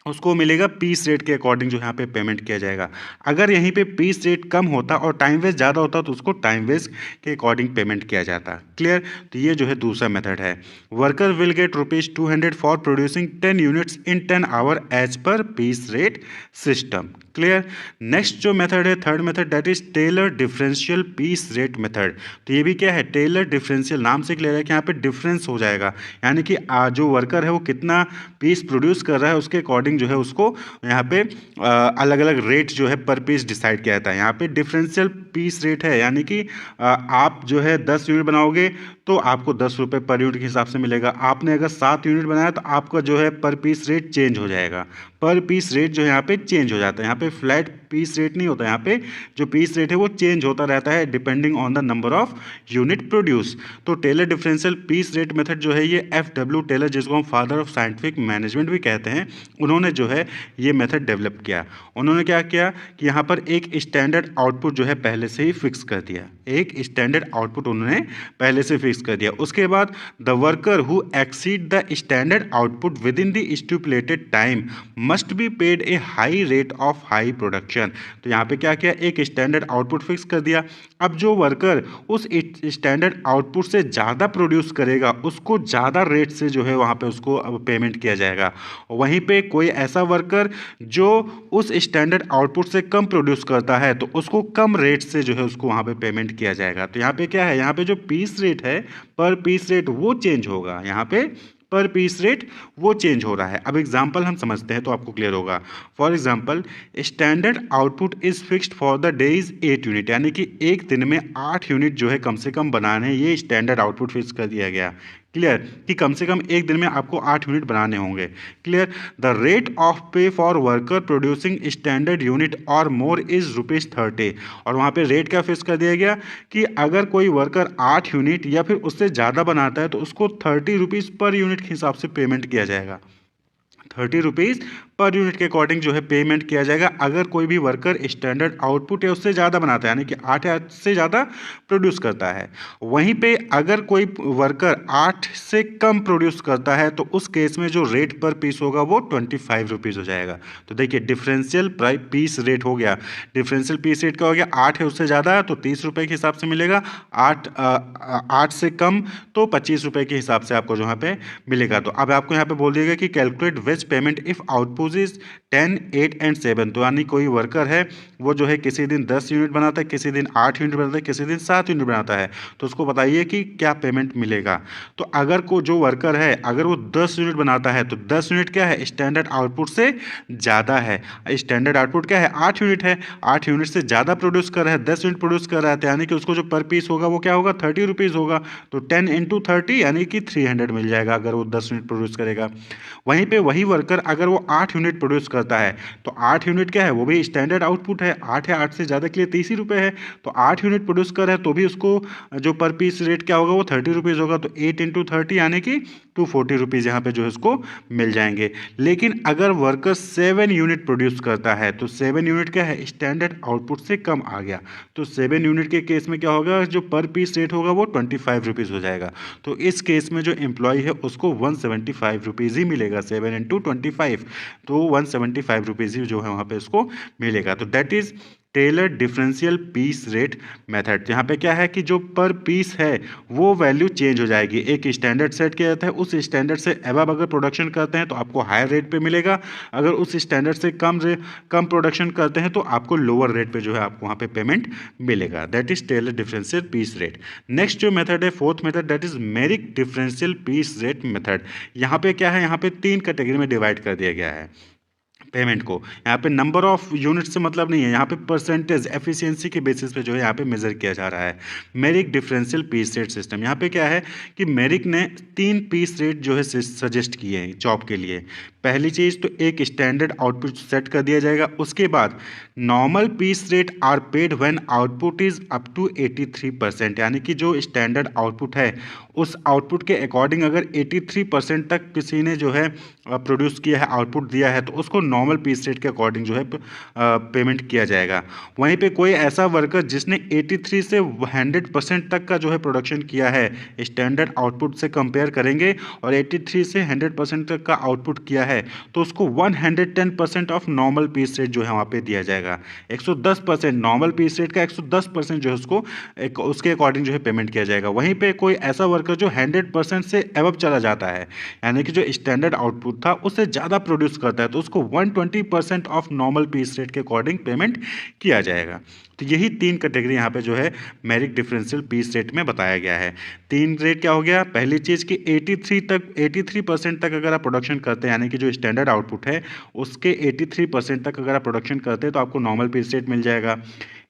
उसको मिलेगा पीस रेट के अकॉर्डिंग जो यहाँ पे पेमेंट किया जाएगा। अगर यहीं पे पीस रेट कम होता और टाइम वेस्ट ज़्यादा होता तो उसको टाइम वेस्ट के अकॉर्डिंग पेमेंट किया जाता। क्लियर। तो ये जो है दूसरा मेथड है। Worker will get ₹200 for producing 10 units in 10 hour as per piece rate system. Clear. Next जो मेथड है, third method, that is Taylor differential piece rate method. तो ये भी क्या है, टेलर डिफरेंशियल, नाम से क्लियर है कि यहाँ पे डिफरेंस हो जाएगा। यानी कि जो वर्कर है वो कितना पीस प्रोड्यूस कर रहा है उसके अकॉर्डिंग जो है उसको यहाँ पे अलग अलग रेट जो है पर पीस डिसाइड किया जाता है। यहाँ पे डिफरेंशियल पीस रेट है, यानी कि आप जो है 10 यूनिट बनाओगे तो आपको 10 रुपये पर यूनिट के हिसाब से मिलेगा। आपने अगर 7 यूनिट बनाया तो आपका जो है पर पीस रेट चेंज हो जाएगा। पर पीस रेट जो है यहाँ पे चेंज हो जाता है। यहाँ पे फ्लैट पीस रेट नहीं होता, यहाँ पे जो पीस रेट है वो चेंज होता रहता है depending on the number of unit produce. तो Taylor differential piece rate method जो है ये FW टेलर, जिसको हम फादर ऑफ साइंटिफिक मैनेजमेंट भी कहते हैं, उन्होंने जो है ये मेथड डेवलप किया। उन्होंने क्या किया कि यहाँ पर एक स्टैंडर्ड आउटपुट जो है पहले से ही फिक्स कर दिया। एक स्टैंडर्ड आउटपुट उन्होंने पहले से फिक्स कर दिया। उसके बाद the worker who exceed the standard output with in the stipulated time must be paid A high rate of high production. तो यहाँ पे क्या किया, एक स्टैंडर्ड आउटपुट फिक्स कर दिया। अब जो वर्कर उस स्टैंडर्ड आउटपुट से ज़्यादा प्रोड्यूस करेगा उसको ज़्यादा रेट से जो है वहाँ पे उसको अब पेमेंट किया जाएगा। वहीं पे कोई ऐसा वर्कर जो उस स्टैंडर्ड आउटपुट से कम प्रोड्यूस करता है तो उसको कम रेट से जो है उसको वहाँ पे पेमेंट किया जाएगा। तो यहाँ पे क्या है, यहाँ पे जो पीस रेट है, पर पीस रेट वो चेंज होगा। यहाँ पे पर पीस रेट वो चेंज हो रहा है। अब एग्जांपल हम समझते हैं तो आपको क्लियर होगा। For example, standard output is fixed for the days 8 unit, यानी कि एक दिन में 8 यूनिट जो है कम से कम बनाने हैं, ये स्टैंडर्ड आउटपुट फिक्स कर दिया गया। क्लियर, कि कम से कम एक दिन में आपको 8 यूनिट बनाने होंगे। क्लियर। द रेट ऑफ पे for worker producing standard unit और मोर इज ₹30। और वहाँ पे रेट क्या फिक्स कर दिया गया कि अगर कोई वर्कर 8 यूनिट या फिर उससे ज़्यादा बनाता है तो उसको ₹30 पर यूनिट के हिसाब से पेमेंट किया जाएगा। ₹30 पर यूनिट के अकॉर्डिंग जो है पेमेंट किया जाएगा अगर कोई भी वर्कर स्टैंडर्ड आउटपुट या उससे ज़्यादा बनाता है, यानी कि 8 या से ज़्यादा प्रोड्यूस करता है। वहीं पे अगर कोई वर्कर 8 से कम प्रोड्यूस करता है तो उस केस में जो रेट पर पीस होगा वो ₹25 हो जाएगा। तो देखिए डिफरेंशियल पीस रेट हो गया। डिफरेंशियल पीस रेट क्या हो गया, 8 है उससे ज़्यादा है तो ₹30 के हिसाब से मिलेगा, 8 से कम तो ₹25 के हिसाब से आपको जो यहाँ पे मिलेगा। तो अब आपको यहाँ पे बोल दिएगा कि calculate wage payment if output is 10, 8 and 7। तो यानी कोई वर्कर है वो जो है किसी दिन 10 यूनिट बनाता है, किसी दिन 8 यूनिट बनाता है, किसी दिन 7 यूनिट बनाता है, तो उसको बताइए कि क्या पेमेंट मिलेगा। तो अगर को जो वर्कर है अगर वो 10 यूनिट बनाता है तो 10 यूनिट क्या है, स्टैंडर्ड आउटपुट से ज़्यादा है। स्टैंडर्ड आउटपुट क्या है, 8 यूनिट है, 8 यूनिट से ज़्यादा प्रोड्यूस कर रहा है, 10 यूनिट प्रोड्यूस कर रहा है, तो यानी कि उसको जो पर पीस होगा वो क्या होगा, ₹30 होगा। तो 10 इंटू 30 यानी कि 300 मिल जाएगा अगर वो 10 यूनिट प्रोड्यूस करेगा। वहीं पे वही वर्कर अगर वो 8 यूनिट प्रोड्यूस करता है तो 8 यूनिट क्या है, वो भी स्टैंडर्ड आउटपुट है, 8 है, 8 से ज़्यादा के लिए ₹30 है। तो 8 यूनिट प्रोड्यूस कर रहा है तो भी उसको जो पर पीस रेट क्या होगा वो ₹30 होगा। तो 8 इंटू 30 यानी कि ₹240 यहाँ पे जो है उसको मिल जाएंगे। लेकिन अगर वर्कर 7 यूनिट प्रोड्यूस करता है तो 7 यूनिट क्या है, स्टैंडर्ड आउटपुट से कम आ गया, तो 7 यूनिट के केस में क्या होगा, जो पर पीस रेट होगा वो ₹25 हो जाएगा। तो इस केस में जो एम्प्लॉय है उसको ₹175 ही मिलेगा, 7 इंटू 25 तो ₹175 ही जो है वहाँ पे उसको मिलेगा। तो that is Taylor differential piece rate method. यहाँ पे क्या है कि जो पर पीस है वो वैल्यू चेंज हो जाएगी। एक स्टैंडर्ड सेट किया जाता है, उस स्टैंडर्ड से अबव अगर प्रोडक्शन करते हैं तो आपको हायर रेट पे मिलेगा, अगर उस स्टैंडर्ड से कम प्रोडक्शन करते हैं तो आपको लोअर रेट पे जो है आपको वहाँ पे पेमेंट मिलेगा। That is Taylor differential piece rate. Next जो मेथड है, fourth method, that is Merrick differential piece rate method. यहाँ पे क्या है, यहाँ पे 3 कैटेगरी में डिवाइड कर दिया गया है पेमेंट को। यहाँ पे नंबर ऑफ यूनिट से मतलब नहीं है, यहाँ पे परसेंटेज एफिशिएंसी के बेसिस पे जो है यहाँ पे मेजर किया जा रहा है। मेरिक डिफरेंशियल पीस रेट सिस्टम, यहाँ पे क्या है कि मेरिक ने 3 पीस रेट जो है सजेस्ट किए हैं जॉब के लिए। पहली चीज़ तो एक स्टैंडर्ड आउटपुट सेट कर दिया जाएगा, उसके बाद normal piece rate are paid when output is up to 83%, यानी कि जो स्टैंडर्ड आउटपुट है उस आउटपुट के अकॉर्डिंग अगर 83% तक किसी ने जो है प्रोड्यूस किया है, आउटपुट दिया है, तो उसको नॉर्मल पीस रेट के अकॉर्डिंग जो है पेमेंट किया जाएगा। वहीं पे कोई ऐसा वर्कर जिसने 83 से 100% तक का जो है प्रोडक्शन किया है, स्टैंडर्ड आउटपुट से कंपेयर करेंगे और 83 से 100% तक का आउटपुट किया है, तो उसको 110% ऑफ नॉर्मल पीस रेट जो है वहाँ पे दिया जाएगा। 110% नॉर्मल पीस रेट का 110% जो है उसको उसके अकॉर्डिंग जो है पेमेंट किया जाएगा। वहीं पे कोई ऐसा वर्कर जो 100% से एबव चला जाता है, यानी कि जो स्टैंडर्ड आउटपुट था उससे ज़्यादा प्रोड्यूस करता है, तो उसको 120% ऑफ नॉर्मल पीस रेट के अकॉर्डिंग पेमेंट किया जाएगा। तो यही 3 कैटेगरी यहाँ पे जो है मेरिक डिफरेंशियल पीस रेट में बताया गया है। 3 रेट क्या हो गया, पहली चीज़ कि 83% तक अगर आप प्रोडक्शन करते हैं, यानी कि जो स्टैंडर्ड आउटपुट है उसके 83% तक अगर आप प्रोडक्शन करते हैं तो आपको नॉर्मल पीस रेट मिल जाएगा।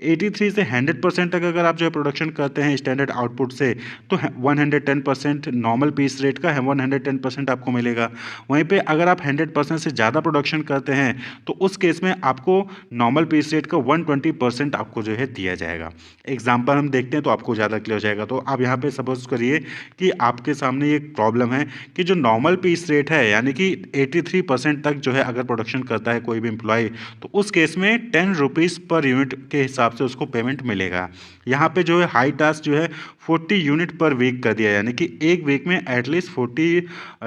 83 से 100% तक अगर आप जो है प्रोडक्शन करते हैं स्टैंडर्ड आउटपुट से, तो 110% नॉर्मल पीस रेट का है 110% आपको मिलेगा। वहीं पे अगर आप 100% से ज़्यादा प्रोडक्शन करते हैं तो उस केस में आपको नॉर्मल पीस रेट का 120% आपको जो है दिया जाएगा। एग्जाम्पल हम देखते हैं तो आपको ज़्यादा क्लियर हो जाएगा। तो आप यहाँ पे सपोज करिए कि आपके सामने एक प्रॉब्लम है कि जो नॉर्मल पीस रेट है, यानी कि 83% तक जो है अगर प्रोडक्शन करता है कोई भी एम्प्लॉय, तो उस केस में ₹10 पर यूनिट के हिसाब से उसको पेमेंट मिलेगा। यहाँ पे जो है हाई टास्क जो है 40 यूनिट पर वीक कर दिया, यानी कि एक वीक में एटलीस्ट 40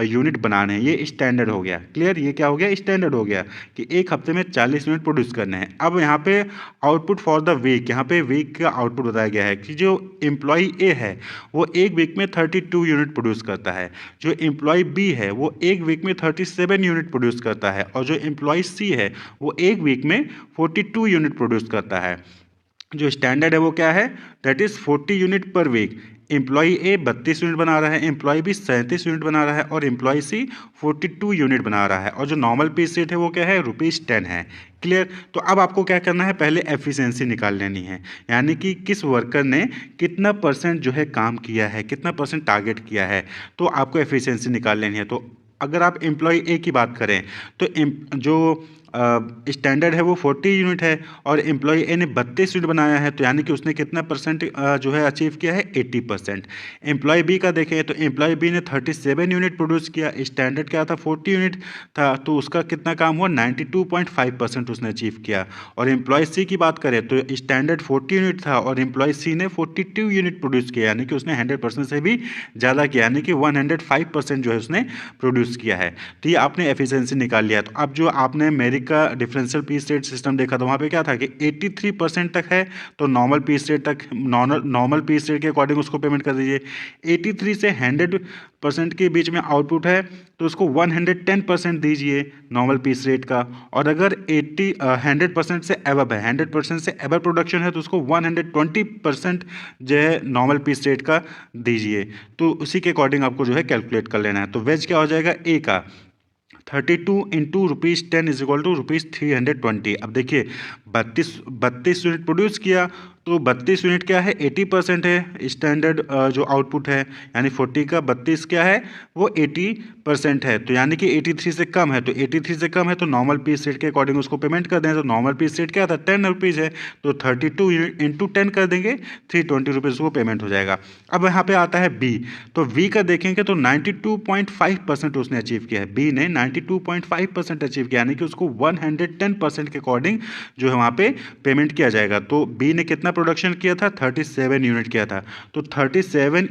यूनिट बनाने हैं, ये स्टैंडर्ड हो गया। क्लियर, ये क्या हो गया, स्टैंडर्ड हो गया कि एक हफ्ते में 40 यूनिट प्रोड्यूस करने हैं। अब यहाँ पे आउटपुट फॉर द वीक, यहाँ पे वीक का आउटपुट बताया गया है कि जो एम्प्लॉय ए है वो एक वीक में 32 यूनिट प्रोड्यूस करता है, जो एम्प्लॉय बी है वो एक वीक में 37 यूनिट प्रोड्यूस करता है, और जो एम्प्लॉय सी है वो एक वीक में 42 यूनिट प्रोड्यूस करता है। जो स्टैंडर्ड है वो क्या है, that is 40 unit per week. Employee 32 unit बना रहा है, एम्प्लॉय बी 37 यूनिट बना रहा है और एम्प्लॉय सी 42 यूनिट बना रहा है, और जो नॉर्मल पीस रेट है वो क्या है, ₹10 है। क्लियर। तो अब आपको क्या करना है, पहले एफिशिएंसी निकाल लेनी है, यानी कि किस वर्कर ने कितना परसेंट जो है काम किया है, कितना परसेंट टारगेट किया है, तो आपको एफिशिएंसी निकाल लेनी है। तो अगर आप एम्प्लॉय ए की बात करें तो जो स्टैंडर्ड है वो 40 यूनिट है और एम्प्लॉय ए ने 32 यूनिट बनाया है, तो यानी कि उसने कितना परसेंट जो है अचीव किया है, 80%। एम्प्लॉय बी का देखें तो एम्प्लॉय बी ने 37 यूनिट प्रोड्यूस किया, स्टैंडर्ड क्या था, 40 यूनिट था, तो उसका कितना काम हुआ, 92.5% उसने अचीव किया। और एम्प्लॉय सी की बात करें तो स्टैंडर्ड 40 यूनिट था और एम्प्लॉय सी ने 42 यूनिट प्रोड्यूस किया, यानी कि उसने 100% से भी ज़्यादा किया, यानी कि 105% जो है उसने प्रोड्यूस किया है। तो ये आपने एफिशिएंसी निकाल लिया। तो अब जो आपने मेरिट का डिफरेंशियल पीस रेट सिस्टम देखा था, वहाँ पे क्या था कि 83% तक है तो नॉर्मल पीस रेट तक, नॉर्मल पीस रेट के अकॉर्डिंग उसको पेमेंट कर दीजिए। 83 से 100% के बीच में आउटपुट है तो उसको 110% दीजिए नॉर्मल पीस रेट का। और अगर 100% से एबव है, 100% से एबव प्रोडक्शन है तो उसको 120% जो है नॉर्मल पीस रेट का दीजिए। तो उसी के अकॉर्डिंग आपको जो है कैलकुलेट कर लेना है। तो वेज क्या हो जाएगा, ए का 32 इंटू ₹10 इज इक्वल टू ₹320। अब देखिए 32 यूनिट प्रोड्यूस किया तो 32 यूनिट क्या है, 80% है स्टैंडर्ड जो आउटपुट है, यानी 40 का 32 क्या है, वो 80% है, तो यानी कि 83 से कम है, तो 83 से कम है तो नॉर्मल पीस रेट के अकॉर्डिंग उसको पेमेंट कर दें। तो नॉर्मल पीस रेट क्या था, 10 रुपीज़ है, तो 32 इंटू 10 कर देंगे, 320 रुपीज़ को पेमेंट हो जाएगा। अब यहाँ पे आता है बी, तो बी का देखेंगे तो 92.5% उसने अचीव किया है, बी ने 92.5% अचीव किया, यानी कि उसको 110% के अकॉर्डिंग जो है वहाँ पे पेमेंट किया जाएगा। तो बी ने कितना प्रोडक्शन किया था, 37 यूनिट किया था, तो 37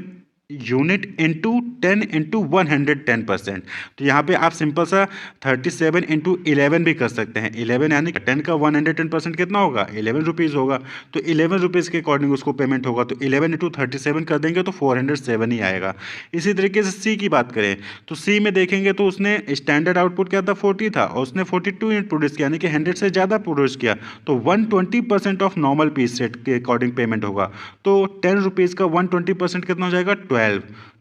यूनिट इंटू 10 इंटू 110%। तो यहाँ पे आप सिंपल सा 37 इंटू 11 भी कर सकते हैं। 11 यानी कि 10 का 110% कितना होगा, 11 रुपीज़ होगा, तो 11 रुपीज़ के अकॉर्डिंग उसको पेमेंट होगा। तो 11 इंटू 37 कर देंगे तो 407 ही आएगा। इसी तरीके से सी की बात करें तो सी में देखेंगे तो उसने स्टैंडर्ड आउटपुट क्या था, 40 था और उसने 42 यूनिट प्रोड्यूस किया, यानी कि 100 से ज़्यादा प्रोड्यूस किया, तो 120% ऑफ नॉर्मल पीस रेट के अकॉर्डिंग पेमेंट होगा। तो 10 रुपीज़ का 120% कितना हो जाएगा, 12।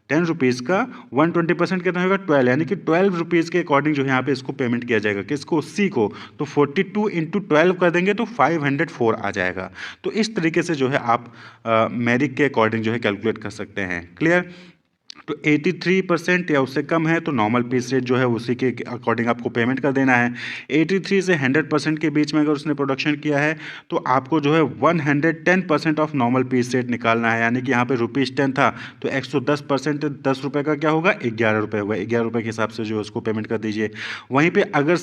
10 रुपीज़ का 120% कितना होगा, 12, यानी कि 12 रुपीज़ के अकॉर्डिंग जो है यहाँ पे इसको पेमेंट किया जाएगा, किसको, सी को। तो 42 इंटू 12 कर देंगे तो 504 आ जाएगा। तो इस तरीके से जो है आप मेरिट के अकॉर्डिंग जो है कैलकुलेट कर सकते हैं। क्लियर। तो 83% या उससे कम है तो नॉर्मल पीस रेट जो है उसी के अकॉर्डिंग आपको पेमेंट कर देना है। 83 से 100% के बीच में अगर उसने प्रोडक्शन किया है तो आपको जो है 110% ऑफ नॉर्मल पीस रेट निकालना है, यानी कि यहाँ पे ₹10 था तो 110% 10 रुपये का क्या होगा, 11 रुपये होगा। 11 रुपये के हिसाब से जो है उसको पेमेंट कर दीजिए। वहीं पर अगर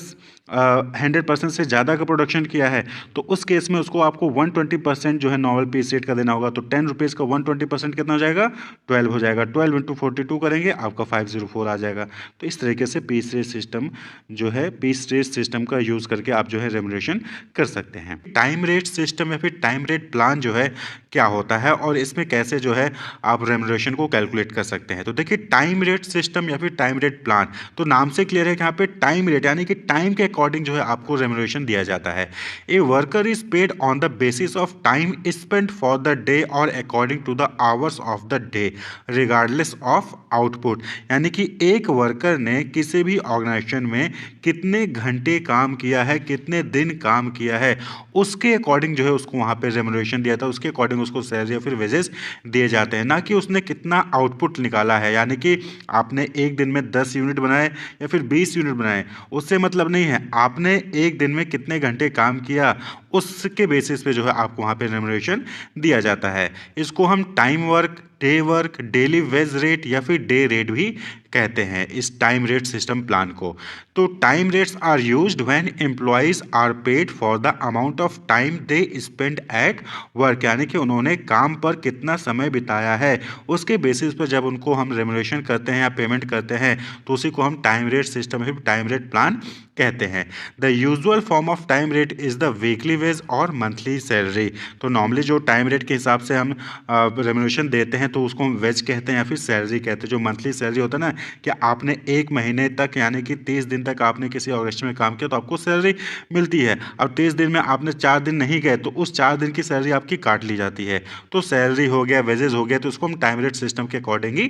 100% से ज़्यादा का प्रोडक्शन किया है तो उस केस में उसको आपको 120% जो है नॉर्मल पीस रेट का देना होगा। तो 10 रुपीज़ का 120% कितना हो जाएगा, 12 हो जाएगा। 12 इंटू 42 करेंगे आपका 504 आ जाएगा। तो इस तरीके से पीस रेट सिस्टम जो है, पीस रेट सिस्टम का यूज़ करके आप जो है रेमुनरेशन कर सकते हैं। टाइम रेट सिस्टम या फिर टाइम रेट प्लान जो है क्या होता है और इसमें कैसे जो है आप रेमुनरेशन को कैलकुलेट कर सकते हैं। तो देखिए टाइम रेट सिस्टम या फिर टाइम रेट प्लान, तो नाम से क्लियर है कि यहाँ पे टाइम रेट यानी कि टाइम के अकॉर्डिंग जो है आपको रेमुनरेशन दिया जाता है। A worker is paid on the basis of time spent for the day और according to the hours of the day regardless of output, यानी कि एक वर्कर ने किसी भी ऑर्गेनाइजेशन में कितने घंटे काम किया है, कितने दिन काम किया है, उसके अकॉर्डिंग जो है उसको वहाँ पे रेमुनरेशन दिया था, उसके अकॉर्डिंग उसको सैलरी या फिर वेजेस दिए जाते हैं, ना कि उसने कितना आउटपुट निकाला है। यानी कि आपने एक दिन में 10 यूनिट बनाए या फिर 20 यूनिट बनाए, उससे मतलब नहीं है, आपने एक दिन में कितने घंटे काम किया उसके बेसिस पे जो है आपको वहाँ पे रेमुनरेशन दिया जाता है। इसको हम time work, day work, daily wage rate या फिर डे रेट भी कहते हैं इस टाइम रेट सिस्टम प्लान को। तो time rates are used when employees are paid for the amount of time they spend at work, यानी कि उन्होंने काम पर कितना समय बिताया है उसके बेसिस पर जब उनको हम रेमुनरेशन करते हैं या पेमेंट करते हैं तो उसी को हम टाइम रेट सिस्टम या टाइम रेट प्लान कहते हैं। The usual form of time rate is the weekly wage और मंथली सैलरी। तो नॉर्मली जो टाइम रेट के हिसाब से हम रेमुनरेशन देते हैं तो उसको हम वेज कहते हैं या फिर सैलरी कहते हैं। जो मंथली सैलरी होता है ना, कि आपने एक महीने तक यानी कि 30 दिन तक आपने किसी ऑर्गेनाइजेशन में काम किया तो आपको सैलरी मिलती है। अब 30 दिन में आपने 4 दिन नहीं गए तो उस 4 दिन की सैलरी आपकी काट ली जाती है। तो सैलरी हो गया, वेजेस हो गया, तो उसको हम टाइम रेट सिस्टम के अकॉर्डिंग ही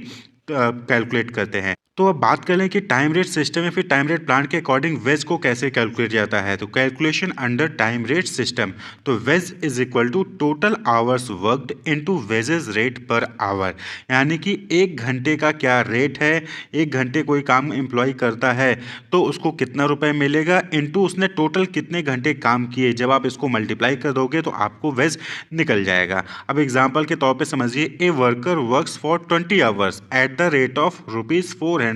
कैलकुलेट करते हैं। तो अब बात कर लें कि टाइम रेट सिस्टम या फिर टाइम रेट प्लान के अकॉर्डिंग वेज को कैसे कैलकुलेट जाता है। तो calculation under time rate system, तो wage is equal to total hours worked into wages rate per hour, यानी कि एक घंटे का क्या रेट है, एक घंटे कोई काम एम्प्लॉय करता है तो उसको कितना रुपए मिलेगा इनटू उसने टोटल कितने घंटे काम किए। जब आप इसको मल्टीप्लाई कर दोगे तो आपको वेज निकल जाएगा। अब एग्जांपल के तौर पे समझिए, a worker works for 20 hours at the rate of ₹400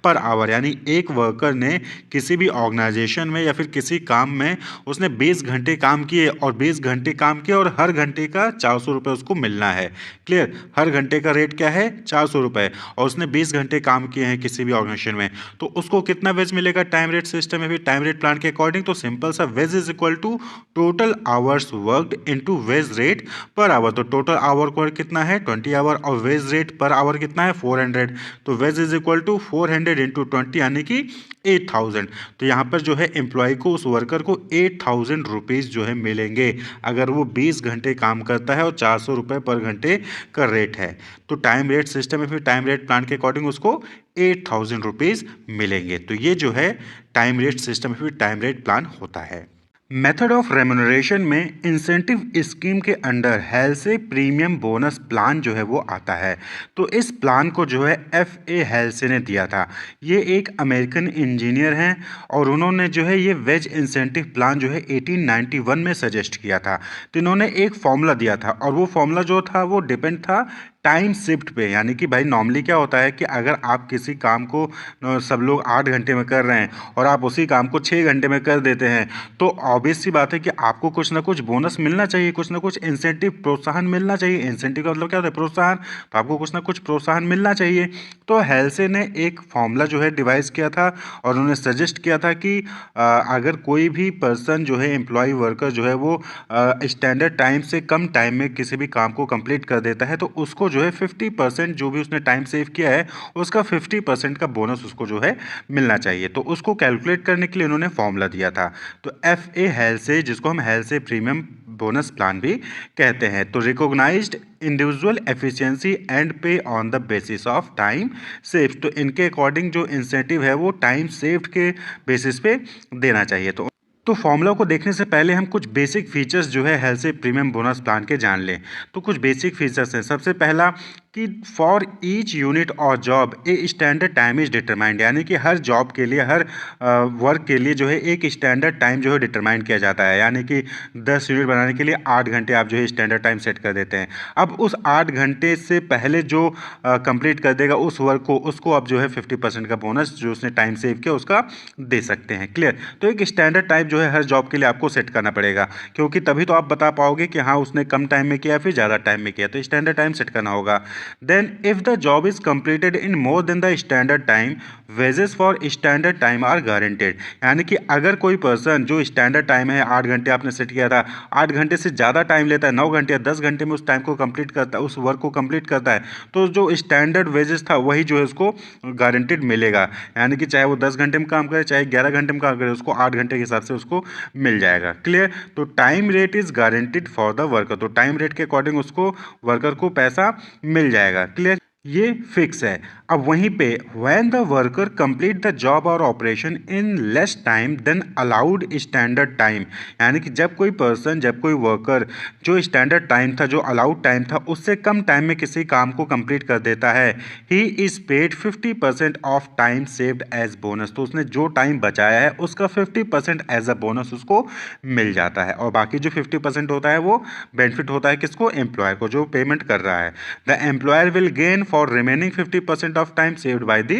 पर आवर, यानी एक वर्कर ने किसी भी ऑर्गेनाइजेशन में या फिर किसी काम में उसने 20 घंटे काम किए और 20 घंटे काम किए और हर घंटे का 400 रुपये उसको मिलना है। क्लियर, हर घंटे का रेट क्या है, 400 रुपये, और उसने 20 घंटे काम किए हैं किसी भी ऑर्गेनाइजेशन में, तो उसको कितना वेज मिलेगा टाइम रेट सिस्टम में भी टाइम रेट प्लान के अकॉर्डिंग। तो सिंपल सा, wage is equal to total hours worked into wage rate per hour. तो टोटल आवर को कितना है 20 आवर और वेज रेट पर आवर कितना है 400। तो wage is equal to 400 into 20 यानी कि 8000। तो यहाँ पर जो है एम्प्लॉय को, उस वर्कर को 8000 रुपीज़ जो है मिलेंगे अगर वो 20 घंटे काम करता है और 400 रुपये पर घंटे का रेट है। तो टाइम रेट सिस्टम में फिर टाइम रेट प्लान के अकॉर्डिंग उसको 8000 रुपीज़ मिलेंगे। तो ये जो है टाइम रेट सिस्टम में फिर टाइम रेट प्लान होता है। मेथड ऑफ रेम्यूनरेशन में इंसेंटिव स्कीम के अंडर हेल्से प्रीमियम बोनस प्लान जो है वो आता है। तो इस प्लान को जो है FA हेल्से ने दिया था। ये एक अमेरिकन इंजीनियर हैं और उन्होंने जो है ये वेज इंसेंटिव प्लान जो है 1891 में सजेस्ट किया था। तो इन्होंने एक फॉर्मूला दिया था और वो फॉर्मूला जो था वो डिपेंड था टाइम शिफ्ट पे, यानी कि भाई नॉर्मली क्या होता है कि अगर आप किसी काम को सब लोग 8 घंटे में कर रहे हैं और आप उसी काम को 6 घंटे में कर देते हैं तो ऑब्वियस सी बात है कि आपको कुछ ना कुछ बोनस मिलना चाहिए, कुछ ना कुछ इंसेंटिव प्रोत्साहन मिलना चाहिए। इंसेंटिव का मतलब क्या होता है, प्रोत्साहन, तो आपको कुछ ना कुछ प्रोत्साहन मिलना चाहिए। तो हेल्से ने एक फॉर्मूला जो है डिवाइस किया था और उन्होंने सजेस्ट किया था कि अगर कोई भी पर्सन जो है एम्प्लॉय वर्कर जो है वो स्टैंडर्ड टाइम से कम टाइम में किसी भी काम को कंप्लीट कर देता है तो उसको जो है 50% जो भी उसने टाइम सेव किया है उसका 50% का बोनस उसको जो है मिलना चाहिए। तो उसको कैलकुलेट करने के लिए उन्होंने फॉर्मूला दिया था। तो FA हेल्से, जिसको हम हेल्से प्रीमियम बोनस प्लान भी कहते हैं, तो रिकॉग्नाइज्ड इंडिविजुअल एफिशिएंसी एंड पे on the basis of time saved. तो इनके अकॉर्डिंग जो इंसेंटिव है वो टाइम सेव्ड के बेसिस पे देना चाहिए। तो फॉर्मूला को देखने से पहले हम कुछ बेसिक फीचर्स जो है हेल्से प्रीमियम बोनस प्लान के जान लें। तो कुछ बेसिक फीचर्स हैं। सबसे पहला कि फॉर ईच यूनिट और job a standard time is determined, यानी कि हर जॉब के लिए, हर वर्क के लिए जो है एक स्टैंडर्ड टाइम जो है डिटरमाइन किया जाता है। यानी कि 10 यूनिट बनाने के लिए 8 घंटे आप जो है स्टैंडर्ड टाइम सेट कर देते हैं। अब उस 8 घंटे से पहले जो कंप्लीट कर देगा उस वर्क को, उसको आप जो है 50% का बोनस जो उसने टाइम सेव किया उसका दे सकते हैं। क्लियर, तो एक स्टैंडर्ड टाइम जो है हर जॉब के लिए आपको सेट करना पड़ेगा, क्योंकि तभी तो आप बता पाओगे कि हाँ उसने कम टाइम में किया फिर ज़्यादा टाइम में किया। तो स्टैंडर्ड टाइम सेट करना होगा। Then if the job is completed in more than the standard time, wages for standard time are guaranteed। यानी कि अगर कोई पर्सन जो स्टैंडर्ड टाइम है 8 घंटे आपने सेट किया था, 8 घंटे से ज़्यादा टाइम लेता है, 9 घंटे या 10 घंटे में उस टाइम को कंप्लीट करता है, उस वर्क को कंप्लीट करता है, तो जो स्टैंडर्ड वेजेस था वही जो है उसको गारंटेड मिलेगा। यानी कि चाहे वो 10 घंटे में काम करे चाहे 11 घंटे में काम करे, उसको 8 घंटे के हिसाब से उसको मिल जाएगा। क्लियर, तो time rate is guaranteed for the worker. तो टाइम रेट के अकॉर्डिंग उसको वर्कर को पैसा मिल जाएगा। क्लियर, ये फिक्स है। अब वहीं पे when the worker complete the job और operation in less time than allowed standard time, यानी कि जब कोई पर्सन, जब कोई वर्कर जो स्टैंडर्ड टाइम था, जो अलाउड टाइम था, उससे कम टाइम में किसी काम को कंप्लीट कर देता है, he is paid 50% of time saved as bonus. तो उसने जो टाइम बचाया है उसका 50% एज अ बोनस उसको मिल जाता है और बाकी जो 50% होता है वो बेनिफिट होता है किसको, एम्प्लॉयर को जो पेमेंट कर रहा है। The employer will gain for remaining 50% of time saved by the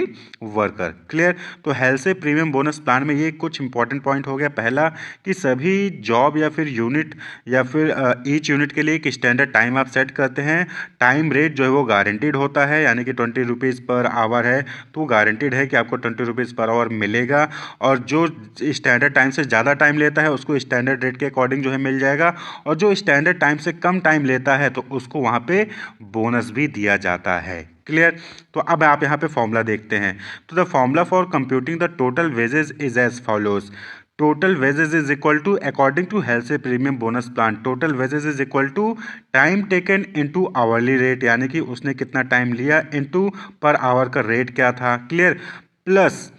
worker. Clear, तो हेल्से प्रीमियम बोनस प्लान में ये कुछ इंपॉर्टेंट पॉइंट हो गया। पहला कि सभी जॉब या फिर यूनिट या फिर ईच यूनिट के लिए एक स्टैंडर्ड टाइम आप सेट करते हैं। टाइम रेट जो है वो गारंटीड होता है, यानी कि 20 रुपीज़ पर आवर है तो गारंटीड है कि आपको 20 रुपीज़ पर आवर मिलेगा। और जो स्टैंडर्ड टाइम से ज़्यादा टाइम लेता है उसको स्टैंडर्ड रेट के अकॉर्डिंग जो है मिल जाएगा, और जो स्टैंडर्ड टाइम से कम टाइम लेता है तो उसको वहाँ पे बोनस भी दिया जाता है। क्लियर, तो अब आप यहाँ पे फॉर्मूला देखते हैं। तो the formula for computing the total wages is as follows. Total wages is equal to according to Halsey premium bonus plan total wages is equal to time taken into hourly rate, यानी कि उसने कितना टाइम लिया इनटू पर आवर का रेट क्या था, clear, plus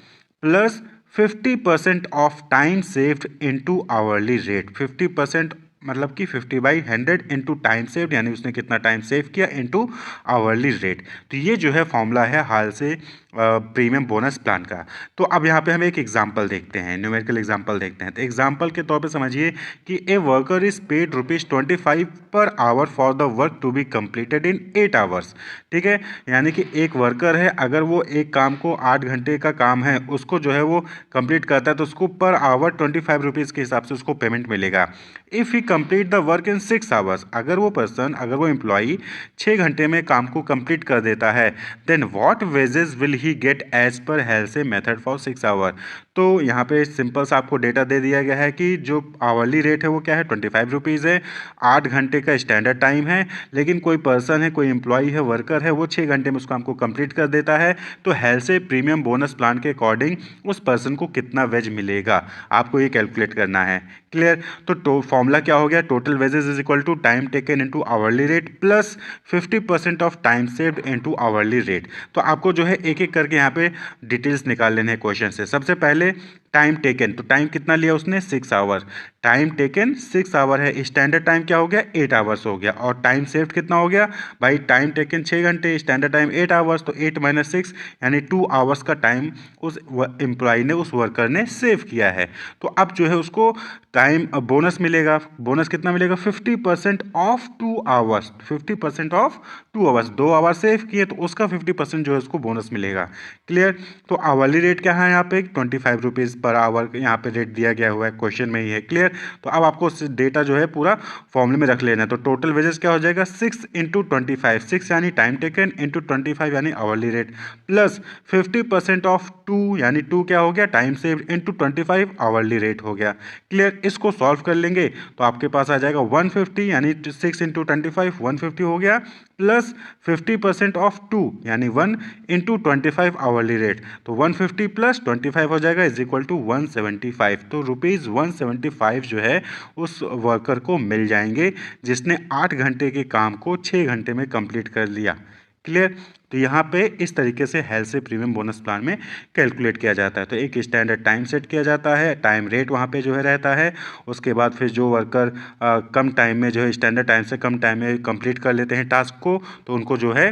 plus 50% of time saved into hourly rate, 50% मतलब कि 50/100 इंटू टाइम सेव्ड, यानी उसने कितना टाइम सेव किया इंटू आवरली रेट। तो ये जो है फॉर्मूला है हाल से प्रीमियम बोनस प्लान का। तो अब यहाँ पे हम एक एग्जांपल देखते हैं, न्यूमेरिकल एग्जांपल देखते हैं। तो एग्जांपल के तौर पे समझिए कि ए worker is paid ₹25 per hour for the work to be completed in 8 hours, ठीक है, यानी कि एक वर्कर है, अगर वो एक काम को 8 घंटे का काम है उसको जो है वो कंप्लीट करता है तो उसको पर आवर ₹25 के हिसाब से उसको पेमेंट मिलेगा। If he complete the work in 6 hours, अगर वो एम्प्लॉई 6 घंटे में काम को कंप्लीट कर देता है, then what wages will he get as per Halsey method for 6 our. तो यहाँ पे सिंपल सा आपको डेटा दे दिया गया है कि जो आवरली रेट है वो क्या है, ₹25 है, 8 घंटे का स्टैंडर्ड टाइम है, लेकिन कोई पर्सन है, कोई एम्प्लॉई है, वर्कर है, वो 6 घंटे में उस काम को कंप्लीट कर देता है, तो हेल्से प्रीमियम बोनस प्लान के अकॉर्डिंग उस पर्सन को कितना वेज मिलेगा, आपको ये कैलकुलेट करना है, क्लियर। तो फॉर्मूला क्या हो गया, total wages is equal to time taken into hourly rate plus 50% of time saved into hourly rate. तो आपको जो है एक एक करके यहाँ पे डिटेल्स निकाल लेने हैं क्वेश्चन से। सबसे पहले टाइम टेकन, तो टाइम कितना लिया उसने, 6 आवर, टाइम टेकन 6 आवर है, स्टैंडर्ड टाइम क्या हो गया, 8 आवर्स हो गया, और टाइम सेव्ड कितना हो गया भाई, टाइम टेकन 6 घंटे, स्टैंडर्ड टाइम 8 आवर्स, तो 8 - 6 यानी 2 आवर्स का टाइम उस एम्प्लॉय ने, उस वर्कर ने सेव किया है। तो अब जो है उसको टाइम बोनस मिलेगा, बोनस कितना मिलेगा, 50% of 2 hours, 50% of 2 hours, 2 hour save किए तो उसका 50% जो है उसको बोनस मिलेगा, क्लियर। तो आवरली रेट क्या है यहाँ पे, ₹25 पर आवर यहाँ पे रेट दिया गया हुआ है, क्वेश्चन में ही है, क्लियर। तो अब आपको डेटा जो है पूरा फॉर्मूले में रख लेना है। तो टोटल वेजेस क्या हो जाएगा, 6 × 25, 6 यानी टाइम टेकन इंटू 25 यानी आवरली रेट, प्लस 50% ऑफ 2 यानी 2 क्या हो गया, time saved into 25 hourly rate हो गया, क्लियर। इसको सॉल्व कर लेंगे तो आपके पास आ जाएगा 150 यानी 6 × 25 150 हो गया, प्लस 50% ऑफ 2 यानी 1 × 25 आवरली रेट, तो 150 प्लस 25 हो जाएगा इज इक्वल टू 175। तो ₹175 जो है उस वर्कर को मिल जाएंगे जिसने 8 घंटे के काम को 6 घंटे में कंप्लीट कर लिया, क्लियर। तो यहाँ पे इस तरीके से हेल्थ से प्रीमियम बोनस प्लान में कैलकुलेट किया जाता है। तो एक स्टैंडर्ड टाइम सेट किया जाता है, टाइम रेट वहाँ पे जो है रहता है, उसके बाद फिर जो वर्कर कम टाइम में जो है स्टैंडर्ड टाइम से कम टाइम में कंप्लीट कर लेते हैं टास्क को, तो उनको जो है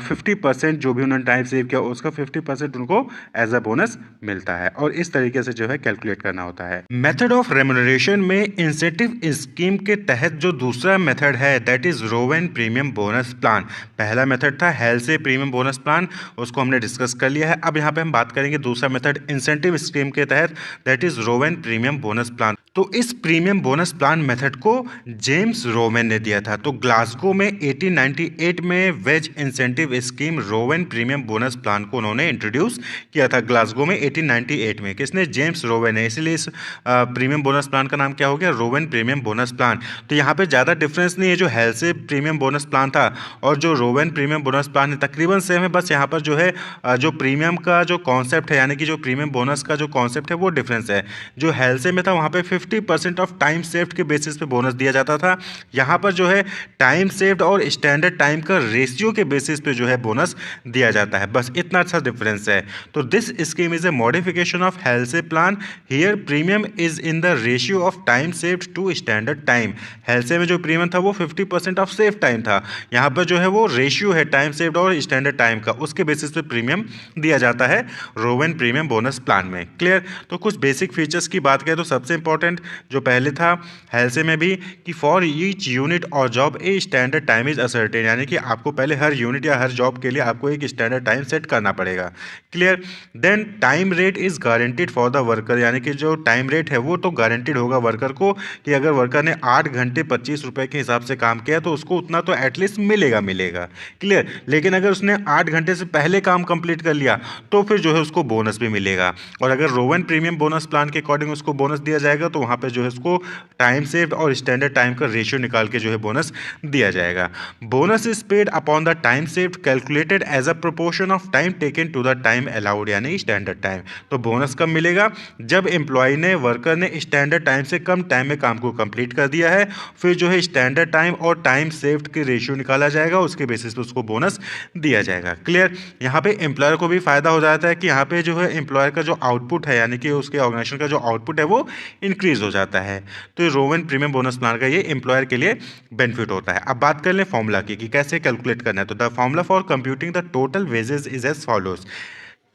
50% जो भी उन्होंने टाइम सेव किया उसका 50% उनको एज अ बोनस मिलता है, और इस तरीके से जो है कैलकुलेट करना होता है। मेथड ऑफ रेम्यूनरेशन में इंसेंटिव स्कीम के तहत जो दूसरा मेथड है that is Rowan premium bonus plan. पहला मेथड था Halsey premium bonus plan, उसको हमने डिस्कस कर लिया है। अब यहाँ पे हम बात करेंगे दूसरा मेथड इंसेंटिव स्कीम के तहत that is Rowan premium bonus plan. तो इस प्रीमियम बोनस प्लान मेथड को जेम्स रोवेन ने दिया था। तो ग्लासगो में 1898 में wage incentive scheme Rowan premium bonus plan को उन्होंने इंट्रोड्यूस किया था, ग्लासगो में 1898 में। किसने, जेम्स रोवेन ने, इसलिए इस प्रीमियम बोनस प्लान का नाम क्या हो गया, रोवेन प्रीमियम बोनस प्लान। तो यहाँ पे ज़्यादा डिफरेंस नहीं है, जो हेल्थ से प्रीमियम बोनस प्लान था और जो रोवेन प्रीमियम बोनस प्लान है तकरीबन सेम है, बस यहाँ पर जो है जो प्रीमियम का जो कॉन्सेप्ट है, यानी कि जो प्रीमियम बोनस का जो कॉन्सेप्ट है वो डिफरेंस है। जो हेल्थ से में था वहाँ पे 50% ऑफ टाइम सेव्ड के बेसिस पे बोनस दिया जाता था, यहाँ पर जो है टाइम सेव्ड और स्टैंडर्ड टाइम का रेशियो के बेसिस पे जो है बोनस दिया जाता है, बस इतना अच्छा डिफरेंस है। तो this scheme is a modification of Halsey plan, here premium is in the ratio of time saved to standard time. Halsey में जो प्रीमियम था वो 50% ऑफ सेव टाइम था, यहाँ पर जो है वो रेशियो है टाइम सेव्ड और स्टैंडर्ड टाइम का, उसके बेसिस पे प्रीमियम दिया जाता है रोवेन प्रीमियम बोनस प्लान में, क्लियर। तो कुछ बेसिक फीचर्स की बात करें तो सबसे इंपॉर्टेंट जो पहले था हेल्थ में भी कि फॉर ईच यूनिट और job a standard time is ascertain, यानी कि आपको पहले हर यूनिट या हर जॉब के लिए आपको एक स्टैंडर्ड टाइम सेट करना पड़ेगा, clear. Then time rate is guaranteed for the worker, यानी कि जो टाइम रेट है वो तो गारंटीड होगा वर्कर को कि अगर वर्कर ने 8 घंटे ₹25 के हिसाब से काम किया तो उसको उतना तो एटलीस्ट मिलेगा, क्लियर। लेकिन अगर उसने 8 घंटे से पहले काम कंप्लीट कर लिया तो फिर जो है उसको बोनस भी मिलेगा। और अगर रोवन प्रीमियम बोनस प्लान के अकॉर्डिंग उसको बोनस दिया जाएगा तो वहाँ पे जो है उसको टाइम सेव्ड और स्टैंडर्ड टाइम का रेशियो निकाल के जो है बोनस दिया जाएगा। Bonus is paid upon the time saved calculated as a proportion of time taken to the time allowed, यानी स्टैंडर्ड टाइम। तो बोनस कब मिलेगा? जब एम्प्लॉय ने, वर्कर ने स्टैंडर्ड टाइम से कम टाइम में काम को कंप्लीट कर दिया है, फिर जो है स्टैंडर्ड टाइम और टाइम सेव्ड के रेशियो निकाला जाएगा, उसके बेसिस पे उसको बोनस दिया जाएगा। क्लियर? यहाँ पे एम्प्लॉयर को भी फायदा हो जाता है कि यहाँ पे जो है एम्प्लॉयर का जो आउटपुट है, यानी कि उसके ऑर्गेनाइजेशन का जो आउटपुट है वो इंक्रीज हो जाता है। तो ये रोवन प्रीमियम बोनस प्लान का ये एम्प्लॉयर के लिए बेनिफिट होता है। अब बात कर लें फॉर्मूला की कि कैसे कैलकुलेट करना है। तो the formula for computing the total wages is as follows.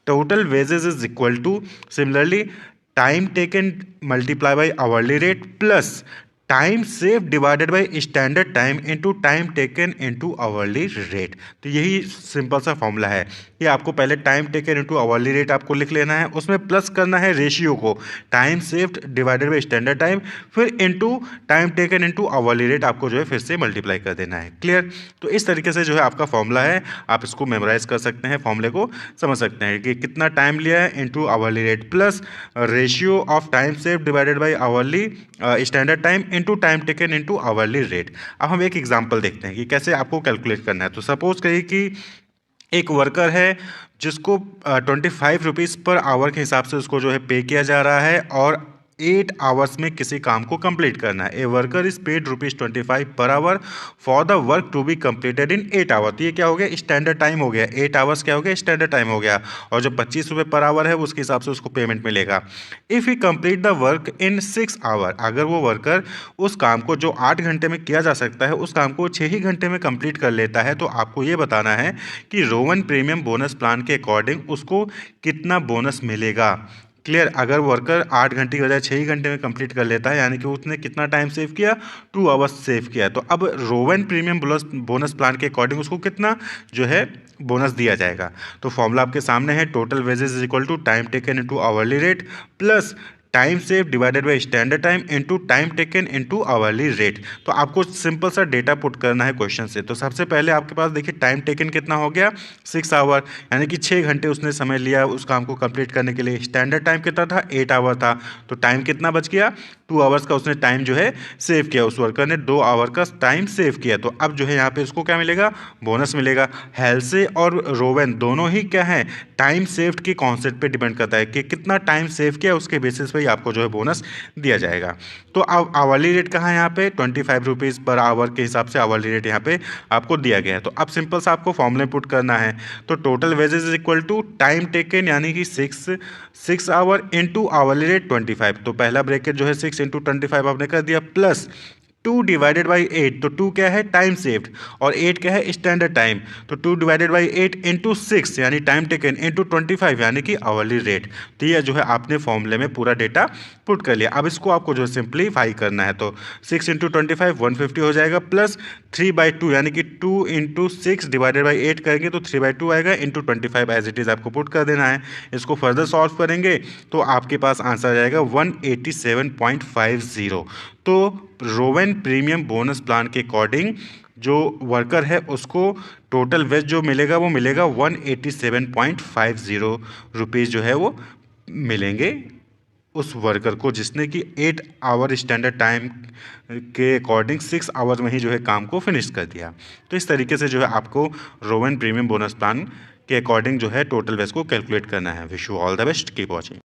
Total wages is equal to similarly time taken multiply by hourly rate plus time save divided by standard time into time taken into hourly rate. तो यही सिंपल सा फॉर्मूला है कि आपको पहले time taken into hourly rate आपको लिख लेना है, उसमें प्लस करना है रेशियो को time saved divided by standard time, फिर into time taken into hourly rate आपको जो है फिर से मल्टीप्लाई कर देना है। क्लियर? तो इस तरीके से जो है आपका फॉर्मूला है, आप इसको मेमोराइज कर सकते हैं, फॉर्मूले को समझ सकते हैं कि कितना टाइम लिया है into hourly rate plus ratio of time saved divided by hourly standard time into time taken into hourly rate. अब हम एक एग्जांपल देखते हैं कि कैसे आपको कैलकुलेट करना है। तो सपोज करिए कि एक वर्कर है जिसको 25 रुपीज़ पर आवर के हिसाब से उसको जो है पे किया जा रहा है और 8 आवर्स में किसी काम को कंप्लीट करना है। A worker is paid ₹25 per hour for the work to be completed in 8 hour. तो ये क्या हो गया? स्टैंडर्ड टाइम हो गया। 8 आवर्स क्या हो गया? स्टैंडर्ड टाइम हो गया। और जो 25 रुपये पर आवर है उसके हिसाब से उसको पेमेंट मिलेगा। If he complete the work in 6 hour, अगर वो वर्कर उस काम को जो 8 घंटे में किया जा सकता है उस काम को 6 ही घंटे में कंप्लीट कर लेता है, तो आपको ये बताना है कि रोवन प्रीमियम बोनस प्लान के अकॉर्डिंग उसको कितना बोनस मिलेगा। क्लियर? अगर वर्कर 8 घंटे की बजाय 6 ही घंटे में कंप्लीट कर लेता है, यानी कि उसने कितना टाइम सेव किया? 2 आवर्स सेव किया। तो अब रोवन प्रीमियम बोनस प्लान के अकॉर्डिंग उसको कितना जो है बोनस दिया जाएगा। तो फॉर्मूला आपके सामने है, total wages is equal to time taken into hourly rate plus time save divided by standard time into time taken into hourly rate. तो आपको सिंपल सा डेटा पुट करना है क्वेश्चन से। तो सबसे पहले आपके पास देखिए टाइम टेकन कितना हो गया? 6 आवर, यानी कि 6 घंटे उसने समय लिया उस काम को कंप्लीट करने के लिए। स्टैंडर्ड टाइम कितना था? 8 आवर था। तो टाइम कितना बच गया? 2 आवर्स का उसने टाइम जो है सेव किया, उस वर्कर ने 2 आवर का टाइम सेव किया। तो अब जो है यहाँ पे उसको क्या मिलेगा? बोनस मिलेगा। हेल्से और रोवन दोनों ही क्या है? टाइम सेव्ड के कॉन्सेप्ट पे डिपेंड करता है कि कितना टाइम सेव किया, उसके बेसिस पे ही आपको जो है बोनस दिया जाएगा। तो अब आवर्ली रेट कहाँ है? यहाँ पे 25 रुपीज़ पर आवर के हिसाब से आवर्ली रेट यहाँ पे आपको दिया गया है। तो अब सिंपल सा आपको फॉर्मूले पुट करना है। तो total wages is equal to time taken, यानी कि 6 आवर इंटू आवर्ली रेट 25। तो पहला ब्रैकेट जो है 6 इंटू 25 आपने कर दिया प्लस 2 डिवाइडेड बाई 8। तो 2 क्या है? टाइम सेव्ड, और 8 क्या है? Standard time. तो 2 डिवाइडेड बाई 8 इंटू 6 यानी टाइम टेकन इंटू 25 यानी कि आवर्ली रेट। तो ये जो है आपने फॉर्मूले में पूरा डेटा पुट कर लिया। अब इसको आपको जो है सिंप्लीफाई करना है। तो 6 इंटू 25 150 हो जाएगा प्लस 3/2 यानी कि 2 इंटू 6 डिवाइडेड बाई 8 करेंगे तो 3/2 आएगा इंटू 25 एज इट इज़ आपको पुट कर देना है। इसको फर्दर सॉल्व करेंगे तो आपके पास आंसर आ जाएगा 187.50। तो रोवन प्रीमियम बोनस प्लान के अकॉर्डिंग जो वर्कर है उसको टोटल वेज जो मिलेगा वो मिलेगा 187.50 रुपीज़ जो है वो मिलेंगे उस वर्कर को जिसने कि 8 आवर स्टैंडर्ड टाइम के अकॉर्डिंग 6 आवर में ही जो है काम को फिनिश कर दिया। तो इस तरीके से जो है आपको रोवन प्रीमियम बोनस प्लान के अकॉर्डिंग जो है टोटल वेज को कैलकुलेट करना है। Wish you all the best, keep watching.